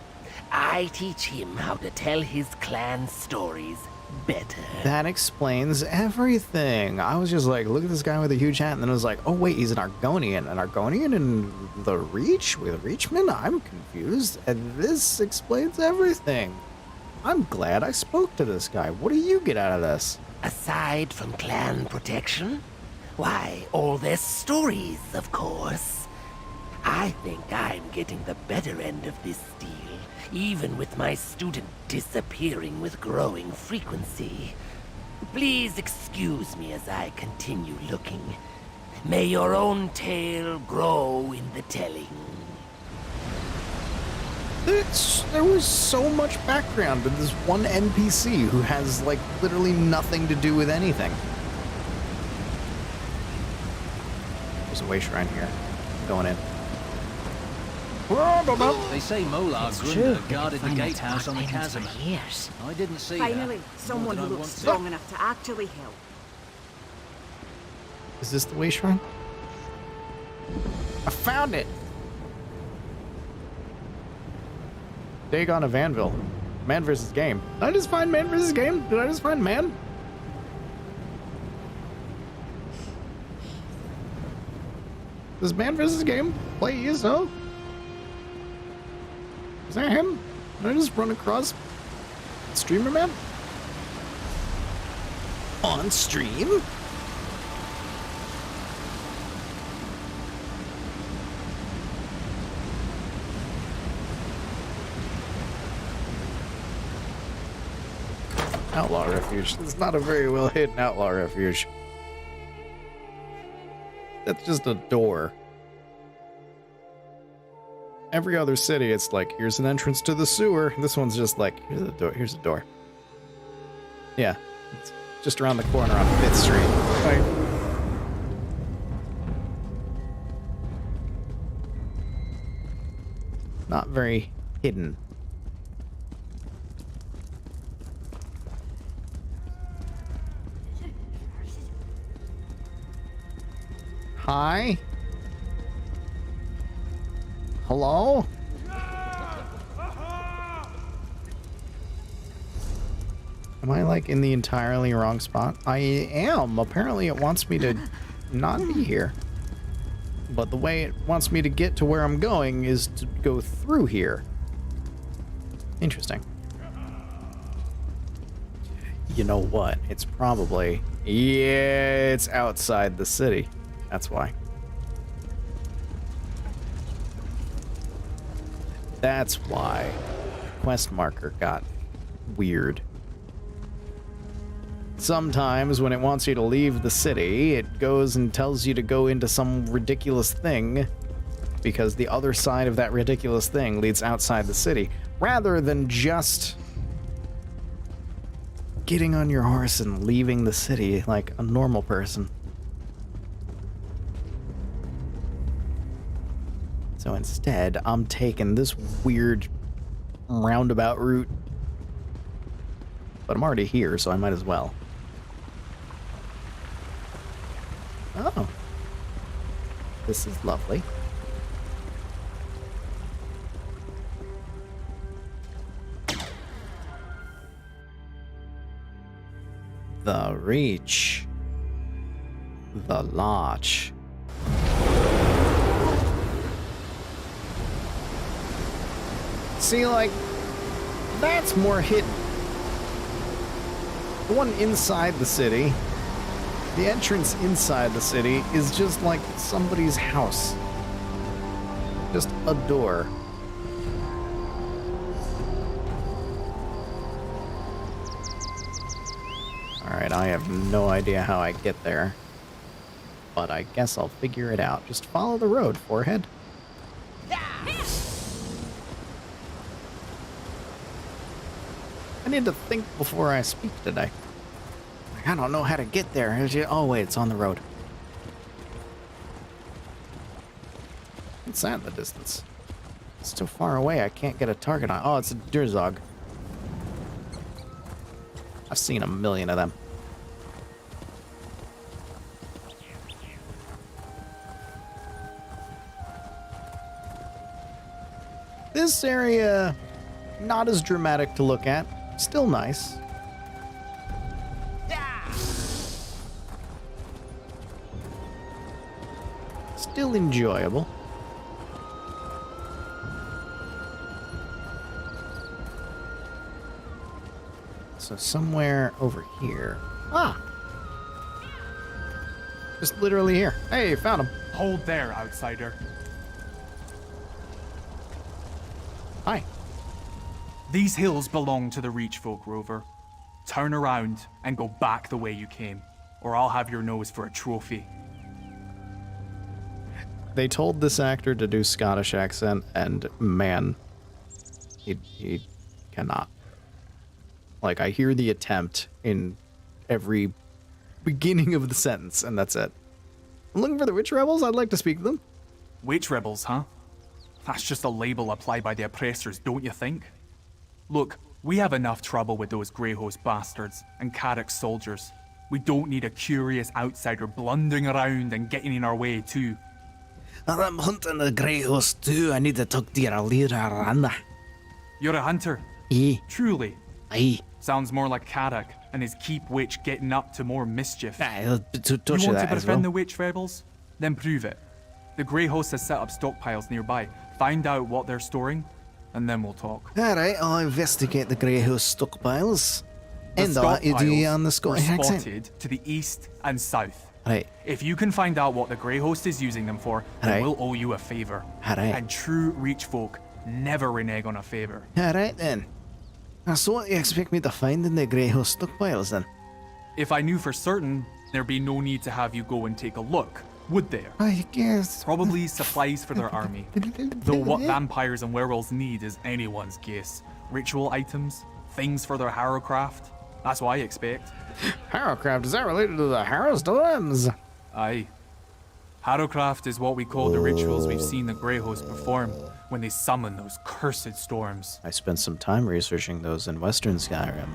I teach him how to tell his clan stories better. That explains everything. I was just like, look at this guy with a huge hat, and then I was like, oh wait, he's an Argonian. An Argonian in the Reach with Reachman? I'm confused, and this explains everything. I'm glad I spoke to this guy. What do you get out of this? Aside from clan protection? Why, all their stories, of course. I think I'm getting the better end of this deal, even with my student disappearing with growing frequency. Please excuse me as I continue looking. May your own tale grow in the telling. There was so much background in this one NPC who has, like, literally nothing to do with anything. There's a way shrine here. Going in. They say Molar Grunder guarded the gatehouse on the chasm. Years. I didn't see Finally, that. someone who looks strong enough to actually help. Is this the way shrine? I found it! Dagon of Anvil. Man versus game. Did I just find man versus game? Did I just find man? Does man versus game play ESO? Is that him? Did I just run across Streamer Man? On stream? Outlaw Refuge. It's not a very well hidden Outlaw Refuge. That's just a door. Every other city, it's like, here's an entrance to the sewer. This one's just like, here's a door. Here's a door. Yeah, it's just around the corner on 5th Street. Like, not very hidden. Hi? Hello? Am I, like, in the entirely wrong spot? I am. Apparently it wants me to not be here. But the way it wants me to get to where I'm going is to go through here. Interesting. You know what? It's probably... Yeah, it's outside the city. That's why. That's why quest marker got weird. Sometimes when it wants you to leave the city, it goes and tells you to go into some ridiculous thing because the other side of that ridiculous thing leads outside the city, rather than just getting on your horse and leaving the city like a normal person. So instead, I'm taking this weird roundabout route. But I'm already here, so I might as well. Oh. This is lovely. The Reach. The Lodge. See, like, that's more hidden. The one inside the city, the entrance inside the city is just like somebody's house. Just a door. Alright, I have no idea how I get there. But I guess I'll figure it out. Just follow the road, forehead. I need to think before I speak today. I don't know how to get there. Oh wait, it's on the road. What's that in the distance? It's too far away, I can't get a target on. Oh, it's a Durzog. I've seen a million of them. This area, not as dramatic to look at. Still nice. Still enjoyable. So somewhere over here. Ah! Just literally here. Hey, found him. Hold there, outsider. Hi. These hills belong to the Reach folk, Rover. Turn around and go back the way you came, or I'll have your nose for a trophy. They told this actor to do Scottish accent, and man, he cannot. Like, I hear the attempt in every beginning of the sentence, and that's it. I'm looking for the Witch Rebels. I'd like to speak to them. Witch Rebels, huh? That's just a label applied by the oppressors, don't you think? Look, we have enough trouble with those Grey Host bastards and Carrick's soldiers. We don't need a curious outsider blundering around and getting in our way, too. I'm hunting the Grey Host, too. I need to talk to your leader, Anna. You're a hunter? Aye. Truly? Aye. Sounds more like Carrick and his keep witch getting up to more mischief. Aye, you want to befriend the Witch Rebels? Then prove it. The Grey Host has set up stockpiles nearby. Find out what they're storing, and then we'll talk. Alright, I'll investigate the Grey Host stockpiles. The And I'll do you on the were Scottish accent. spotted to the east and south. Right. If you can find out what the Grey Host is using them for, then Right. we'll owe you a favour. Right. And true Reach folk never renege on a favour. Alright then. So what do you expect me to find in the Grey Host stockpiles then? If I knew for certain, there'd be no need to have you go and take a look, would there? I guess. Probably supplies for their army. Though what vampires and werewolves need is anyone's guess. Ritual items, things for their harrowcraft. That's what I expect. Harrowcraft, is that related to the Harrow Storms? Aye. Harrowcraft is what we call the rituals we've seen the Grey Host perform when they summon those cursed storms. I spent some time researching those in Western Skyrim.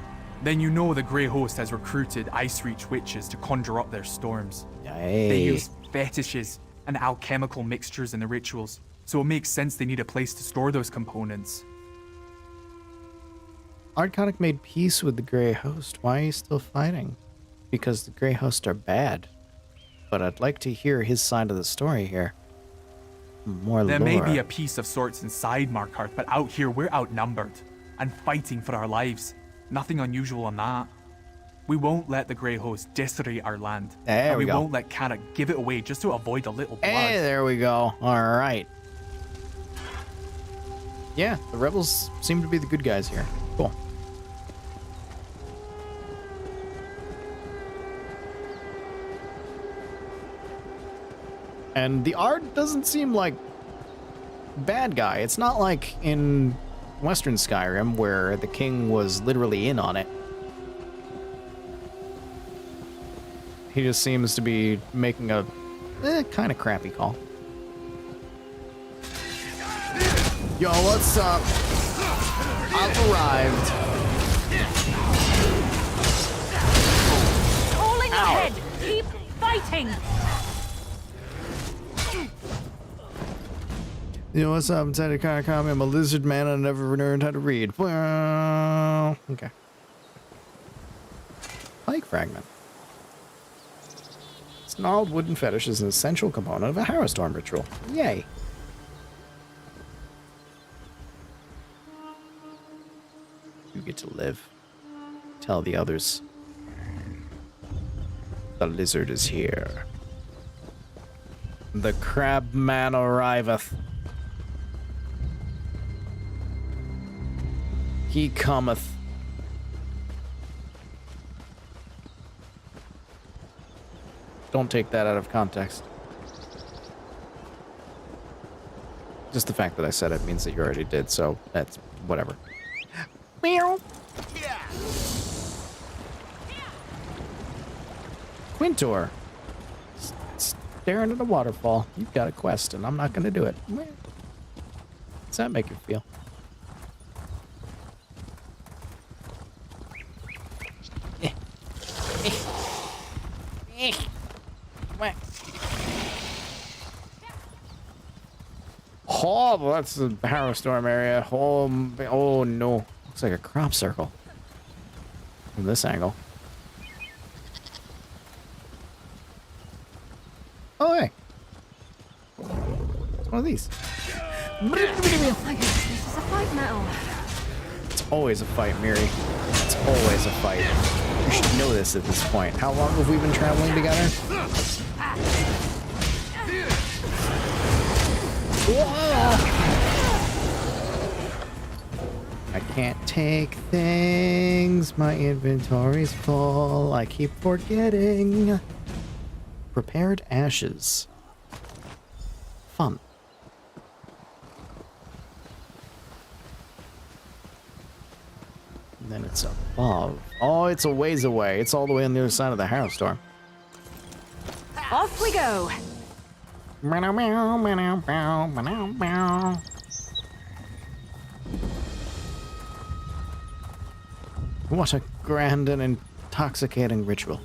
Then you know the Grey Host has recruited Ice Reach witches to conjure up their storms. Aye. They use fetishes and alchemical mixtures in the rituals, so it makes sense they need a place to store those components. Ardconic made peace with the Grey Host. Why are you still fighting? Because the Grey Host are bad. But I'd like to hear his side of the story here. More There lore. may be a peace of sorts inside Markarth, but out here we're outnumbered and fighting for our lives. Nothing unusual in that. We won't let the Grey Host disarray our land. There and we we go. won't let Karak give it away just to avoid a little blood. Hey, there we go. All right. Yeah, the rebels seem to be the good guys here. Cool. And the Ard doesn't seem like bad guy. It's not like in Western Skyrim where the king was literally in on it. He just seems to be making a kind of crappy call. Yo, what's up? I've arrived. Falling ahead! Keep fighting! You know what's up? I'm Teddy Kanikami. I'm a lizard man and I never learned how to read. Well, okay. Pike fragment. Snarled wooden fetish is an essential component of a Harrowstorm ritual. Yay. You get to live. Tell the others. The lizard is here. The crab man arriveth. He cometh. Don't take that out of context. Just the fact that I said it means that you already did, so that's whatever. Meow. Quintor. Staring at a waterfall. You've got a quest, and I'm not going to do it. How does that make you feel? Oh, that's the Harrowstorm area. Oh no. Looks like a crop circle. From this angle. Oh, hey. It's one of these. I guess this is a fight now. It's always a fight, Miri. It's always a fight. You should know this at this point. How long have we been traveling together? Whoa! I can't take things. My inventory's full. I keep forgetting. Prepared ashes. Fun. And then it's above. Oh, it's a ways away. It's all the way on the other side of the Harrowstorm. Off we go. What a grand and intoxicating ritual.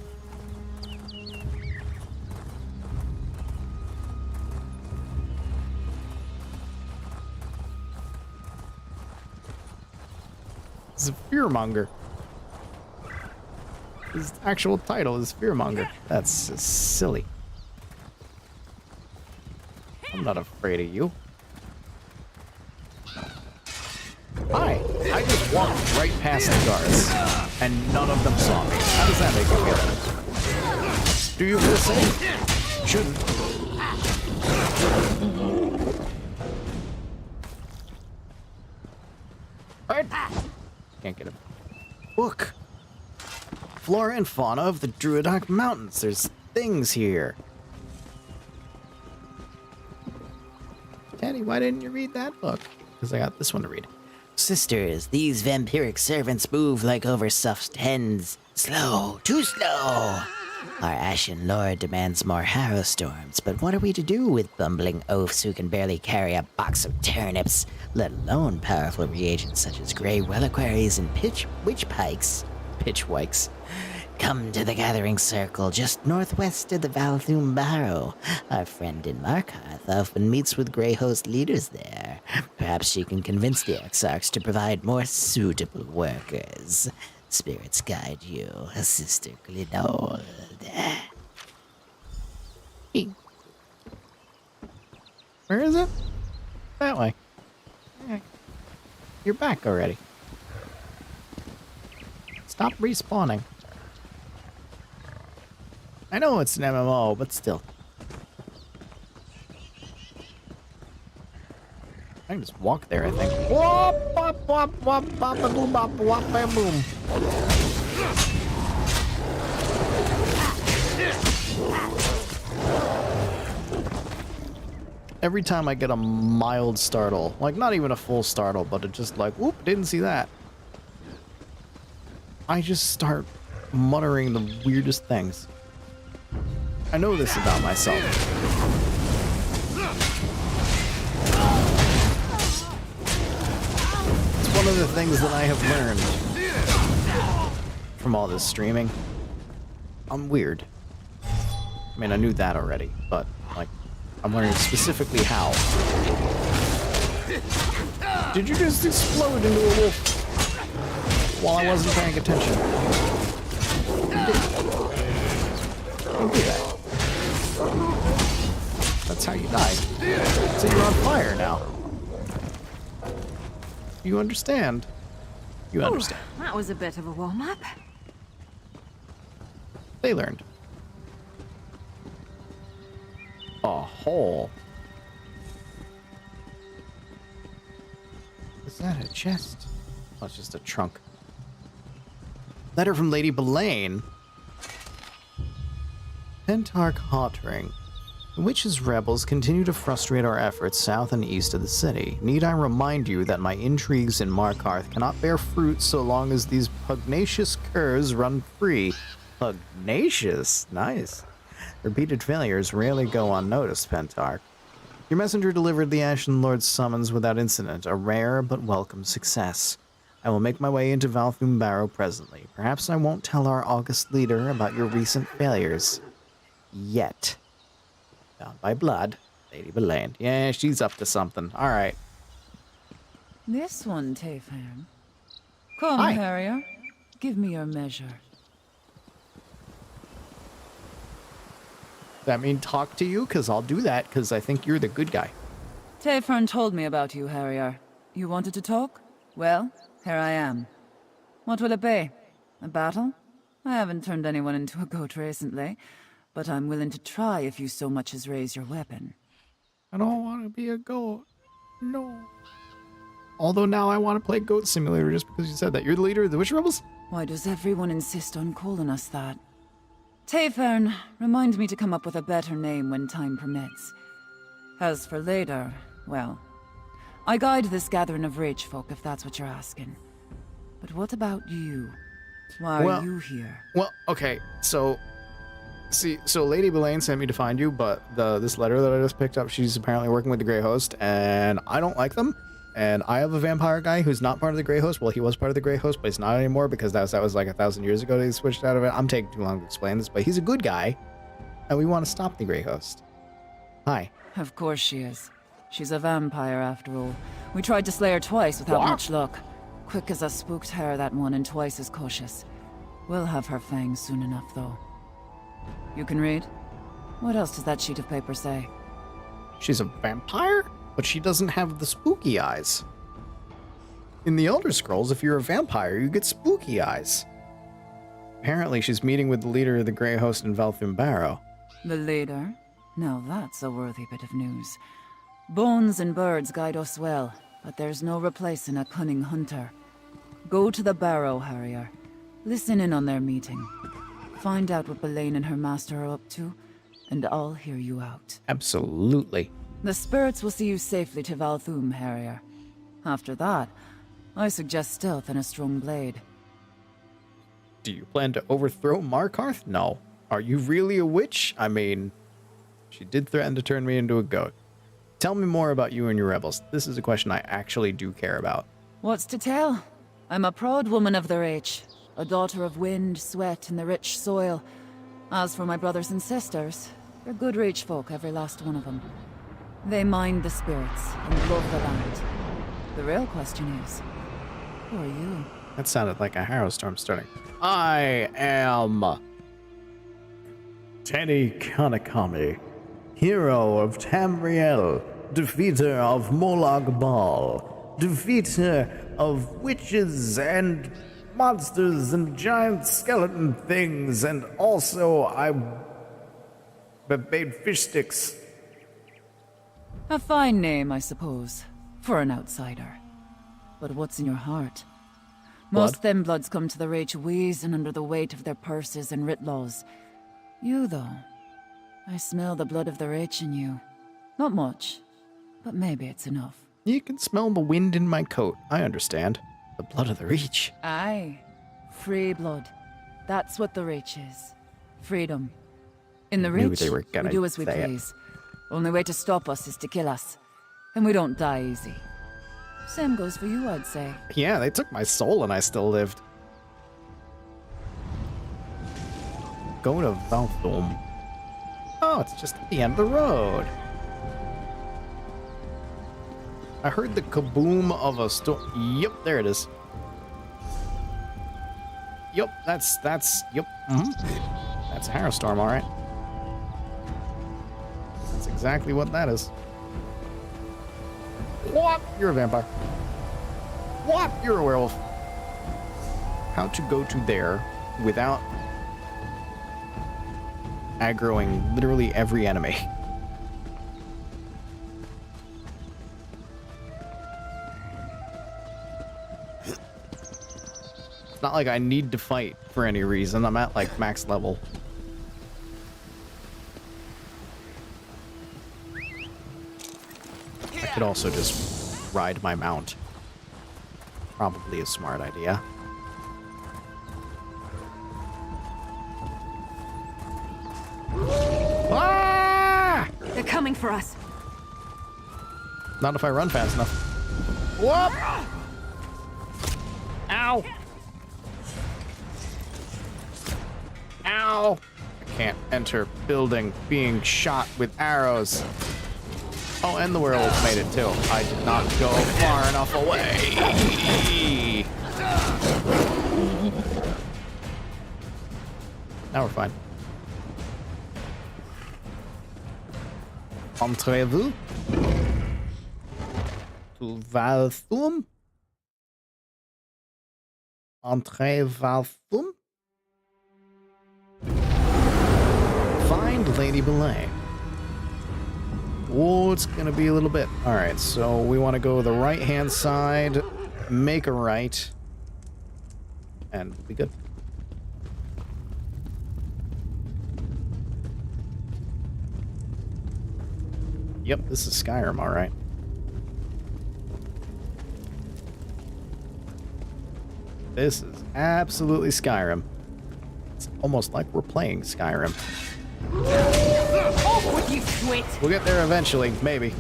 It's a fearmonger. His actual title is Fearmonger. That's silly. I'm not afraid of you. Hi. I just walked right past the guards, and none of them saw me. How does that make you feel? Do you feel safe? Shouldn't. Right. Can't get him. Look. Flora and fauna of the Druidoc Mountains. There's things here. Daddy, why didn't you read that book? Because I got this one to read. Sisters, these vampiric servants move like overstuffed hens. Slow, too slow. Our Ashen Lord demands more Harrowstorms, but what are we to do with bumbling oafs who can barely carry a box of turnips, let alone powerful reagents such as grey reliquaries and pitch witch pikes? Pitch wikes. Come to the gathering circle just northwest of the Valthum Barrow. Our friend in Markarth often meets with Grey Host leaders there. Perhaps she can convince the Exarchs to provide more suitable workers. Spirits guide you, Sister Glinold. Where is it? That way. Yeah. You're back already. Stop respawning. I know it's an MMO, but still. I can just walk there, I think. Wop, wop, wop, wop, wop, boom, wop, wop, bam, boom. Every time I get a mild startle, like not even a full startle, but it just like, whoop, didn't see that. I just start muttering the weirdest things. I know this about myself. It's one of the things that I have learned from all this streaming. I'm weird. I mean, I knew that already, but like, I'm learning specifically how. Did you just explode into a wolf while I wasn't paying attention? You did. Don't do that. That's how you died. So you're on fire now. You understand? You understand. Ooh, that was a bit of a warm-up. They learned. A hole. Is that a chest? Oh, it's just a trunk. Letter from Lady Belaine. Pentarch Hotring. The witch's rebels continue to frustrate our efforts south and east of the city. Need I remind you that my intrigues in Markarth cannot bear fruit so long as these pugnacious curs run free. Pugnacious? Nice. Repeated failures rarely go unnoticed, Pentarch. Your messenger delivered the Ashen Lord's summons without incident, a rare but welcome success. I will make my way into Valthum Barrow presently. Perhaps I won't tell our august leader about your recent failures. Yet. Bound by blood, Lady Belaine. Yeah, she's up to something. Alright. This one, Tayfan. Come, Hi. Harrier. Give me your measure. Does that mean talk to you? Because I'll do that, because I think you're the good guy. Tayfern told me about you, Harrier. You wanted to talk? Well, here I am. What will it be? A battle? I haven't turned anyone into a goat recently, but I'm willing to try if you so much as raise your weapon. I don't want to be a goat. No. Although now I want to play Goat Simulator just because you said that. You're the leader of the Witch Rebels? Why does everyone insist on calling us that? Tayfern, remind me to come up with a better name when time permits. As for later, well, I guide this gathering of rage folk if that's what you're asking. But what about you? Why are you here? Well, okay, so... See, so Lady Belaine sent me to find you, but this letter that I just picked up, she's apparently working with the Grey Host, and I don't like them. And I have a vampire guy who's not part of the Grey Host. Well, he was part of the Grey Host, but he's not anymore because that was like 1,000 years ago that he switched out of it. I'm taking too long to explain this, but he's a good guy, and we want to stop the Grey Host. Hi. Of course she is. She's a vampire, after all. We tried to slay her twice without much luck. Quick as a spooked hare, that one, and twice as cautious. We'll have her fangs soon enough, though. You can read? What else does that sheet of paper say? She's a vampire, but she doesn't have the spooky eyes. In the Elder Scrolls, if you're a vampire, you get spooky eyes. Apparently, she's meeting with the leader of the Grey Host in Valthum Barrow. The leader? Now that's a worthy bit of news. Bones and birds guide us well, but there's no replacing a cunning hunter. Go to the Barrow, Harrier. Listen in on their meeting. Find out what Belaine and her master are up to, and I'll hear you out. Absolutely. The spirits will see you safely to Valthum, Harrier. After that, I suggest stealth and a strong blade. Do you plan to overthrow Markarth? No. Are you really a witch? I mean, she did threaten to turn me into a goat. Tell me more about you and your rebels. This is a question I actually do care about. What's to tell? I'm a proud woman of the Reach. A daughter of wind, sweat, and the rich soil. As for my brothers and sisters, they're good reach folk, every last one of them. They mind the spirits and love the land. The real question is, who are you? That sounded like a Harrow Storm starting. I am Teddy Kanikami, hero of Tamriel, defeater of Molag Bal, defeater of witches and monsters and giant skeleton things, and also I made fish sticks. A fine name, I suppose, for an outsider. But what's in your heart? Most thin bloods come to the Reach wheezing under the weight of their purses and writ laws. You, though, I smell the blood of the Reach in you. Not much, but maybe it's enough. You can smell the wind in my coat. I understand. The blood of the Reach. Aye. Free blood. That's what the Reach is. Freedom. In the Reach, we do as we please. Only way to stop us is to kill us. And we don't die easy. Same goes for you, I'd say. Yeah, they took my soul and I still lived. Go to Vtuber. Oh, it's just at the end of the road. I heard the kaboom of a storm. Yep, there it is. Yep, yep. That's a Harrow Storm, all right. That's exactly what that is. What? You're a vampire. What? You're a werewolf. How to go to there without aggroing literally every enemy. It's not like I need to fight for any reason. I'm at like max level. I could also just ride my mount. Probably a smart idea. Ah! They're coming for us. Not if I run fast enough. Whoop! Ow! Ow! I can't enter building being shot with arrows. Oh, and the werewolf made it too. I did not go far enough away. Now we're fine. Entrez-vous to Vtuber? Entrez Vtuber? Find Lady Belay. Oh, it's gonna be a little bit. Alright, so we want to go the right-hand side, make a right, and we'll be good. Yep, this is Skyrim, alright. This is absolutely Skyrim. It's almost like we're playing Skyrim. Off with you, twit! We'll get there eventually, maybe.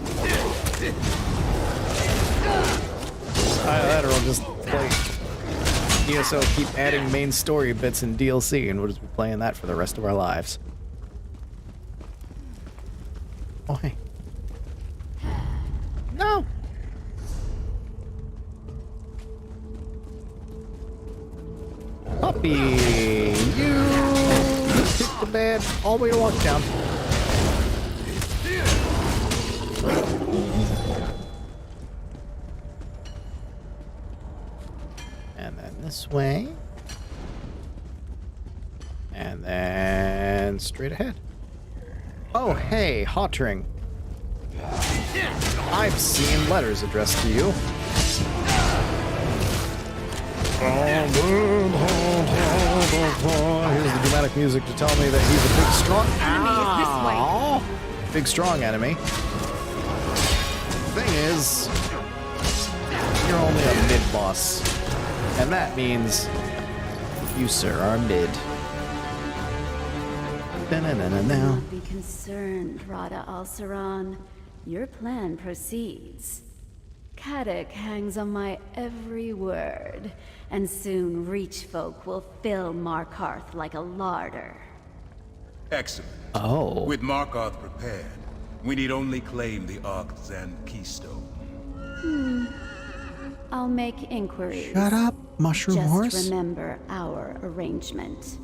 Either we'll just play ESO, keep adding main story bits in DLC, and we'll just be playing that for the rest of our lives. Oh, hey. No! Puppy! You hit the bed all the way to walk down. And then this way. And then straight ahead. Oh, hey, Hotring. I've seen letters addressed to you. Here's the dramatic music to tell me that he's a big, strong... Ow! Big, strong enemy. Thing is, you're only a mid-boss. And that means you, sir, are mid. Don't be concerned, Rada al-Saran. Your plan proceeds. Kanik hangs on my every word, and soon Reach folk will fill Markarth like a larder. Excellent. Oh. With Markarth prepared, we need only claim the Arcthan Keystone. I'll make inquiries. Shut up, mushroom Just horse. remember our arrangement.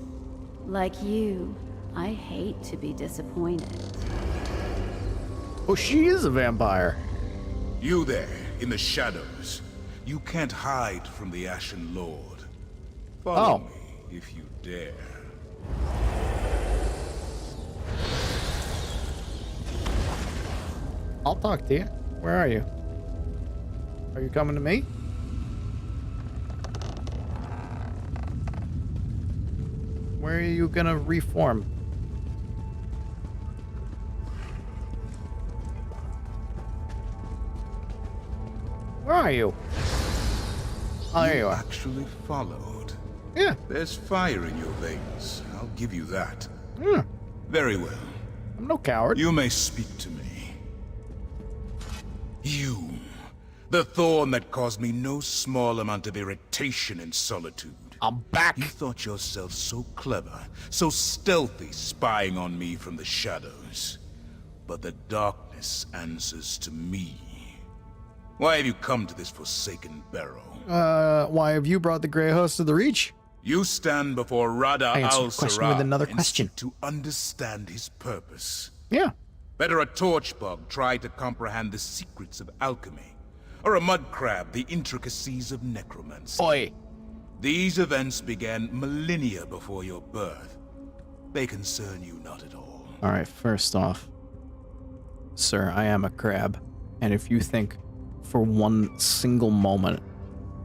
Like you, I hate to be disappointed. Oh, she is a vampire. You there, in the shadows. You can't hide from the Ashen Lord. Follow me, if you dare. I'll talk to you. Where are you? Are you coming to me? Where are you gonna reform? Where are you? Oh, there you are. Actually followed. Yeah. There's fire in your veins. I'll give you that. Yeah. Very well. I'm no coward. You may speak to me. You, the thorn that caused me no small amount of irritation and solitude. I'm back. You thought yourself so clever, so stealthy, spying on me from the shadows. But the darkness answers to me. Why have you come to this forsaken barrow? Why have you brought the Grey Host to the Reach? You stand before Rada Answer the question with another question. To understand his purpose. Yeah. Better a torchbug try to comprehend the secrets of alchemy, or a mud crab the intricacies of necromancy. Oi. These events began millennia before your birth. They concern you not at all. Alright, first off, sir, I am a crab, and if you think for one single moment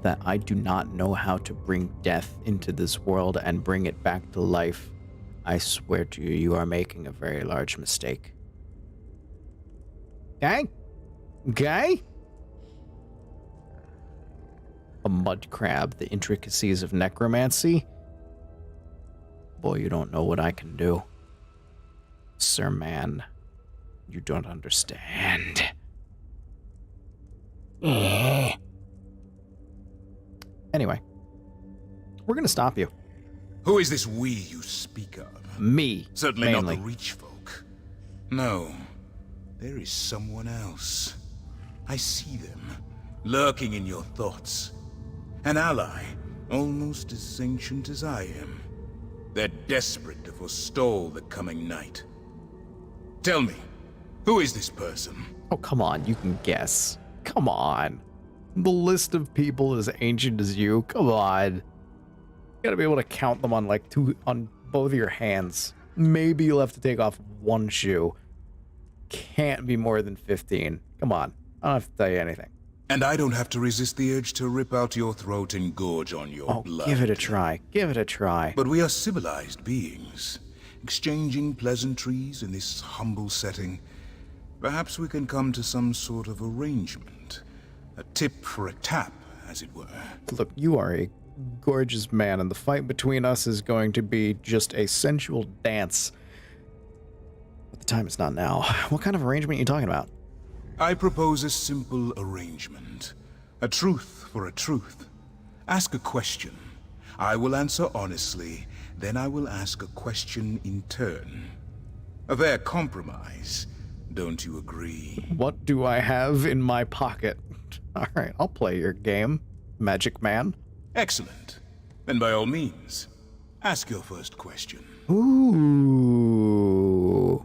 that I do not know how to bring death into this world and bring it back to life, I swear to you, you are making a very large mistake. Okay? Okay? A mud crab, the intricacies of necromancy? Boy, you don't know what I can do. Sir man, you don't understand. Anyway, we're gonna stop you. Who is this we you speak of? Me, Certainly mainly. not the Reach folk. No, there is someone else. I see them, lurking in your thoughts. An ally, almost as ancient as I am. They're desperate to forestall the coming night. Tell me, who is this person? Oh, come on, you can guess. Come on. The list of people as ancient as you, come on. You gotta be able to count them on on both of your hands. Maybe you'll have to take off one shoe. Can't be more than 15. Come on, I don't have to tell you anything. And I don't have to resist the urge to rip out your throat and gorge on your blood. Give it a try. Give it a try. But we are civilized beings, exchanging pleasantries in this humble setting. Perhaps we can come to some sort of arrangement. A tip for a tap, as it were. Look, you are a gorgeous man, and the fight between us is going to be just a sensual dance. But the time is not now. What kind of arrangement are you talking about? I propose a simple arrangement. A truth for a truth. Ask a question. I will answer honestly, then I will ask a question in turn. A fair compromise, don't you agree? What do I have in my pocket? All right, I'll play your game, Magic Man. Excellent. Then by all means, ask your first question. Ooh.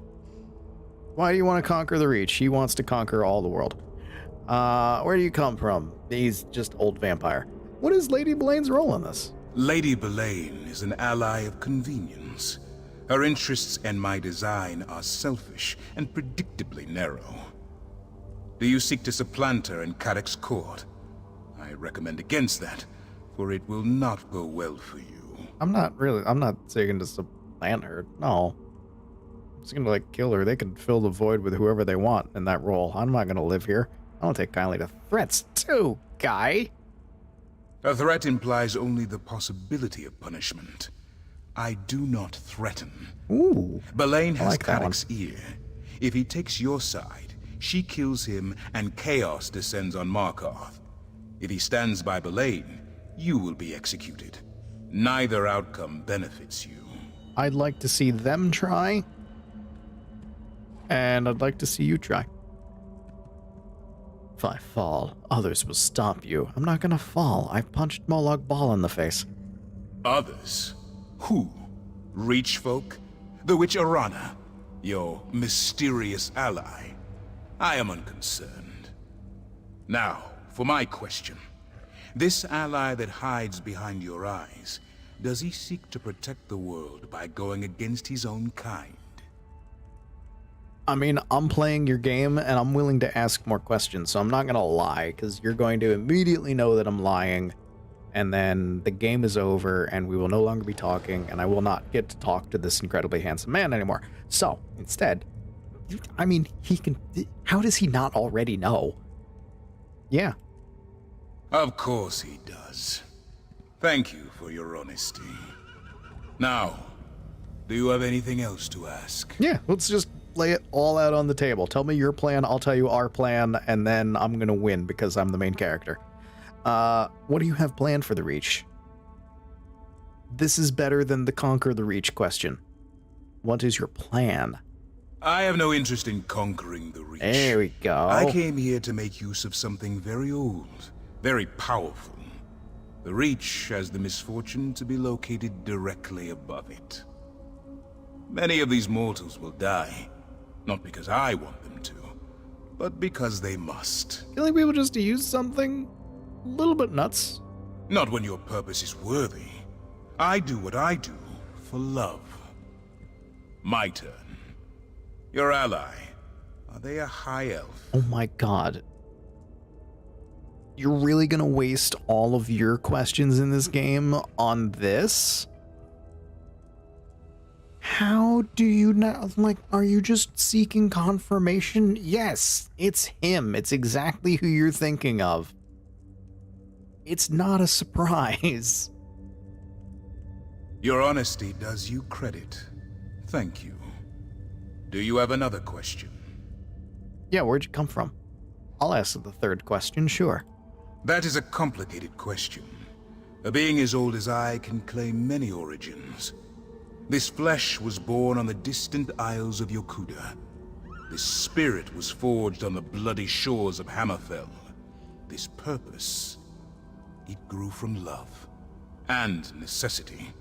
Why do you want to conquer the Reach? He wants to conquer all the world. Where do you come from? He's just old vampire. What is Lady Belaine's role in this? Lady Belaine is an ally of convenience. Her interests and my design are selfish and predictably narrow. Do you seek to supplant her in Kadok's court? I recommend against that, for it will not go well for you. I'm not seeking to supplant her. No. I'm just gonna kill her. They can fill the void with whoever they want in that role. I'm not gonna live here. I don't take kindly to threats too, guy. A threat implies only the possibility of punishment. I do not threaten. Ooh. Belaine has like that Kadok's ear. If he takes your side, she kills him and chaos descends on Markarth. If he stands by Belaine, you will be executed. Neither outcome benefits you. I'd like to see them try, and I'd like to see you try. If I fall, others will stop you. I'm not gonna fall. I punched Molag Bal in the face. Others? Who? Reach folk? The witch Arana? Your mysterious ally? I am unconcerned. Now, for my question. This ally that hides behind your eyes, does he seek to protect the world by going against his own kind? I mean, I'm playing your game, and I'm willing to ask more questions, so I'm not gonna lie, because you're going to immediately know that I'm lying, and then the game is over, and we will no longer be talking, and I will not get to talk to this incredibly handsome man anymore. So, instead, I mean, he can... How does he not already know? Yeah. Of course he does. Thank you for your honesty. Now, do you have anything else to ask? Yeah, let's just lay it all out on the table. Tell me your plan, I'll tell you our plan, and then I'm gonna win because I'm the main character. What do you have planned for the Reach? This is better than the Conquer the Reach question. What is your plan? I have no interest in conquering the Reach. There we go. I came here to make use of something very old, very powerful. The Reach has the misfortune to be located directly above it. Many of these mortals will die, not because I want them to, but because they must. Killing people just to use something a little bit nuts. Not when your purpose is worthy. I do what I do for love. My turn. Your ally, are they a high elf? Oh my god. You're really gonna waste all of your questions in this game on this? How do you not, like, are you just seeking confirmation? Yes, it's him. It's exactly who you're thinking of. It's not a surprise. Your honesty does you credit. Thank you. Do you have another question? Yeah, where'd you come from? I'll ask the third question, sure. That is a complicated question. A being as old as I can claim many origins. This flesh was born on the distant isles of Yokuda. This spirit was forged on the bloody shores of Hammerfell. This purpose, it grew from love and necessity.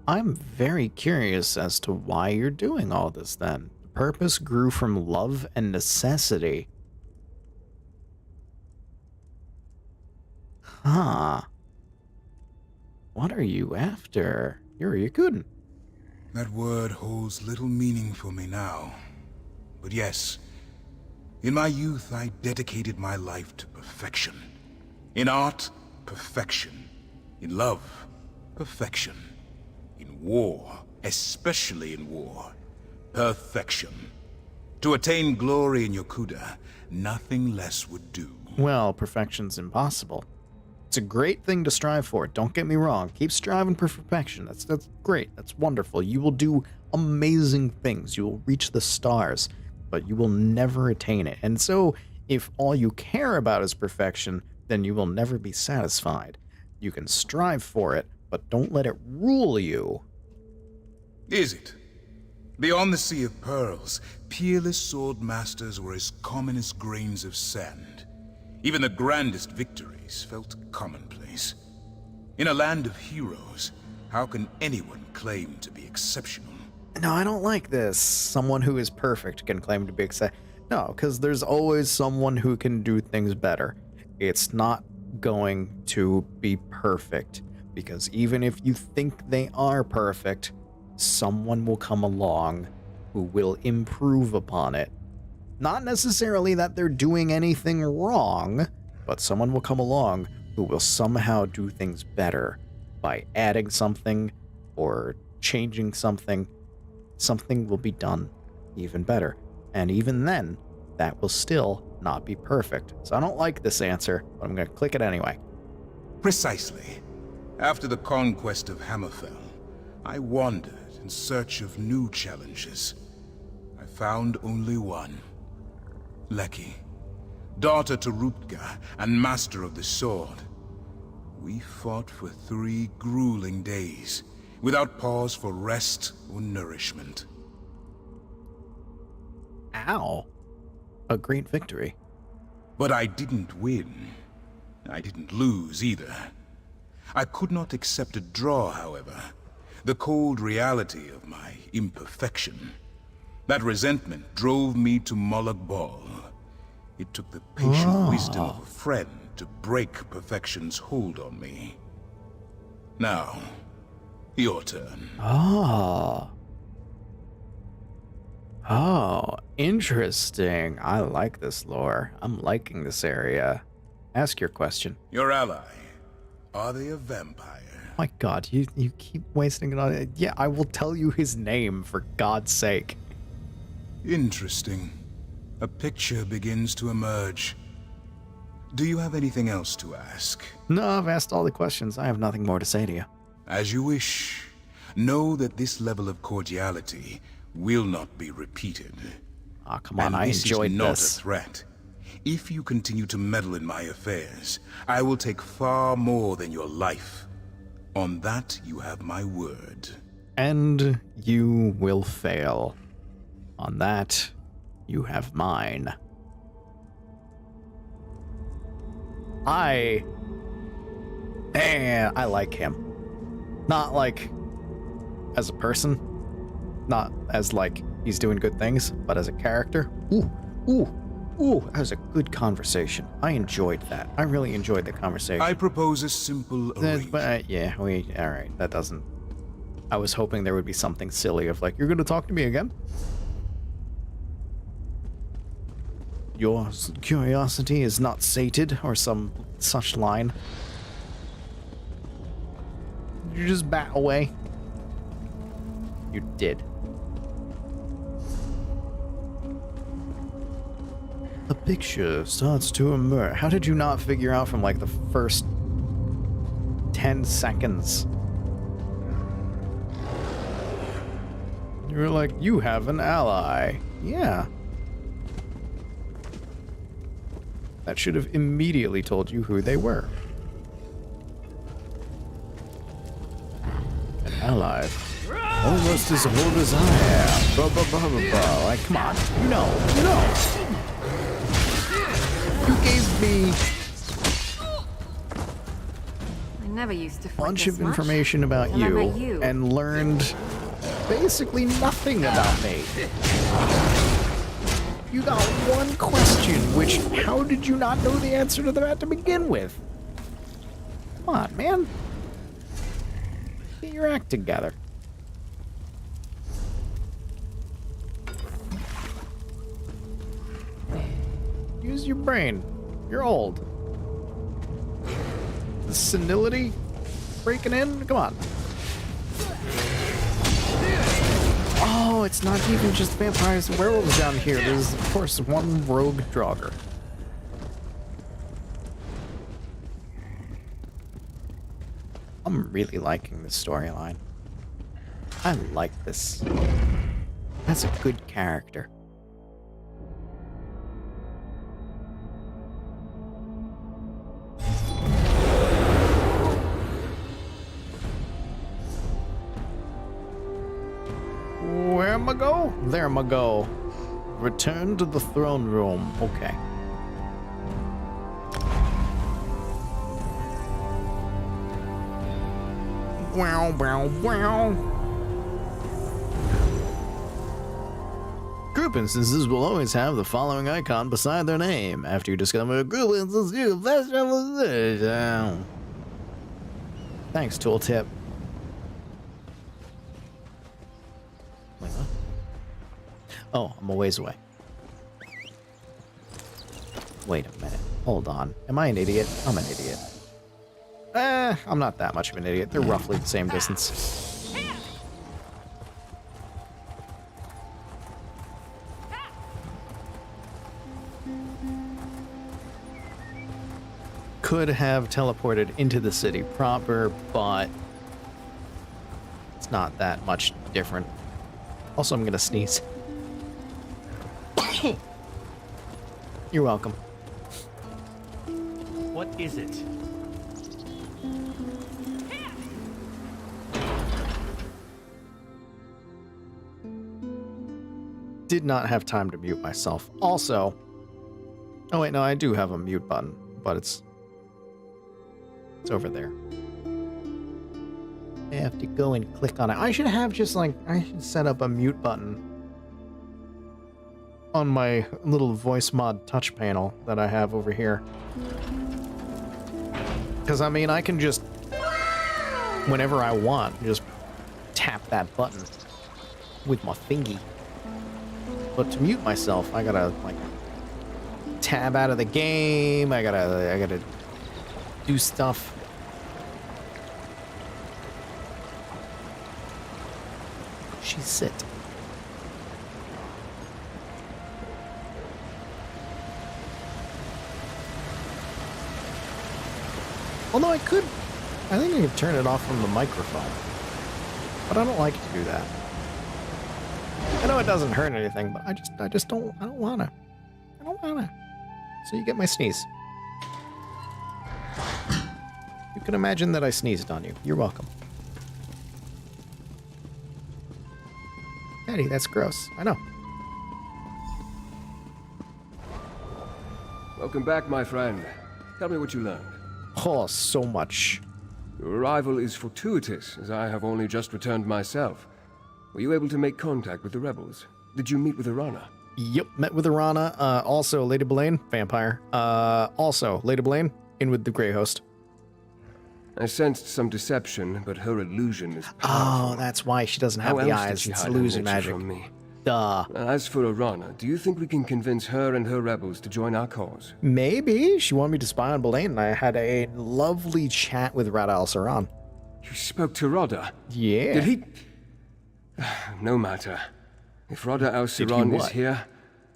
I'm very curious as to why you're doing all this then. The purpose grew from love and necessity. Huh. What are you after? You're a Yakuden. That word holds little meaning for me now. But yes, in my youth I dedicated my life to perfection. In art, perfection. In love, perfection. In war, especially in war, perfection. To attain glory in Yokuda, nothing less would do. Well, perfection's impossible. It's a great thing to strive for, don't get me wrong. Keep striving for perfection. That's great. That's wonderful. You will do amazing things. You will reach the stars, but you will never attain it. And so, if all you care about is perfection, then you will never be satisfied. You can strive for it, but don't let it rule you. Is it? Beyond the Sea of Pearls, peerless sword masters were as common as grains of sand. Even the grandest victories felt commonplace. In a land of heroes, how can anyone claim to be exceptional? No, I don't like this. Someone who is perfect can claim to be exceptional. No, because there's always someone who can do things better. It's not going to be perfect, because even if you think they are perfect, someone will come along who will improve upon it. Not necessarily that they're doing anything wrong, but someone will come along who will somehow do things better by adding something or changing something. Something will be done even better. And even then, that will still not be perfect. So I don't like this answer, but I'm going to click it anyway. Precisely. After the conquest of Hammerfell, I wandered in search of new challenges. I found only one. Leki, daughter to Rutger and master of the sword. We fought for 3 grueling days, without pause for rest or nourishment. Ow. A great victory. But I didn't win. I didn't lose either. I could not accept a draw, however. The cold reality of my imperfection. That resentment drove me to Moloch Ball. It took the patient wisdom of a friend to break perfection's hold on me. Now, your turn. Oh, interesting. I like this lore. I'm liking this area. Ask your question. Your ally, are they a vampire? My god, you keep wasting it on it. Yeah, I will tell you his name, for God's sake. Interesting. A picture begins to emerge. Do you have anything else to ask? No, I've asked all the questions. I have nothing more to say to you. As you wish. Know that this level of cordiality will not be repeated. Ah, come on, I enjoyed this. This is not this. a threat. If you continue to meddle in my affairs, I will take far more than your life. On that, you have my word. And you will fail. On that, you have mine. I like him. Not like as a person, not as like he's doing good things, but as a character. Ooh, that was a good conversation. I enjoyed that. I really enjoyed the conversation. I propose a simple arrangement. All right, that doesn't... I was hoping there would be something silly of like, you're gonna talk to me again? Your curiosity is not sated, or some such line. You just bat away. You did. The picture starts to emerge. How did you not figure out from like the first 10 seconds? You were like, you have an ally. Yeah. That should have immediately told you who they were. An ally. Almost as old as I am. Blah, blah, blah, blah, blah. Like, come on. You know. You gave me I never used to a bunch of information about you and learned basically nothing about me. You got one question, which, how did you not know the answer to that to begin with? Come on, man. Get your act together. Use your brain. You're old. The senility breaking in? Come on. Oh, it's not even just vampires and werewolves down here. There's, of course, one rogue Draugr. I'm really liking this storyline. I like this. That's a good character. Where am I go? There am I go. Return to the throne room. Okay. Wow, wow, wow. Group instances will always have the following icon beside their name. After you discover a group instance, you can flash down. Thanks, tooltip. Wait, what? Oh, I'm a ways away. Wait a minute. Hold on. Am I an idiot? I'm an idiot. I'm not that much of an idiot. They're roughly the same distance. Could have teleported into the city proper, but it's not that much different. Also, I'm gonna sneeze. You're welcome. What is it? Did not have time to mute myself. Also, oh wait, no, I do have a mute button, but it's over there. I have to go and click on it. I should have just like, I should set up a mute button on my little voice mod touch panel that I have over here. Because, I mean, I can just, whenever I want, just tap that button with my thingy. But to mute myself, I gotta, like, tab out of the game. I gotta do stuff. She sit. Although I think I could turn it off from the microphone. But I don't like to do that. I know it doesn't hurt anything, but I don't wanna. I don't wanna. So you get my sneeze. You can imagine that I sneezed on you. You're welcome. Daddy, that's gross. I know. Welcome back, my friend. Tell me what you learned. Oh, so much. Your arrival is fortuitous, as I have only just returned myself. Were you able to make contact with the rebels? Did you meet with Arana? Yep, met with Arana. Also, Lady Blaine, vampire. Also, Lady Blaine, in with the Grey Host. I sensed some deception, but her illusion is powerful. Oh, that's why she doesn't have the eyes. It's illusion magic. From me? Duh. As for Arana, do you think we can convince her and her rebels to join our cause? Maybe. She wanted me to spy on Blaine, and I had a lovely chat with Rada al-Saran. You spoke to Rada? Yeah. Did he... No matter. If Rada al-Saran is here,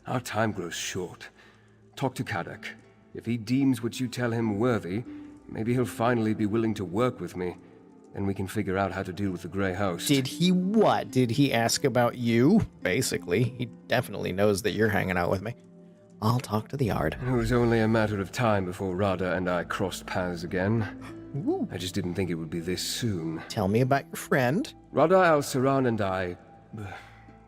our time grows short. Talk to Kadak. If he deems what you tell him worthy, maybe he'll finally be willing to work with me. Then we can figure out how to deal with the Grey Host. Did he what? Did he ask about you? Basically. He definitely knows that you're hanging out with me. I'll talk to the Yard. It was only a matter of time before Rada and I crossed paths again. Ooh. I just didn't think it would be this soon. Tell me about your friend. Rada al-Saran and I...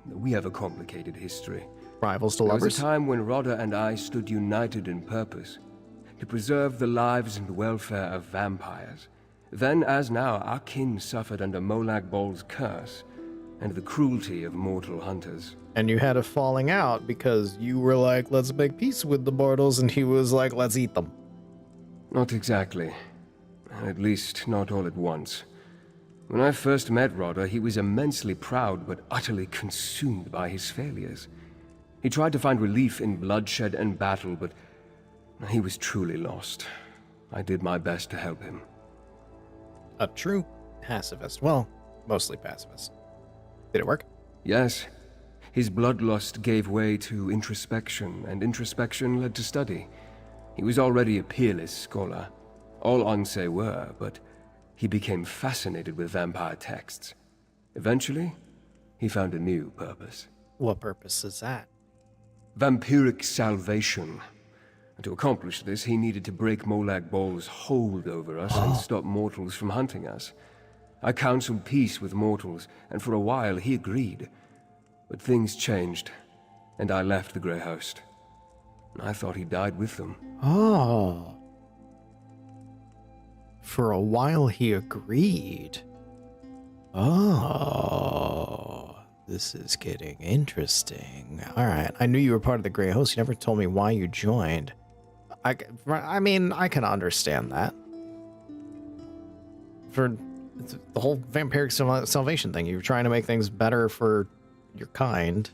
we have a complicated history. Rivals to lovers? There was a time when Rada and I stood united in purpose. To preserve the lives and welfare of vampires. Then, as now, our kin suffered under Molag Bol's curse, and the cruelty of mortal hunters. And you had a falling out because you were like, let's make peace with the mortals, and he was like, let's eat them. Not exactly. At least, not all at once. When I first met Rada, he was immensely proud, but utterly consumed by his failures. He tried to find relief in bloodshed and battle, but he was truly lost. I did my best to help him. A true pacifist. Well, mostly pacifist. Did it work? Yes. His bloodlust gave way to introspection, and introspection led to study. He was already a peerless scholar. All Onse were, but he became fascinated with vampire texts. Eventually, he found a new purpose. What purpose is that? Vampiric salvation. To accomplish this, he needed to break Molag Bol's hold over us and stop mortals from hunting us. I counseled peace with mortals, and for a while he agreed. But things changed, and I left the Grey Host. I thought he died with them. Oh. For a while he agreed. Oh. This is getting interesting. Alright, I knew you were part of the Grey Host. You never told me why you joined. I mean, I can understand that. For the whole vampiric salvation thing, you're trying to make things better for your kind.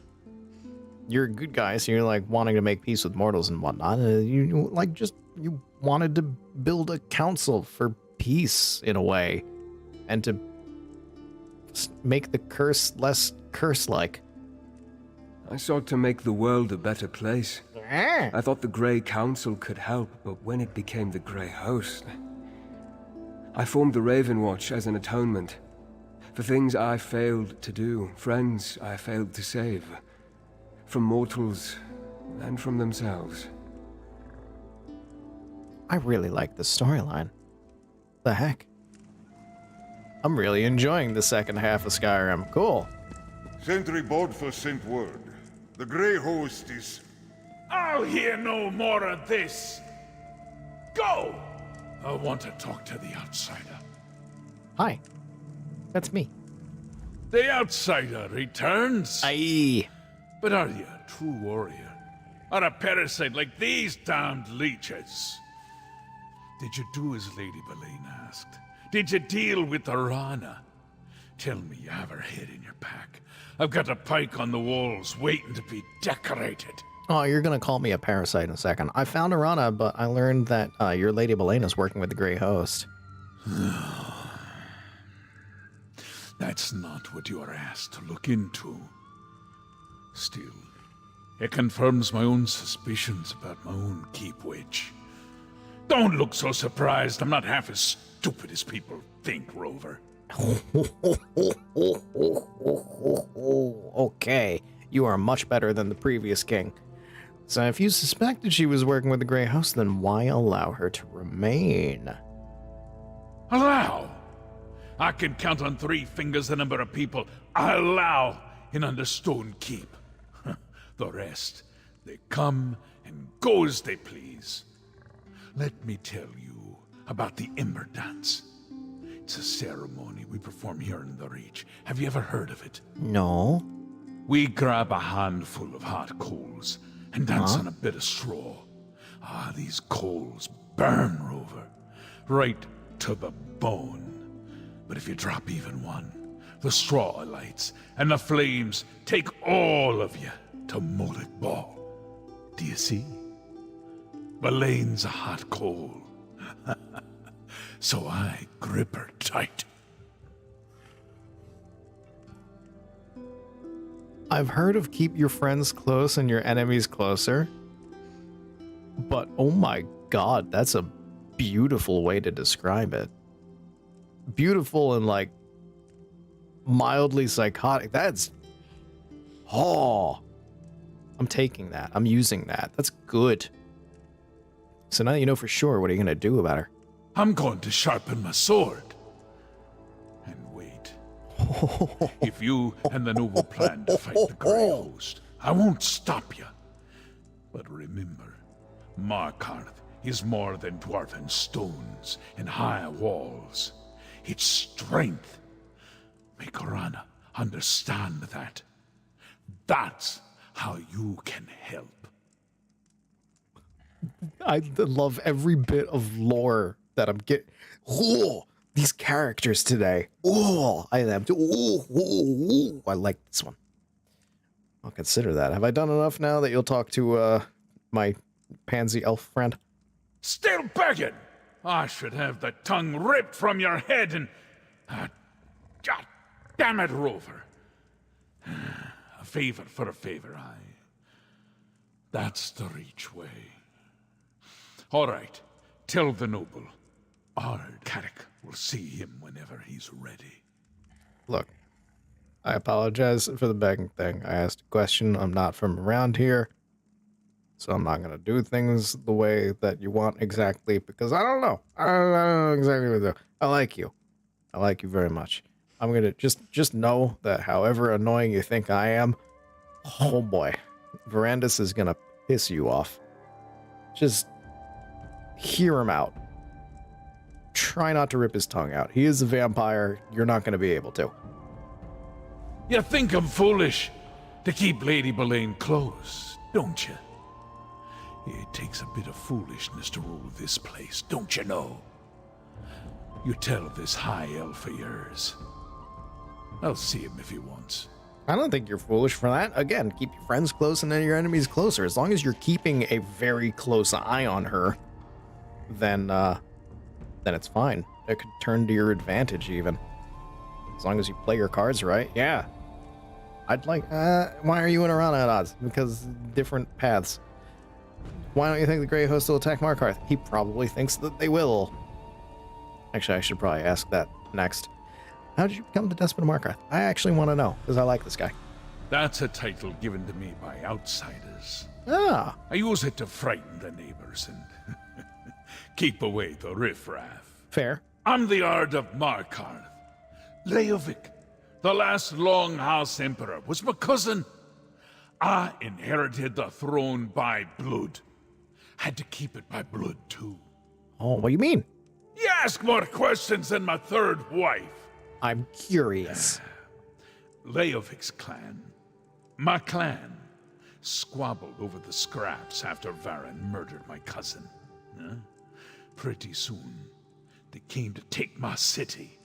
You're a good guy, so you're like wanting to make peace with mortals and whatnot. You wanted to build a council for peace in a way, and to make the curse less curse-like. I sought to make the world a better place. I thought the Grey Council could help, but when it became the Grey Host, I formed the Raven Watch as an atonement. For things I failed to do, friends I failed to save. From mortals and from themselves. I really like the storyline. The heck? I'm really enjoying the second half of Skyrim. Cool. Sentry Bodfa sent word. The Grey Host is... I'll hear no more of this! Go! I want to talk to the outsider. Hi. That's me. The outsider returns? Aye. But are you a true warrior? Or a parasite like these damned leeches? Did you do as Lady Belaine asked? Did you deal with Arana? Tell me you have her head in your pack. I've got a pike on the walls waiting to be decorated. Oh, you're gonna call me a parasite in a second. I found Arana, but I learned that your Lady Belaine is working with the Grey Host. That's not what you are asked to look into. Still, it confirms my own suspicions about my own keep witch. Don't look so surprised. I'm not half as stupid as people think, Rover. Okay, you are much better than the previous king. So if you suspected she was working with the Grey Host, then why allow her to remain? Allow? I can count on 3 fingers the number of people I allow in Understone Keep. The rest, they come and go as they please. Let me tell you about the Ember Dance. It's a ceremony we perform here in the Reach. Have you ever heard of it? No. We grab a handful of hot coals and dance on a bit of straw. Ah, these coals burn, Rover, right to the bone. But if you drop even one, the straw lights and the flames take all of you to Mullet Ball. Do you see? Belaine's a hot coal. So I grip her tight. I've heard of keep your friends close and your enemies closer. But oh my god, that's a beautiful way to describe it. Beautiful and like mildly psychotic. That's... Oh. I'm taking that. I'm using that. That's good. So now you know for sure what are you going to do about her. I'm going to sharpen my sword. And wait. If you and the noble plan to fight the Grey Host, I won't stop you. But remember, Markarth is more than dwarven stones and high walls. It's strength. Make Arana understand that. That's how you can help. I love every bit of lore that I'm getting. Oh, these characters today. Oh, I am. Oh, I like this one. I'll consider that. Have I done enough now that you'll talk to my pansy elf friend? Still begging! I should have the tongue ripped from your head and... God damn it, Rover. A favor for a favor, aye. That's the Reach way. All right, tell the noble. Kanik will see him whenever he's ready. Look, I apologize for the begging thing. I asked a question. I'm not from around here, so I'm not going to do things the way that you want exactly, because I don't know. I don't know exactly what to do. I like you. I like you very much. I'm going to just know that however annoying you think I am, oh boy, Verandis is going to piss you off. Just hear him out. Try not to rip his tongue out. He is a vampire. You're not going to be able to. You think I'm foolish to keep Lady Belaine close, don't you? It takes a bit of foolishness to rule this place, don't you know? You tell this high elf of yours. I'll see him if he wants. I don't think you're foolish for that. Again, keep your friends close and then your enemies closer. As long as you're keeping a very close eye on her, then it's fine. It could turn to your advantage even. As long as you play your cards right. Yeah. I'd like, why are you and Arana at odds? Because different paths. Why don't you think the Grey Host will attack Markarth? He probably thinks that they will. Actually, I should probably ask that next. How did you become the Despot of Markarth? I actually want to know, because I like this guy. That's a title given to me by outsiders. Ah. I use it to frighten the neighbors and Keep away the riffraff. Fair. I'm the Ard of Markarth. Leovic, the last Longhouse Emperor, was my cousin. I inherited the throne by blood. Had to keep it by blood, too. Oh, what do you mean? You ask more questions than my third wife. I'm curious. Leovic's clan, my clan, squabbled over the scraps after Varen murdered my cousin. Pretty soon, they came to take my city.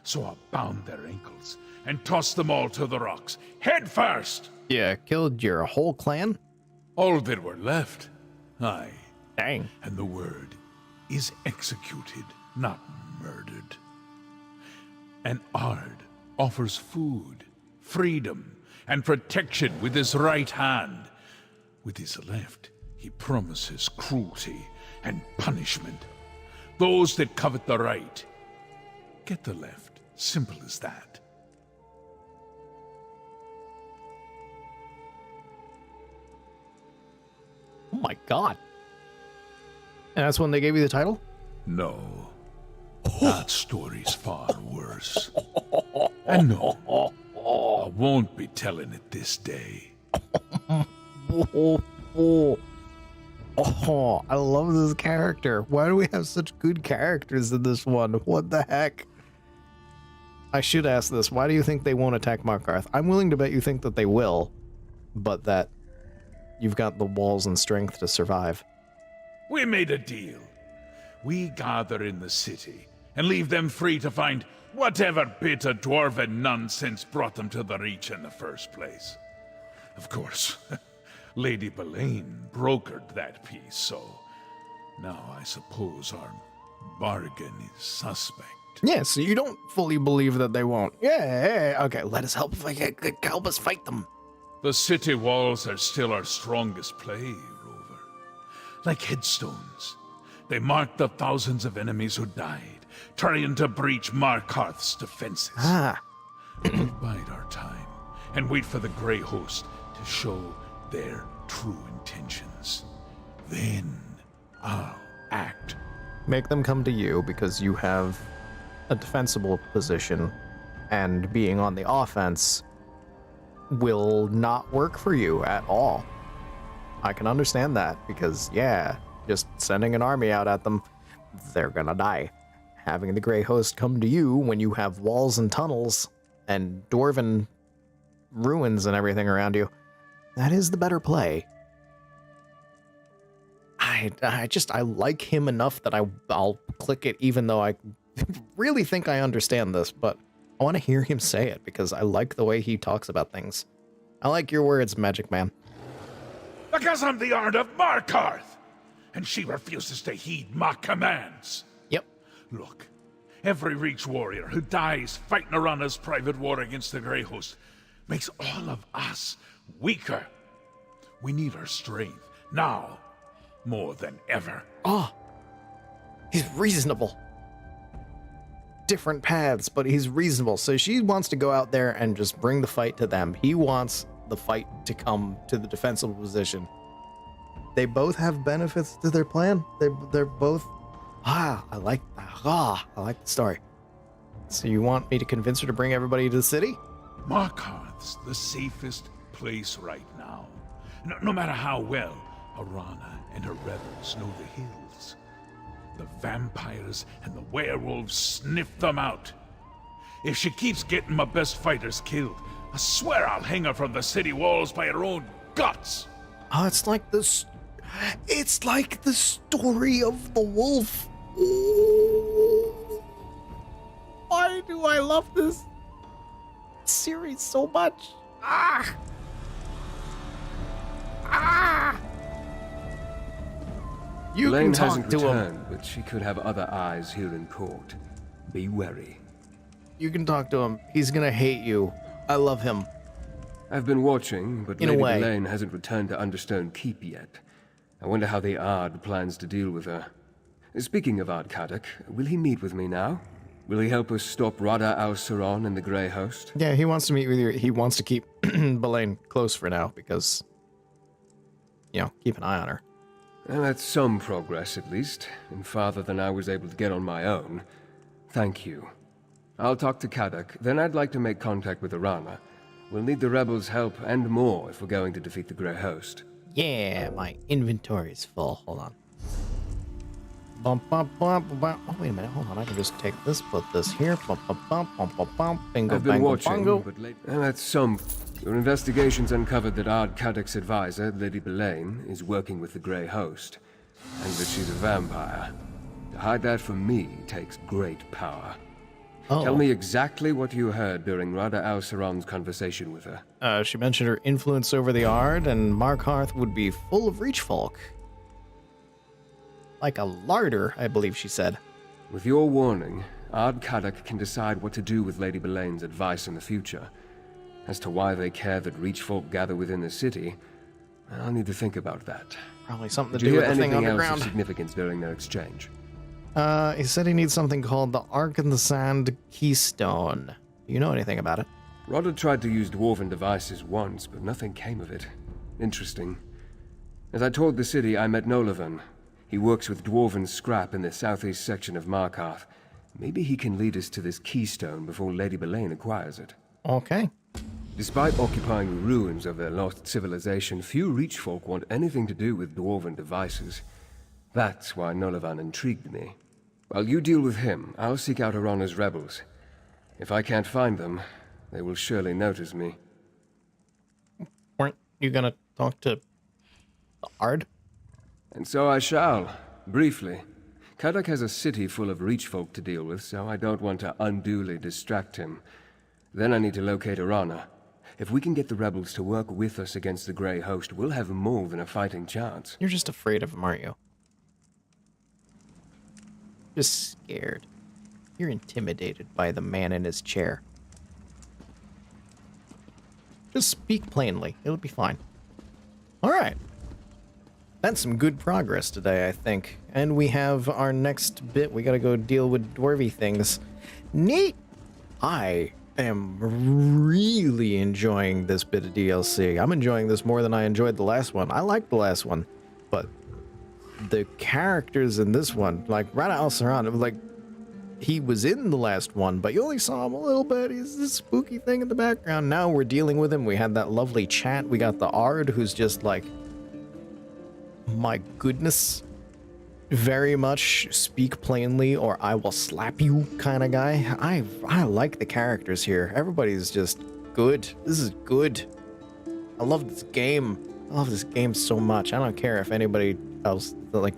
So I bound their ankles and tossed them all to the rocks, head first. Yeah, killed your whole clan? All that were left. Aye. Dang. And the word is executed, not murdered. An Ard offers food, freedom, and protection with his right hand. With his left, he promises cruelty and punishment. Those that covet the right get the left. Simple as that. Oh my god. And that's when they gave you the title? No. That story's far worse. And no, I won't be telling it this day. Oh, I love this character. Why do we have such good characters in this one? What the heck? I should ask this. Why do you think they won't attack Markarth? I'm willing to bet you think that they will, but that you've got the walls and strength to survive. We made a deal. We gather in the city and leave them free to find whatever bit of dwarven nonsense brought them to the Reach in the first place. Of course, Lady Belaine brokered that peace, so now I suppose our bargain is suspect. Yeah, so you don't fully believe that they won't. Yeah, okay, let us help help us fight them. The city walls are still our strongest play, Rover. Like headstones, they mark the thousands of enemies who died, trying to breach Markarth's defenses. We'll bide our time and wait for the Grey Host to show their true intentions. Then I'll act. Make them come to you because you have a defensible position, and being on the offense will not work for you at all. I can understand that because, yeah, just sending an army out at them, they're gonna die. Having the Grey Host come to you when you have walls and tunnels and dwarven ruins and everything around you, that is the better play. I like him enough that I'll click it, even though I really think I understand this, but I want to hear him say it because I like the way he talks about things. I like your words, Magic Man. Because I'm the Ard of Markarth, and she refuses to heed my commands. Yep. Look, every Reach warrior who dies fighting Arana's private war against the Grey Host makes all of us weaker. We need her strength, now, more than ever. Oh, he's reasonable. Different paths, but he's reasonable. So she wants to go out there and just bring the fight to them. He wants the fight to come to the defensible position. They both have benefits to their plan. They're both I like the story. So you want me to convince her to bring everybody to the city? Markarth's the safest place right now. No matter how well Arana and her rebels know the hills. The vampires and the werewolves sniff them out. If she keeps getting my best fighters killed, I swear I'll hang her from the city walls by her own guts. Oh, it's like this. It's like the story of the wolf. Why do I love this series so much? You Elaine can talk hasn't to returned, him. but she could have other eyes here in court. Be wary. You can talk to him. He's gonna hate you. I love him. I've been watching, but In a Lady way. Elaine hasn't returned to Understone Keep yet. I wonder how the Ard plans to deal with her. Speaking of Ard Kadok, will he meet with me now? Will he help us stop Rada al-Saron and the Grey Host? Yeah, he wants to meet with you. He wants to keep Belaine close for now because, keep an eye on her. Well, that's some progress, at least, and farther than I was able to get on my own. Thank you. I'll talk to Kadak, then I'd like to make contact with Arana. We'll need the rebels' help and more if we're going to defeat the Grey Host. Yeah, my inventory is full. Hold on. Bump, bump, bump, bump. Oh, wait a minute. Hold on. I can just take this, put this here. Bump, bump, bump, bump, bump, bump. Bingo, I've been bango, watching, bongo. but well, that's some. Your investigations uncovered that Ard Kadak's advisor, Lady Belaine, is working with the Grey Host, and that she's a vampire. To hide that from me takes great power. Oh. Tell me exactly what you heard during Rada Al-Saran's conversation with her. She mentioned her influence over the Ard, and Markarth would be full of reach folk. Like a larder, I believe she said. With your warning, Ard Kadak can decide what to do with Lady Belaine's advice in the future. As to why they care that reach folk gather within the city, I'll need to think about that. Probably something to Did do you with hear the thing anything else of underground. significance during their exchange? He said he needs something called the Arc in the Sand Keystone. Do you know anything about it? Rodder tried to use dwarven devices once, but nothing came of it. Interesting. As I toured the city, I met Nolavan. He works with dwarven scrap in the southeast section of Markarth. Maybe he can lead us to this keystone before Lady Belaine acquires it. Okay. Despite occupying the ruins of their lost civilization, few reach folk want anything to do with dwarven devices. That's why Nolavan intrigued me. While you deal with him, I'll seek out Arana's rebels. If I can't find them, they will surely notice me. Weren't you gonna talk to the Ard? And so I shall, briefly. Kadak has a city full of reach folk to deal with, so I don't want to unduly distract him. Then I need to locate Arana. If we can get the rebels to work with us against the Grey Host, we'll have more than a fighting chance. You're just afraid of him, aren't you? Just scared. You're intimidated by the man in his chair. Just speak plainly. It'll be fine. All right. That's some good progress today, I think. And we have our next bit. We gotta go deal with dwarvy things. Neat! I am really enjoying this bit of DLC. I'm enjoying this more than I enjoyed the last one. I liked the last one, but the characters in this one, like Rada Al-Saran, it was like he was in the last one, but you only saw him a little bit. He's this spooky thing in the background. Now we're dealing with him. We had that lovely chat. We got the Ard, who's just like, my goodness, very much speak plainly or I will slap you kind of guy. I like the characters here. Everybody's just good. This is good. I love this game. I love this game so much. I don't care if anybody else, like,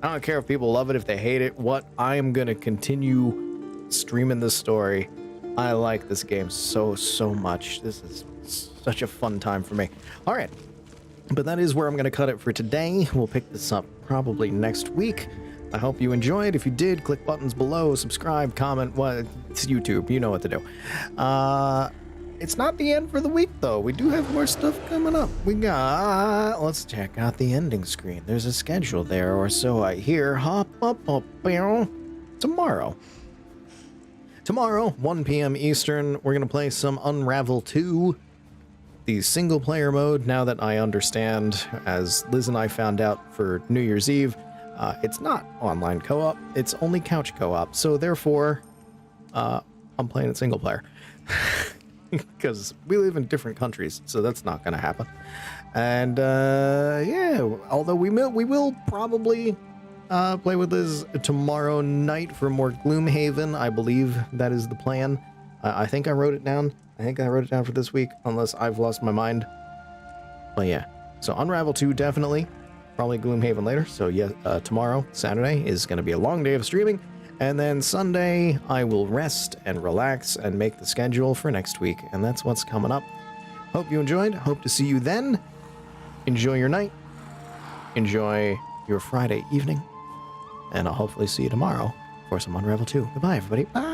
I don't care if people love it, if they hate it. What? I am gonna continue streaming this story. I like this game so much. This is such a fun time for me. All right. But that is where I'm going to cut it for today. We'll pick this up probably next week. I hope you enjoyed. If you did, click buttons below, subscribe, comment. Well, it's YouTube. You know what to do. It's not the end for the week, though. We do have more stuff coming up. We got... Let's check out the ending screen. There's a schedule there, or so I hear. Hop up, tomorrow. Tomorrow, 1 p.m. Eastern, we're going to play some Unravel 2. The single-player mode, now that I understand, as Liz and I found out for New Year's Eve, it's not online co-op, it's only couch co-op, so therefore, I'm playing it single-player. Because we live in different countries, so that's not going to happen. And, yeah, although we will probably play with Liz tomorrow night for more Gloomhaven. I believe that is the plan. I think I wrote it down. I think I wrote it down for this week, unless I've lost my mind. But yeah, so Unravel 2 definitely, probably Gloomhaven later. So yeah, tomorrow, Saturday, is going to be a long day of streaming. And then Sunday, I will rest and relax and make the schedule for next week. And that's what's coming up. Hope you enjoyed. Hope to see you then. Enjoy your night. Enjoy your Friday evening. And I'll hopefully see you tomorrow for some Unravel 2. Goodbye, everybody. Bye.